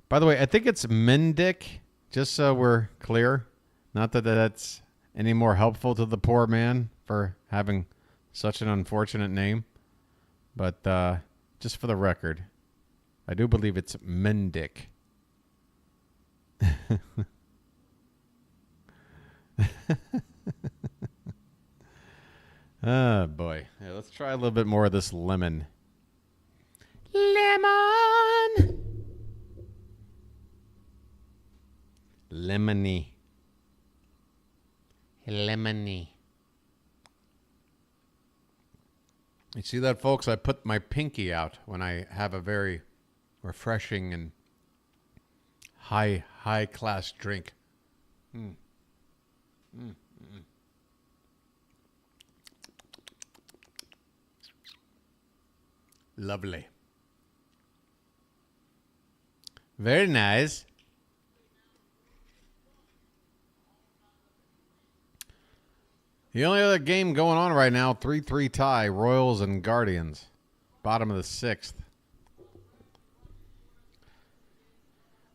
A: By the way, I think it's Mendick, just so we're clear. Not that that's any more helpful to the poor man for having Such an unfortunate name. But just for the record, I do believe it's Mendick. Oh, boy. Yeah, let's try a little bit more of this lemon. Lemon! Lemony. Lemony. You see that, folks? I put my pinky out when I have a very refreshing and high class drink. Lovely. Very nice. The only other game going on right now, 3-3 tie, Royals and Guardians. Bottom of the 6th.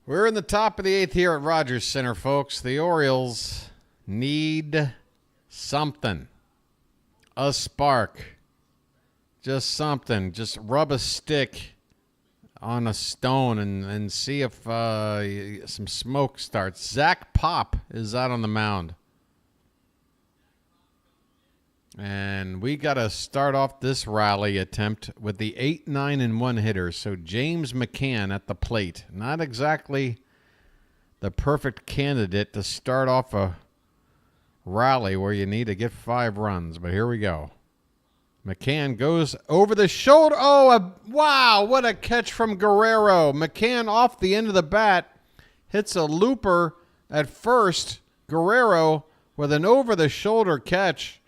A: We're in the top of the 8th here at Rogers Center, folks. The Orioles need something. A spark. Just something. Just rub a stick on a stone and see if some smoke starts. Zach Pop is out on the mound. And we got to start off this rally attempt with the 8-9-1 hitters. So James McCann at the plate. Not exactly the perfect candidate to start off a rally where you need to get 5 runs. But here we go. McCann goes over the shoulder. Oh, wow, what a catch from Guerrero. McCann off the end of the bat hits a looper at first. Guerrero with an over-the-shoulder catch.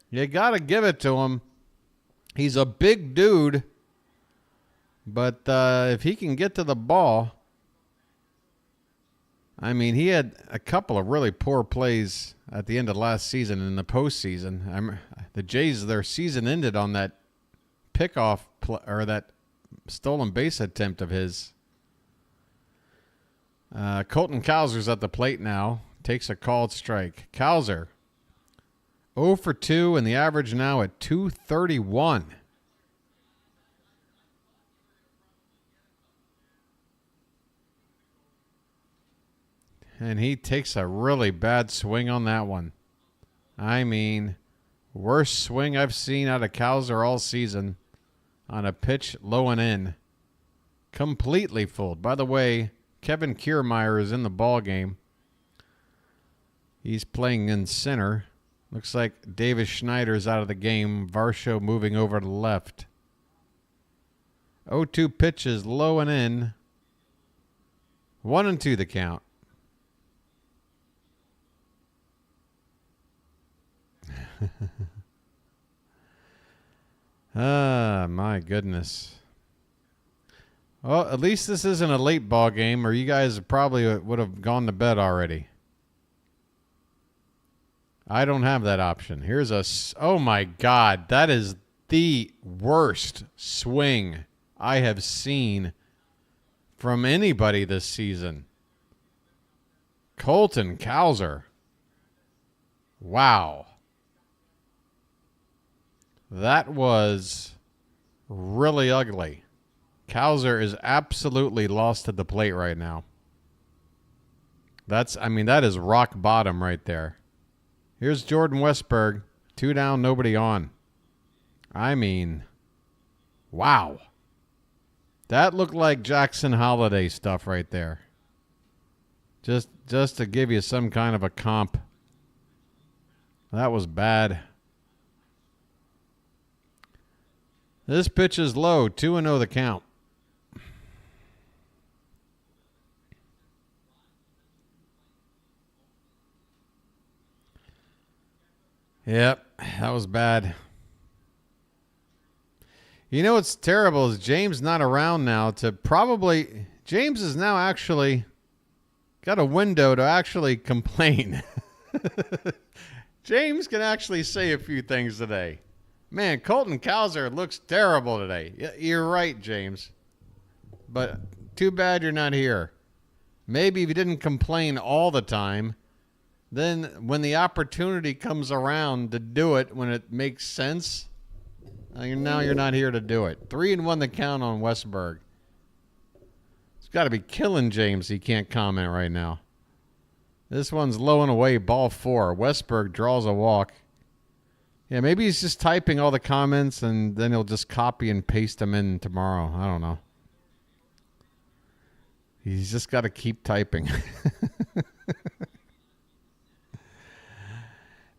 A: You got to give it to him. He's a big dude. But if he can get to the ball, I mean, he had a couple of really poor plays at the end of last season in the postseason. The Jays, their season ended on that pickoff or that stolen base attempt of his. Colton Cowser's at the plate now. Takes a called strike. Cowser 0 for 2, and the average now at 231. And he takes a really bad swing on that one. I mean, worst swing I've seen out of Cowser all season on a pitch low and in. Completely fooled. By the way, Kevin Kiermaier is in the ball game. He's playing in center. Looks like Davis Schneider's out of the game. Varsho moving over to the left. 0-2 pitches, low and in. 1-2 the count. My goodness. Well, at least this isn't a late ball game, or you guys probably would have gone to bed already. I don't have that option. Here's a... Oh, my God. That is the worst swing I have seen from anybody this season. Colton Cowser. Wow. That was really ugly. Cowser is absolutely lost at the plate right now. That is rock bottom right there. Here's Jordan Westburg. 2 down, nobody on. I mean, wow. That looked like Jackson Holiday stuff right there. Just to give you some kind of a comp. That was bad. This pitch is low. 2-0 the count. Yep, that was bad. You know what's terrible is James not around now to probably... James is now actually got a window to actually complain. James can actually say a few things today. Man, Colton Cowser looks terrible today. You're right, James. But too bad you're not here. Maybe if you didn't complain all the time, then when the opportunity comes around to do it, when it makes sense, now you're not here to do it. 3-1 the count on Westburg. It's got to be killing James. He can't comment right now. This one's low and away, ball 4. Westburg draws a walk. Yeah, maybe he's just typing all the comments and then he'll just copy and paste them in tomorrow. I don't know. He's just got to keep typing.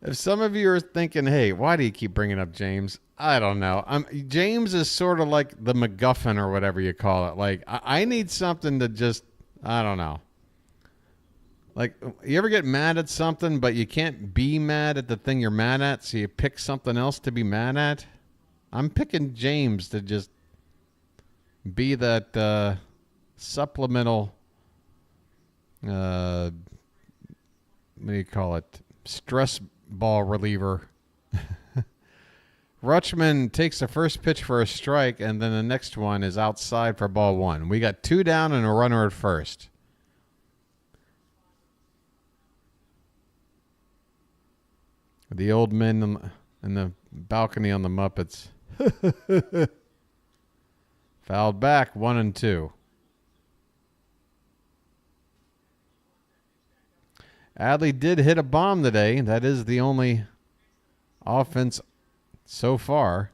A: If some of you are thinking, hey, why do you keep bringing up James? I don't know. James is sort of like the MacGuffin or whatever you call it. Like, I need something to just, I don't know. Like, you ever get mad at something, but you can't be mad at the thing you're mad at, so you pick something else to be mad at? I'm picking James to just be that supplemental, what do you call it, stress ball reliever. Rutschman takes the first pitch for a strike, and then the next one is outside for ball 1. We got 2 down and a runner at first. The old men in the balcony on the Muppets. Fouled back, 1-2. Adley did hit a bomb today. That is the only offense so far.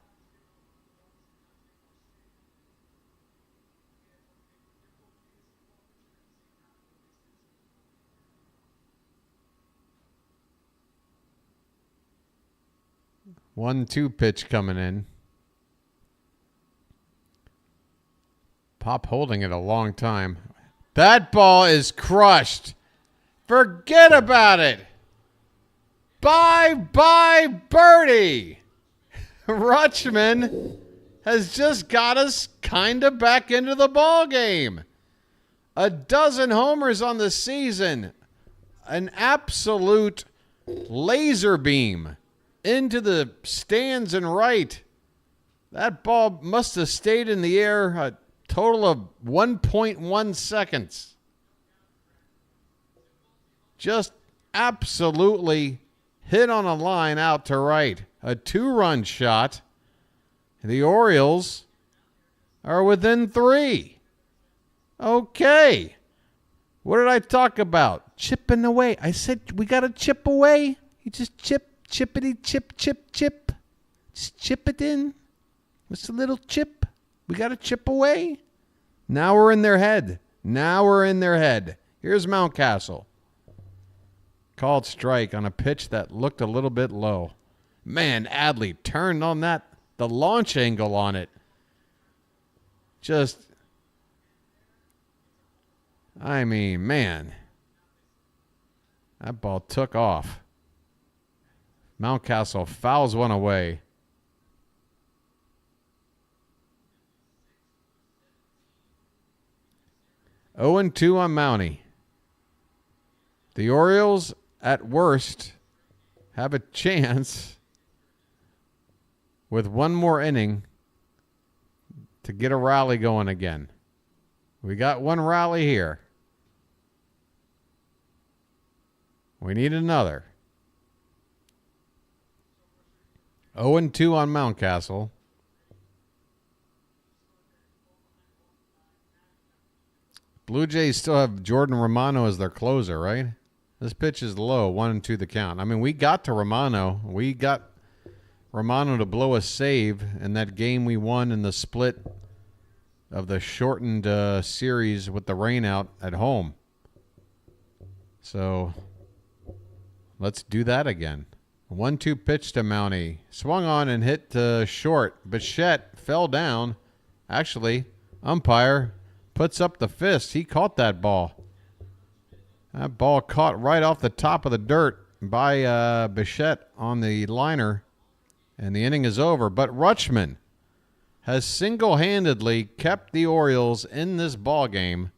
A: One-two pitch coming in. Pop holding it a long time. That ball is crushed. Forget about it. Bye-bye, birdie. Rutschman has just got us kind of back into the ball game. 12 homers on the season. An absolute laser beam into the stands and right. That ball must have stayed in the air a total of 1.1 seconds. Just absolutely hit on a line out to right. A 2-run shot. The Orioles are within 3. Okay. What did I talk about? Chipping away. I said we got to chip away. You just chippity, chip. Just chip it in. Just a little chip. We got to chip away. Now we're in their head. Here's Mountcastle. Called strike on a pitch that looked a little bit low. Man, Adley turned on that, the launch angle on it. Just, I mean, man. That ball took off. Mountcastle fouls one away. Oh and 2 on Mountie. The Orioles, at worst, have a chance with one more inning to get a rally going again. We got one rally here. We need another. 0-2 on Mountcastle. Blue Jays still have Jordan Romano as their closer, right? This pitch is low, 1-2 the count. I mean, we got to Romano. We got Romano to blow a save in that game we won in the split of the shortened series with the rain out at home. So let's do that again. 1-2 pitch to Mountie. Swung on and hit to short. Bichette fell down. Actually, umpire puts up the fist. He caught that ball. That ball caught right off the top of the dirt by Bichette on the liner. And the inning is over. But Rutschman has single-handedly kept the Orioles in this ball game,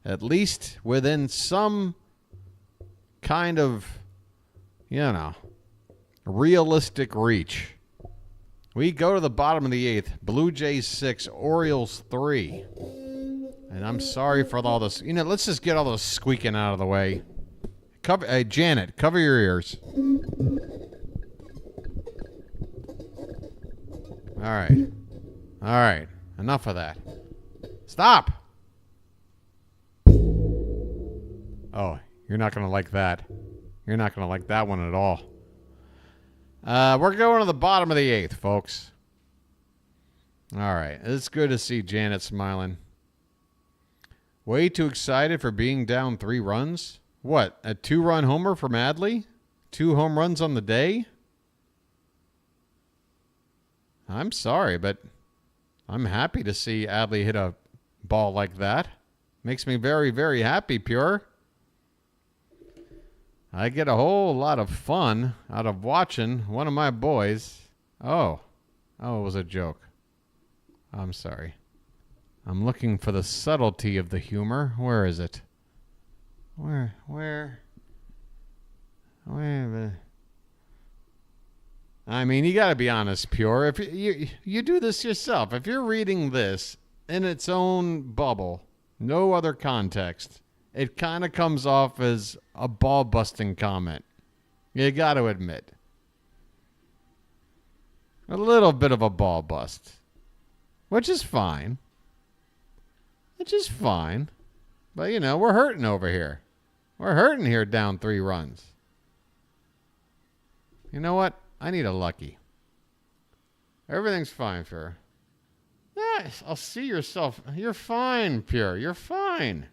A: at least within some kind of, realistic reach. We go to the bottom of the 8th. Blue Jays 6, Orioles 3. And I'm sorry for all this. Let's just get all this squeaking out of the way. Janet, cover your ears. All right. All right. Enough of that. Stop. Oh, you're not going to like that. You're not going to like that one at all. We're going to the bottom of the 8th, folks. All right. It's good to see Janet smiling. Way too excited for being down 3 runs? What, a 2-run homer from Adley? 2 home runs on the day? I'm sorry, but I'm happy to see Adley hit a ball like that. Makes me very, very happy, Pure. I get a whole lot of fun out of watching one of my boys. Oh, it was a joke. I'm sorry. I'm looking for the subtlety of the humor. Where is it? Where? I mean, you got to be honest, Pure. If you do this yourself, if you're reading this in its own bubble, no other context, it kind of comes off as a ball-busting comment. You got to admit. A little bit of a ball bust. Which is fine. But, you know, we're hurting over here. We're hurting here down 3 runs. You know what? I need a lucky. Everything's fine, Pure. Yeah, I'll see yourself. You're fine, Pure. You're fine.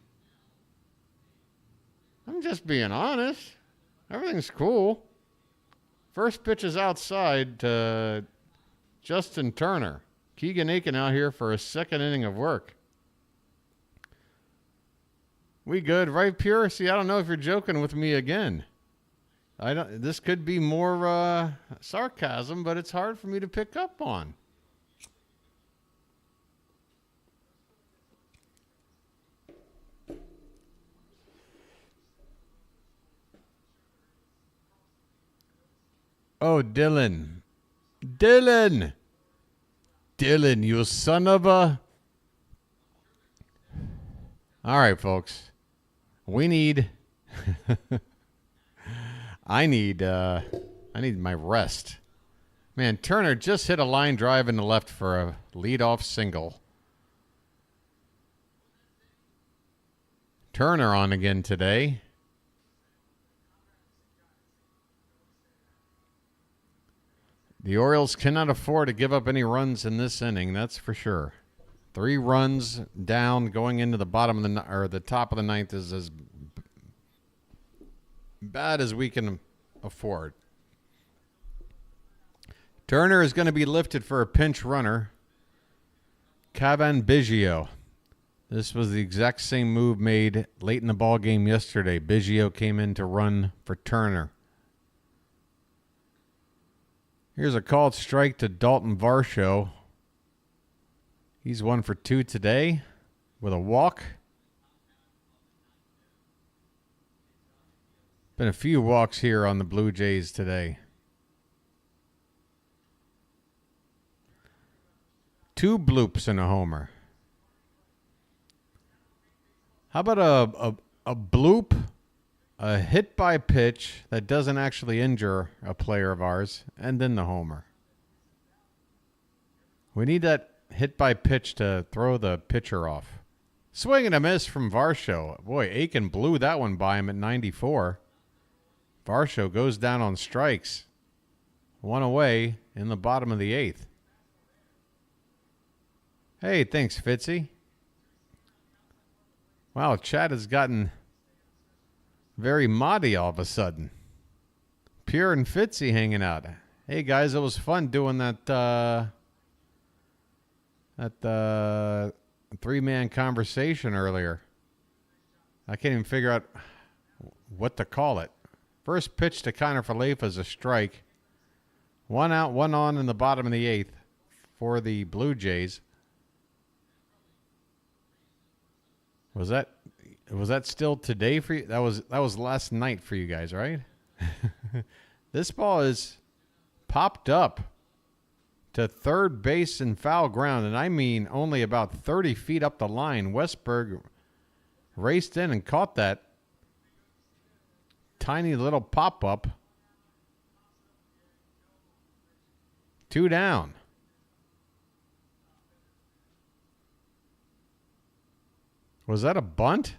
A: I'm just being honest. Everything's cool. First pitch is outside to Justin Turner. Keegan Aiken out here for a 2nd inning of work. We good, right, Pure? See, I don't know if you're joking with me again. This could be more sarcasm, but it's hard for me to pick up on. Oh, Dylan, you son of a... All right, folks. We need... I need my rest. Man, Turner just hit a line drive in the left for a leadoff single. Turner on again today. The Orioles cannot afford to give up any runs in this inning, that's for sure. 3 runs down going into the bottom of the top of the 9th is as bad as we can afford. Turner is going to be lifted for a pinch runner. Cavan Biggio. This was the exact same move made late in the ball game yesterday. Biggio came in to run for Turner. Here's a called strike to Dalton Varsho. He's 1 for 2 today with a walk. Been a few walks here on the Blue Jays today. 2 bloops and a homer. How about a bloop, a hit by pitch that doesn't actually injure a player of ours, and then the homer? We need that hit by pitch to throw the pitcher off. Swing and a miss from Varsho. Boy, Aiken blew that one by him at 94. Varsho goes down on strikes. 1 away in the bottom of the 8th. Hey, thanks, Fitzy. Wow, chat has gotten very moddy all of a sudden. Pure and Fitzy hanging out. Hey, guys, it was fun doing that 3-man conversation earlier. I can't even figure out what to call it. First pitch to Connor Falefa is a strike. 1 out, 1 on in the bottom of the 8th for the Blue Jays. Was that still today for you? That was last night for you guys, right? This ball is popped up to third base in foul ground, and I mean only about 30 feet up the line. Westburg raced in and caught that tiny little pop-up. 2 down. Was that a bunt?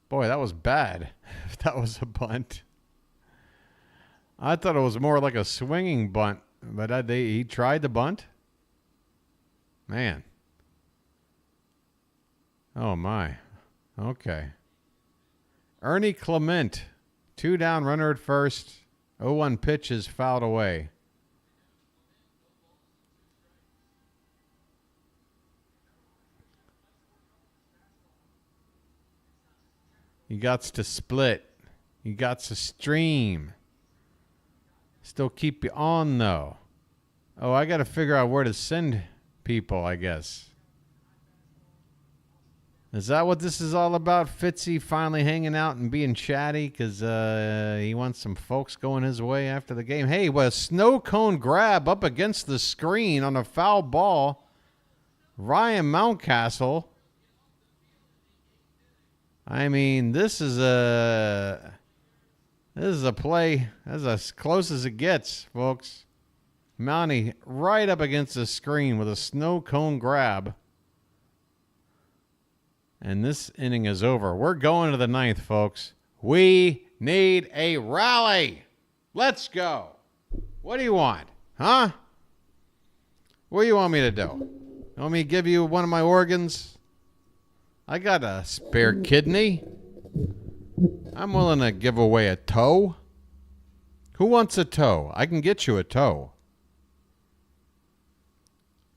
A: Boy, that was bad. If that was a bunt. I thought it was more like a swinging bunt, but he tried the bunt? Man. Oh, my. Okay. Ernie Clement. 2 down, runner at first. 0-1 pitch is fouled away. You got to split. You got to stream. Still keep you on, though. Oh, I got to figure out where to send people, I guess. Is that what this is all about? Fitzy finally hanging out and being chatty because he wants some folks going his way after the game. Hey, a snow cone grab up against the screen on a foul ball. Ryan Mountcastle. I mean, this is a play that's as close as it gets, folks. Mountie right up against the screen with a snow cone grab. And this inning is over. We're going to the 9th, folks. We need a rally. Let's go. What do you want? Huh? What do you want me to do? You want me to give you one of my organs? I got a spare kidney. I'm willing to give away a toe. Who wants a toe? I can get you a toe.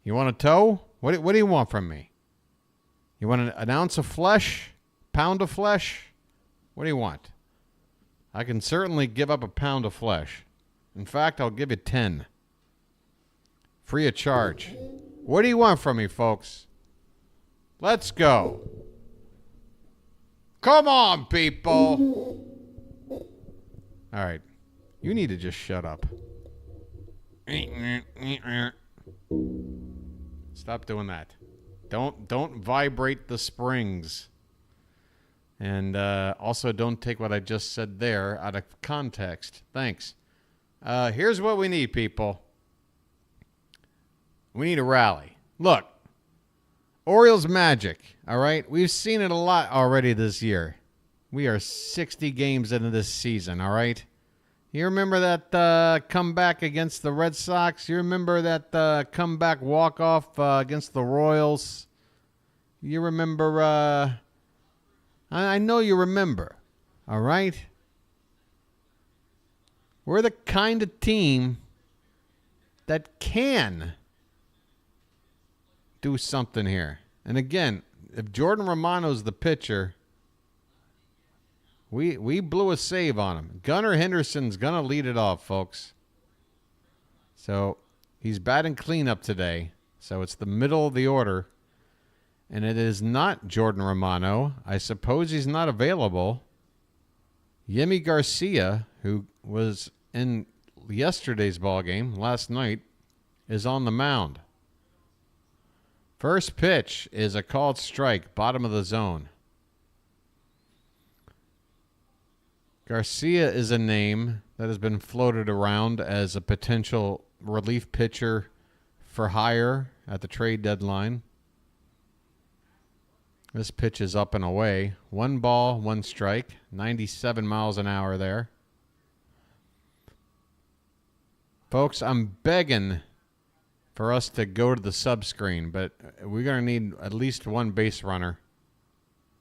A: You want a toe? What do you want from me? You want an ounce of flesh? Pound of flesh? What do you want? I can certainly give up a pound of flesh. In fact, I'll give you 10. Free of charge. What do you want from me, folks? Let's go. Come on, people. All right. You need to just shut up. Stop doing that. Don't vibrate the springs. And also don't take what I just said there out of context. Thanks. Here's what we need, people. We need a rally. Look, Orioles magic, all right? We've seen it a lot already this year. We are 60 games into this season, all right? You remember that comeback against the Red Sox? You remember that comeback walk-off against the Royals? You remember... I know you remember, all right? We're the kind of team that can do something here. And again, if Jordan Romano's the pitcher... We blew a save on him. Gunnar Henderson's going to lead it off, folks. So he's batting cleanup today. So it's the middle of the order. And it is not Jordan Romano. I suppose he's not available. Yimi Garcia, who was in yesterday's ballgame last night, is on the mound. First pitch is a called strike, bottom of the zone. Garcia is a name that has been floated around as a potential relief pitcher for hire at the trade deadline. This pitch is up and away. 1 ball, 1 strike. 97 miles an hour there. Folks, I'm begging for us to go to the sub-screen, but we're going to need at least 1 base runner.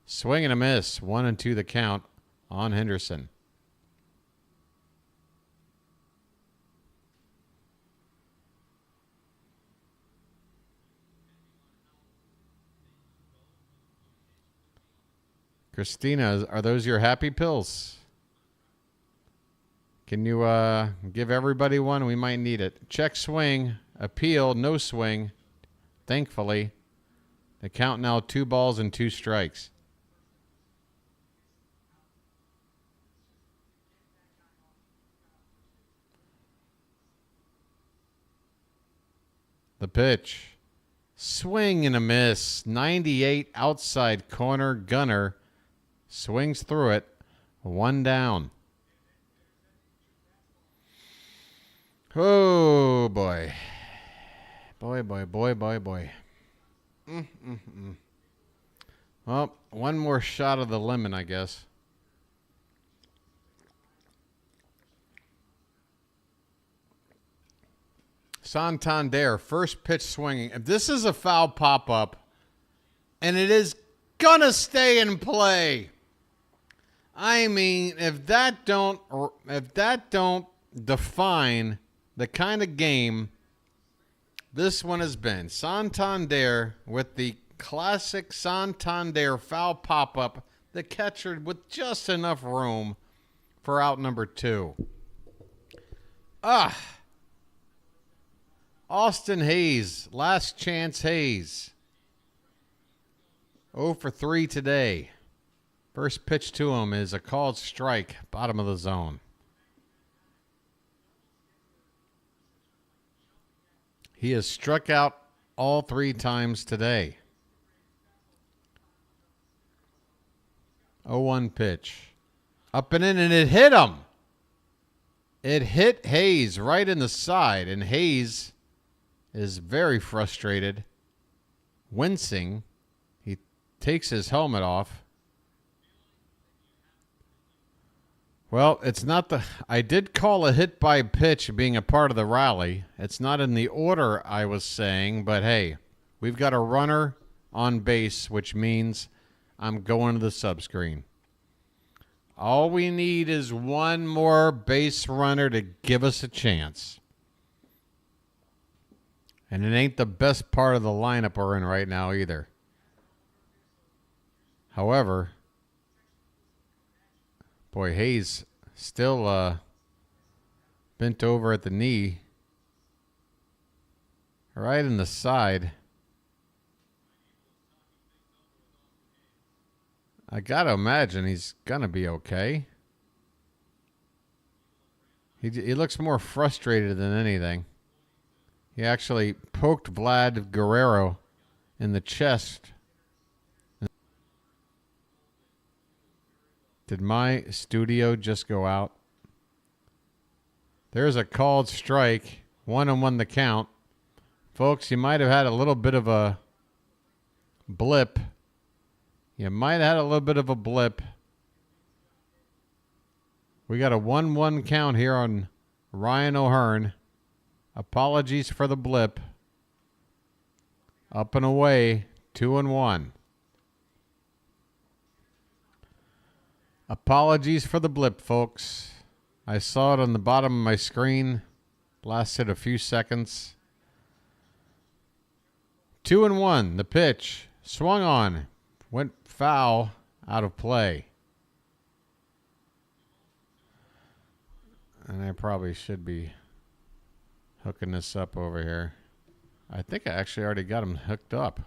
A: Swing and a miss. 1-2 the count on Henderson. Christina, are those your happy pills? Can you give everybody one? We might need it. Check swing. Appeal. No swing. Thankfully. The count now 2 balls and 2 strikes. The pitch. Swing and a miss. 98 outside corner. Gunnar swings through it. One down. Oh, boy. Boy. Well, one more shot of the lemon, I guess. Santander, first pitch swinging. If this is a foul pop-up, and it is gonna stay in play. I mean, if that don't define the kind of game this one has been. Santander with the classic Santander foul pop-up, the catcher with just enough room for out number 2. Austin Hayes, last chance Hayes. 0 for 3 today. First pitch to him is a called strike, bottom of the zone. He has struck out all 3 times today. 0-1 pitch. Up and in, and it hit him. It hit Hayes right in the side, and Hayes is very frustrated, wincing. He takes his helmet off. Well, it's not the... I did call a hit by pitch being a part of the rally. It's not in the order I was saying, but hey, we've got a runner on base, which means I'm going to the subscreen. All we need is one more base runner to give us a chance. And it ain't the best part of the lineup we're in right now either. However, boy, Hayes still bent over at the knee. Right in the side. I got to imagine he's going to be okay. He looks more frustrated than anything. He actually poked Vlad Guerrero in the chest. Did my studio just go out? There's a called strike. 1-1 the count. Folks, you might have had a little bit of a blip. We got a 1-1 count here on Ryan O'Hearn. Apologies for the blip. Up and away, 2-1. Apologies for the blip, folks. I saw it on the bottom of my screen. Lasted a few seconds. 2-1, the pitch. Swung on. Went foul, out of play. And I probably should be hooking this up over here. I think I actually already got him hooked up.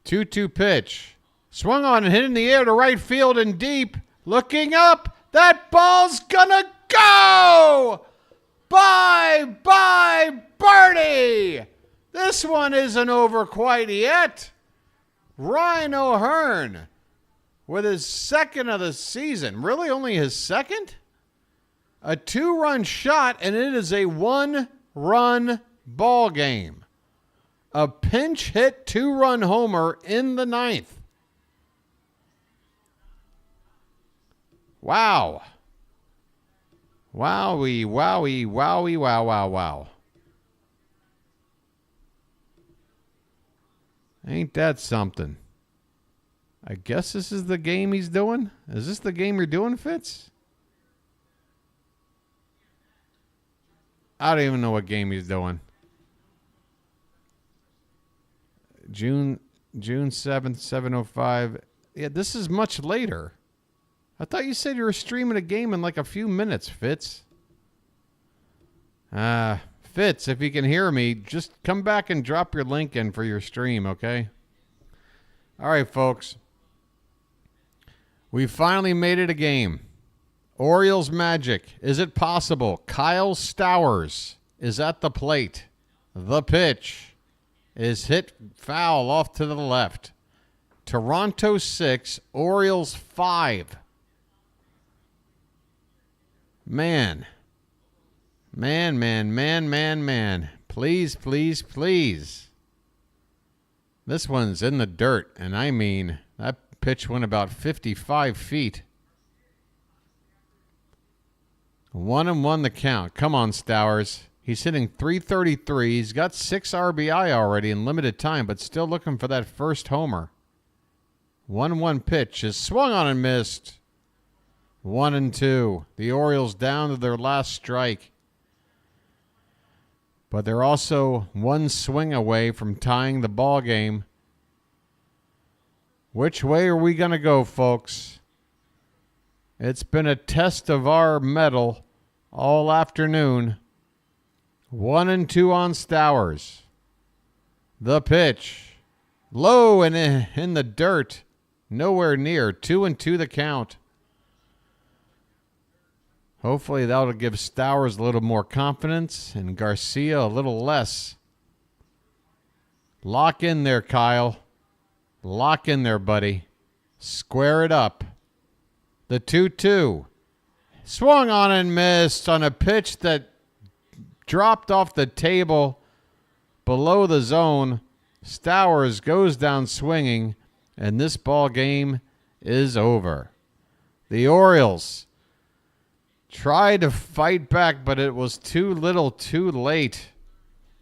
A: Two-two pitch. Swung on and hit in the air to right field and deep. Looking up. That ball's gonna go! Bye, birdie! This one isn't over quite yet. Ryan O'Hearn with his second of the season. Really only his second? A 2-run shot, and it is a 1-run ball game. A pinch hit 2-run homer in the 9th. Wow. Wowie, wowie, wowie, wow, wow, wow. Ain't that something? I guess this is the game he's doing. Is this the game you're doing, Fitz? I don't even know what game he's doing. June 7th, 7:05. Yeah, this is much later. I thought you said you were streaming a game in like a few minutes, Fitz. Fitz, if you can hear me, just come back and drop your link in for your stream, okay? All right, folks. We finally made it a game. Orioles magic. Is it possible? Kyle Stowers is at the plate. The pitch. is hit foul off to the left. Toronto 6, Orioles 5. Man. Please, please, please. This one's in the dirt, and I mean, that pitch went about 55 feet. 1-1 the count. Come on, Stowers. He's hitting .333. He's got 6 RBI already in limited time, but still looking for that first homer. 1-1 pitch is swung on and missed. 1-2. The Orioles down to their last strike. But they're also one swing away from tying the ball game. Which way are we going to go, folks? It's been a test of our mettle all afternoon. 1-2 on Stowers. The pitch. Low and in the dirt. Nowhere near. 2-2 the count. Hopefully that'll give Stowers a little more confidence and Garcia a little less. Lock in there, Kyle. Lock in there, buddy. Square it up. The 2-2. Swung on and missed on a pitch that dropped off the table below the zone. Stowers goes down swinging, and this ball game is over. The Orioles tried to fight back, but it was too little too late.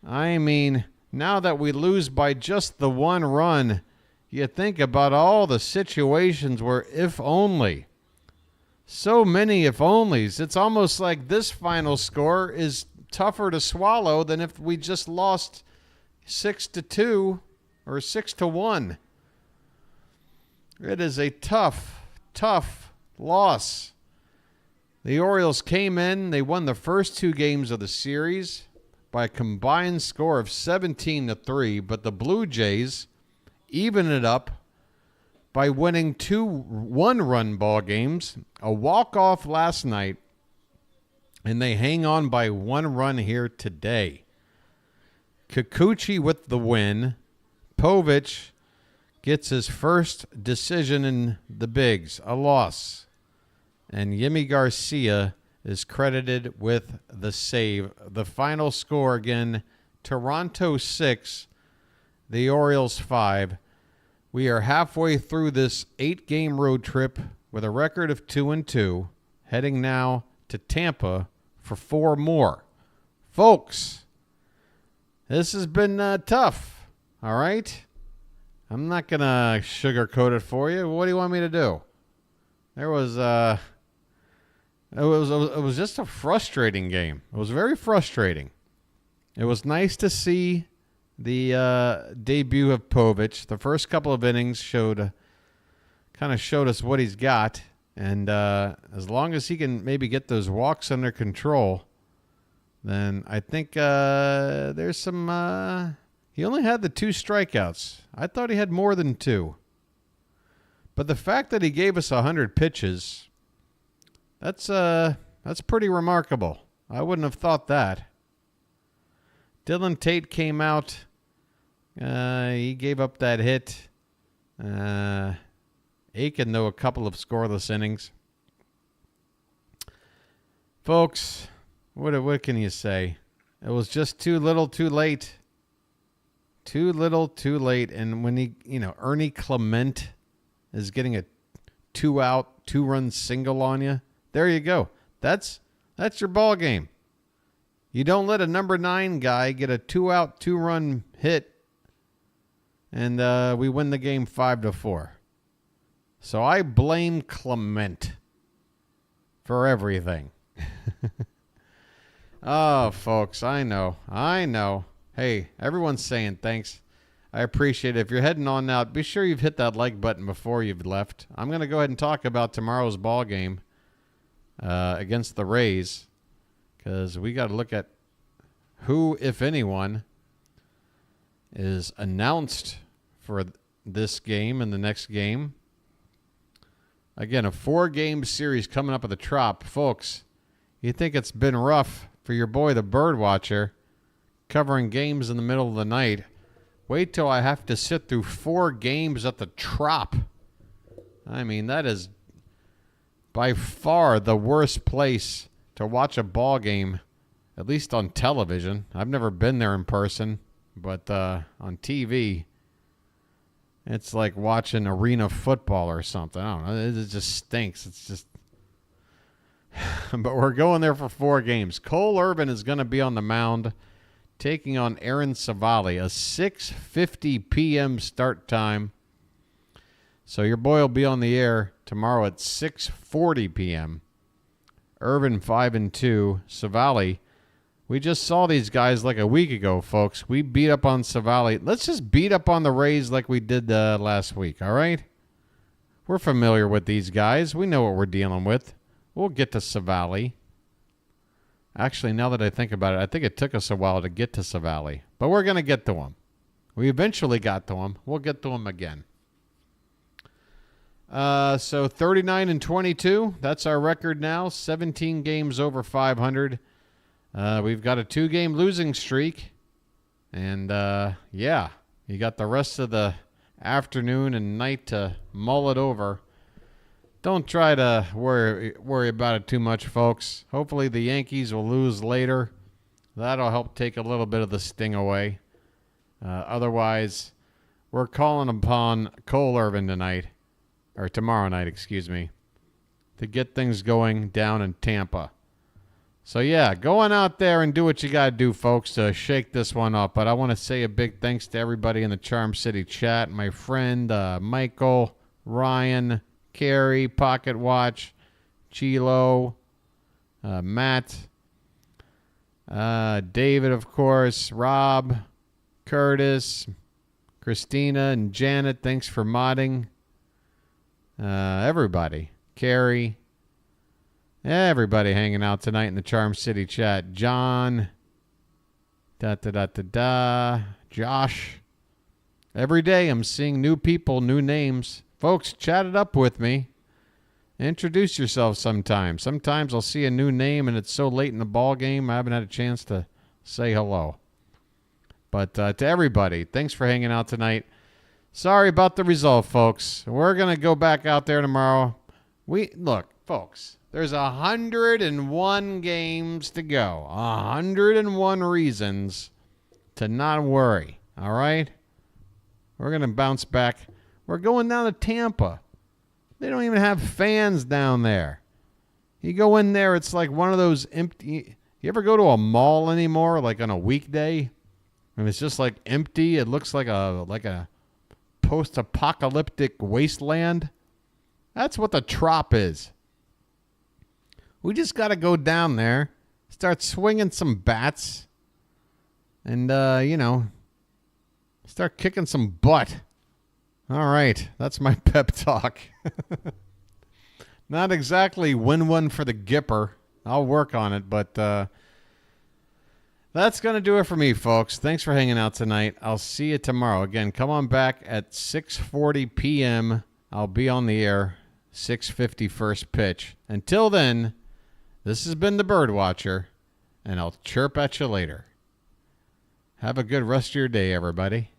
A: I mean, now that we lose by just the 1 run, you think about all the situations where if only. So many if onlys. It's almost like this final score is tougher to swallow than if we just lost 6-2 or 6-1. It is a tough loss. The Orioles came in. They won the first 2 games of the series by a combined score of 17-3, but the Blue Jays even it up by winning 2 one-run ball games, a walk-off last night, and they hang on by 1 run here today. Kikuchi with the win. Povich gets his first decision in the bigs, a loss. And Yimi Garcia is credited with the save. The final score again, Toronto 6, the Orioles 5. We are halfway through this 8-game road trip with a record of 2-2, heading now to Tampa for 4 more. Folks, this has been tough, all right? I'm not going to sugarcoat it for you. What do you want me to do? It was just a frustrating game. It was very frustrating. It was nice to see the debut of Povich. The first couple of innings showed us what he's got, and as long as he can maybe get those walks under control, then I think there's some. He only had the 2 strikeouts. I thought he had more than 2. But the fact that he gave us 100 pitches, that's pretty remarkable. I wouldn't have thought that. Dylan Tate came out. He gave up that hit. Aiken, though, a couple of scoreless innings. Folks, what can you say? It was just too little too late. Too little too late. And when Ernie Clement is getting a 2-out, 2-run single on you, there you go. That's your ball game. You don't let a number 9 guy get a 2-out, 2-run hit, and we win the game 5-4. So I blame Clement for everything. Oh, folks, I know. Hey, everyone's saying thanks. I appreciate it. If you're heading on out, be sure you've hit that like button before you've left. I'm going to go ahead and talk about tomorrow's ball game against the Rays, because we got to look at who, if anyone, is announced for this game and the next game. Again, a 4-game series coming up at the Trop. Folks, you think it's been rough for your boy, the BirdWatcher, covering games in the middle of the night. Wait till I have to sit through 4 games at the Trop. I mean, that is by far the worst place to watch a ball game, at least on television. I've never been there in person, but on TV, it's like watching arena football or something. I don't know. It just stinks. It's just... But we're going there for 4 games. Cole Irvin is going to be on the mound, taking on Aaron Savali, a 6:50 p.m. start time. So your boy will be on the air tomorrow at 6:40 p.m. Irvin 5-2. Savali, we just saw these guys like a week ago, folks. We beat up on Savali. Let's just beat up on the Rays like we did last week, all right? We're familiar with these guys. We know what we're dealing with. We'll get to Savali. Actually, now that I think about it, I think it took us a while to get to Savali. But we're going to get to him. We eventually got to him. We'll get to him again. So 39-22. That's our record now. 17 games over 500. We've got a 2-game losing streak. And, yeah, you got the rest of the afternoon and night to mull it over. Don't try to worry about it too much, folks. Hopefully the Yankees will lose later. That'll help take a little bit of the sting away. Otherwise, we're calling upon Cole Irvin tomorrow night, to get things going down in Tampa. So, yeah, go on out there and do what you got to do, folks, to shake this one up. But I want to say a big thanks to everybody in the Charm City chat. My friend Michael, Ryan, Carrie, Pocket Watch, Chilo, Matt, David, of course, Rob, Curtis, Christina, and Janet. Thanks for modding. Everybody. Carrie. Everybody hanging out tonight in the Charm City chat. John. Josh. Every day I'm seeing new people, new names. Folks, chat it up with me. Introduce yourself sometime. Sometimes I'll see a new name and it's so late in the ball game I haven't had a chance to say hello. But to everybody, thanks for hanging out tonight. Sorry about the result, folks. We're going to go back out there tomorrow. Look, folks, there's 101 games to go. 101 reasons to not worry. All right? We're going to bounce back. We're going down to Tampa. They don't even have fans down there. You go in there, it's like one of those empty... You ever go to a mall anymore, like on a weekday? And it's just like empty. It looks like a post-apocalyptic wasteland. That's what the Trop is. We just got to go down there, start swinging some bats, and, start kicking some butt. All right, that's my pep talk. Not exactly win one for the Gipper. I'll work on it, but that's going to do it for me, folks. Thanks for hanging out tonight. I'll see you tomorrow. Again, come on back at 6:40 p.m. I'll be on the air, 6:50 first pitch. Until then, this has been the BirdWatcher, and I'll chirp at you later. Have a good rest of your day, everybody.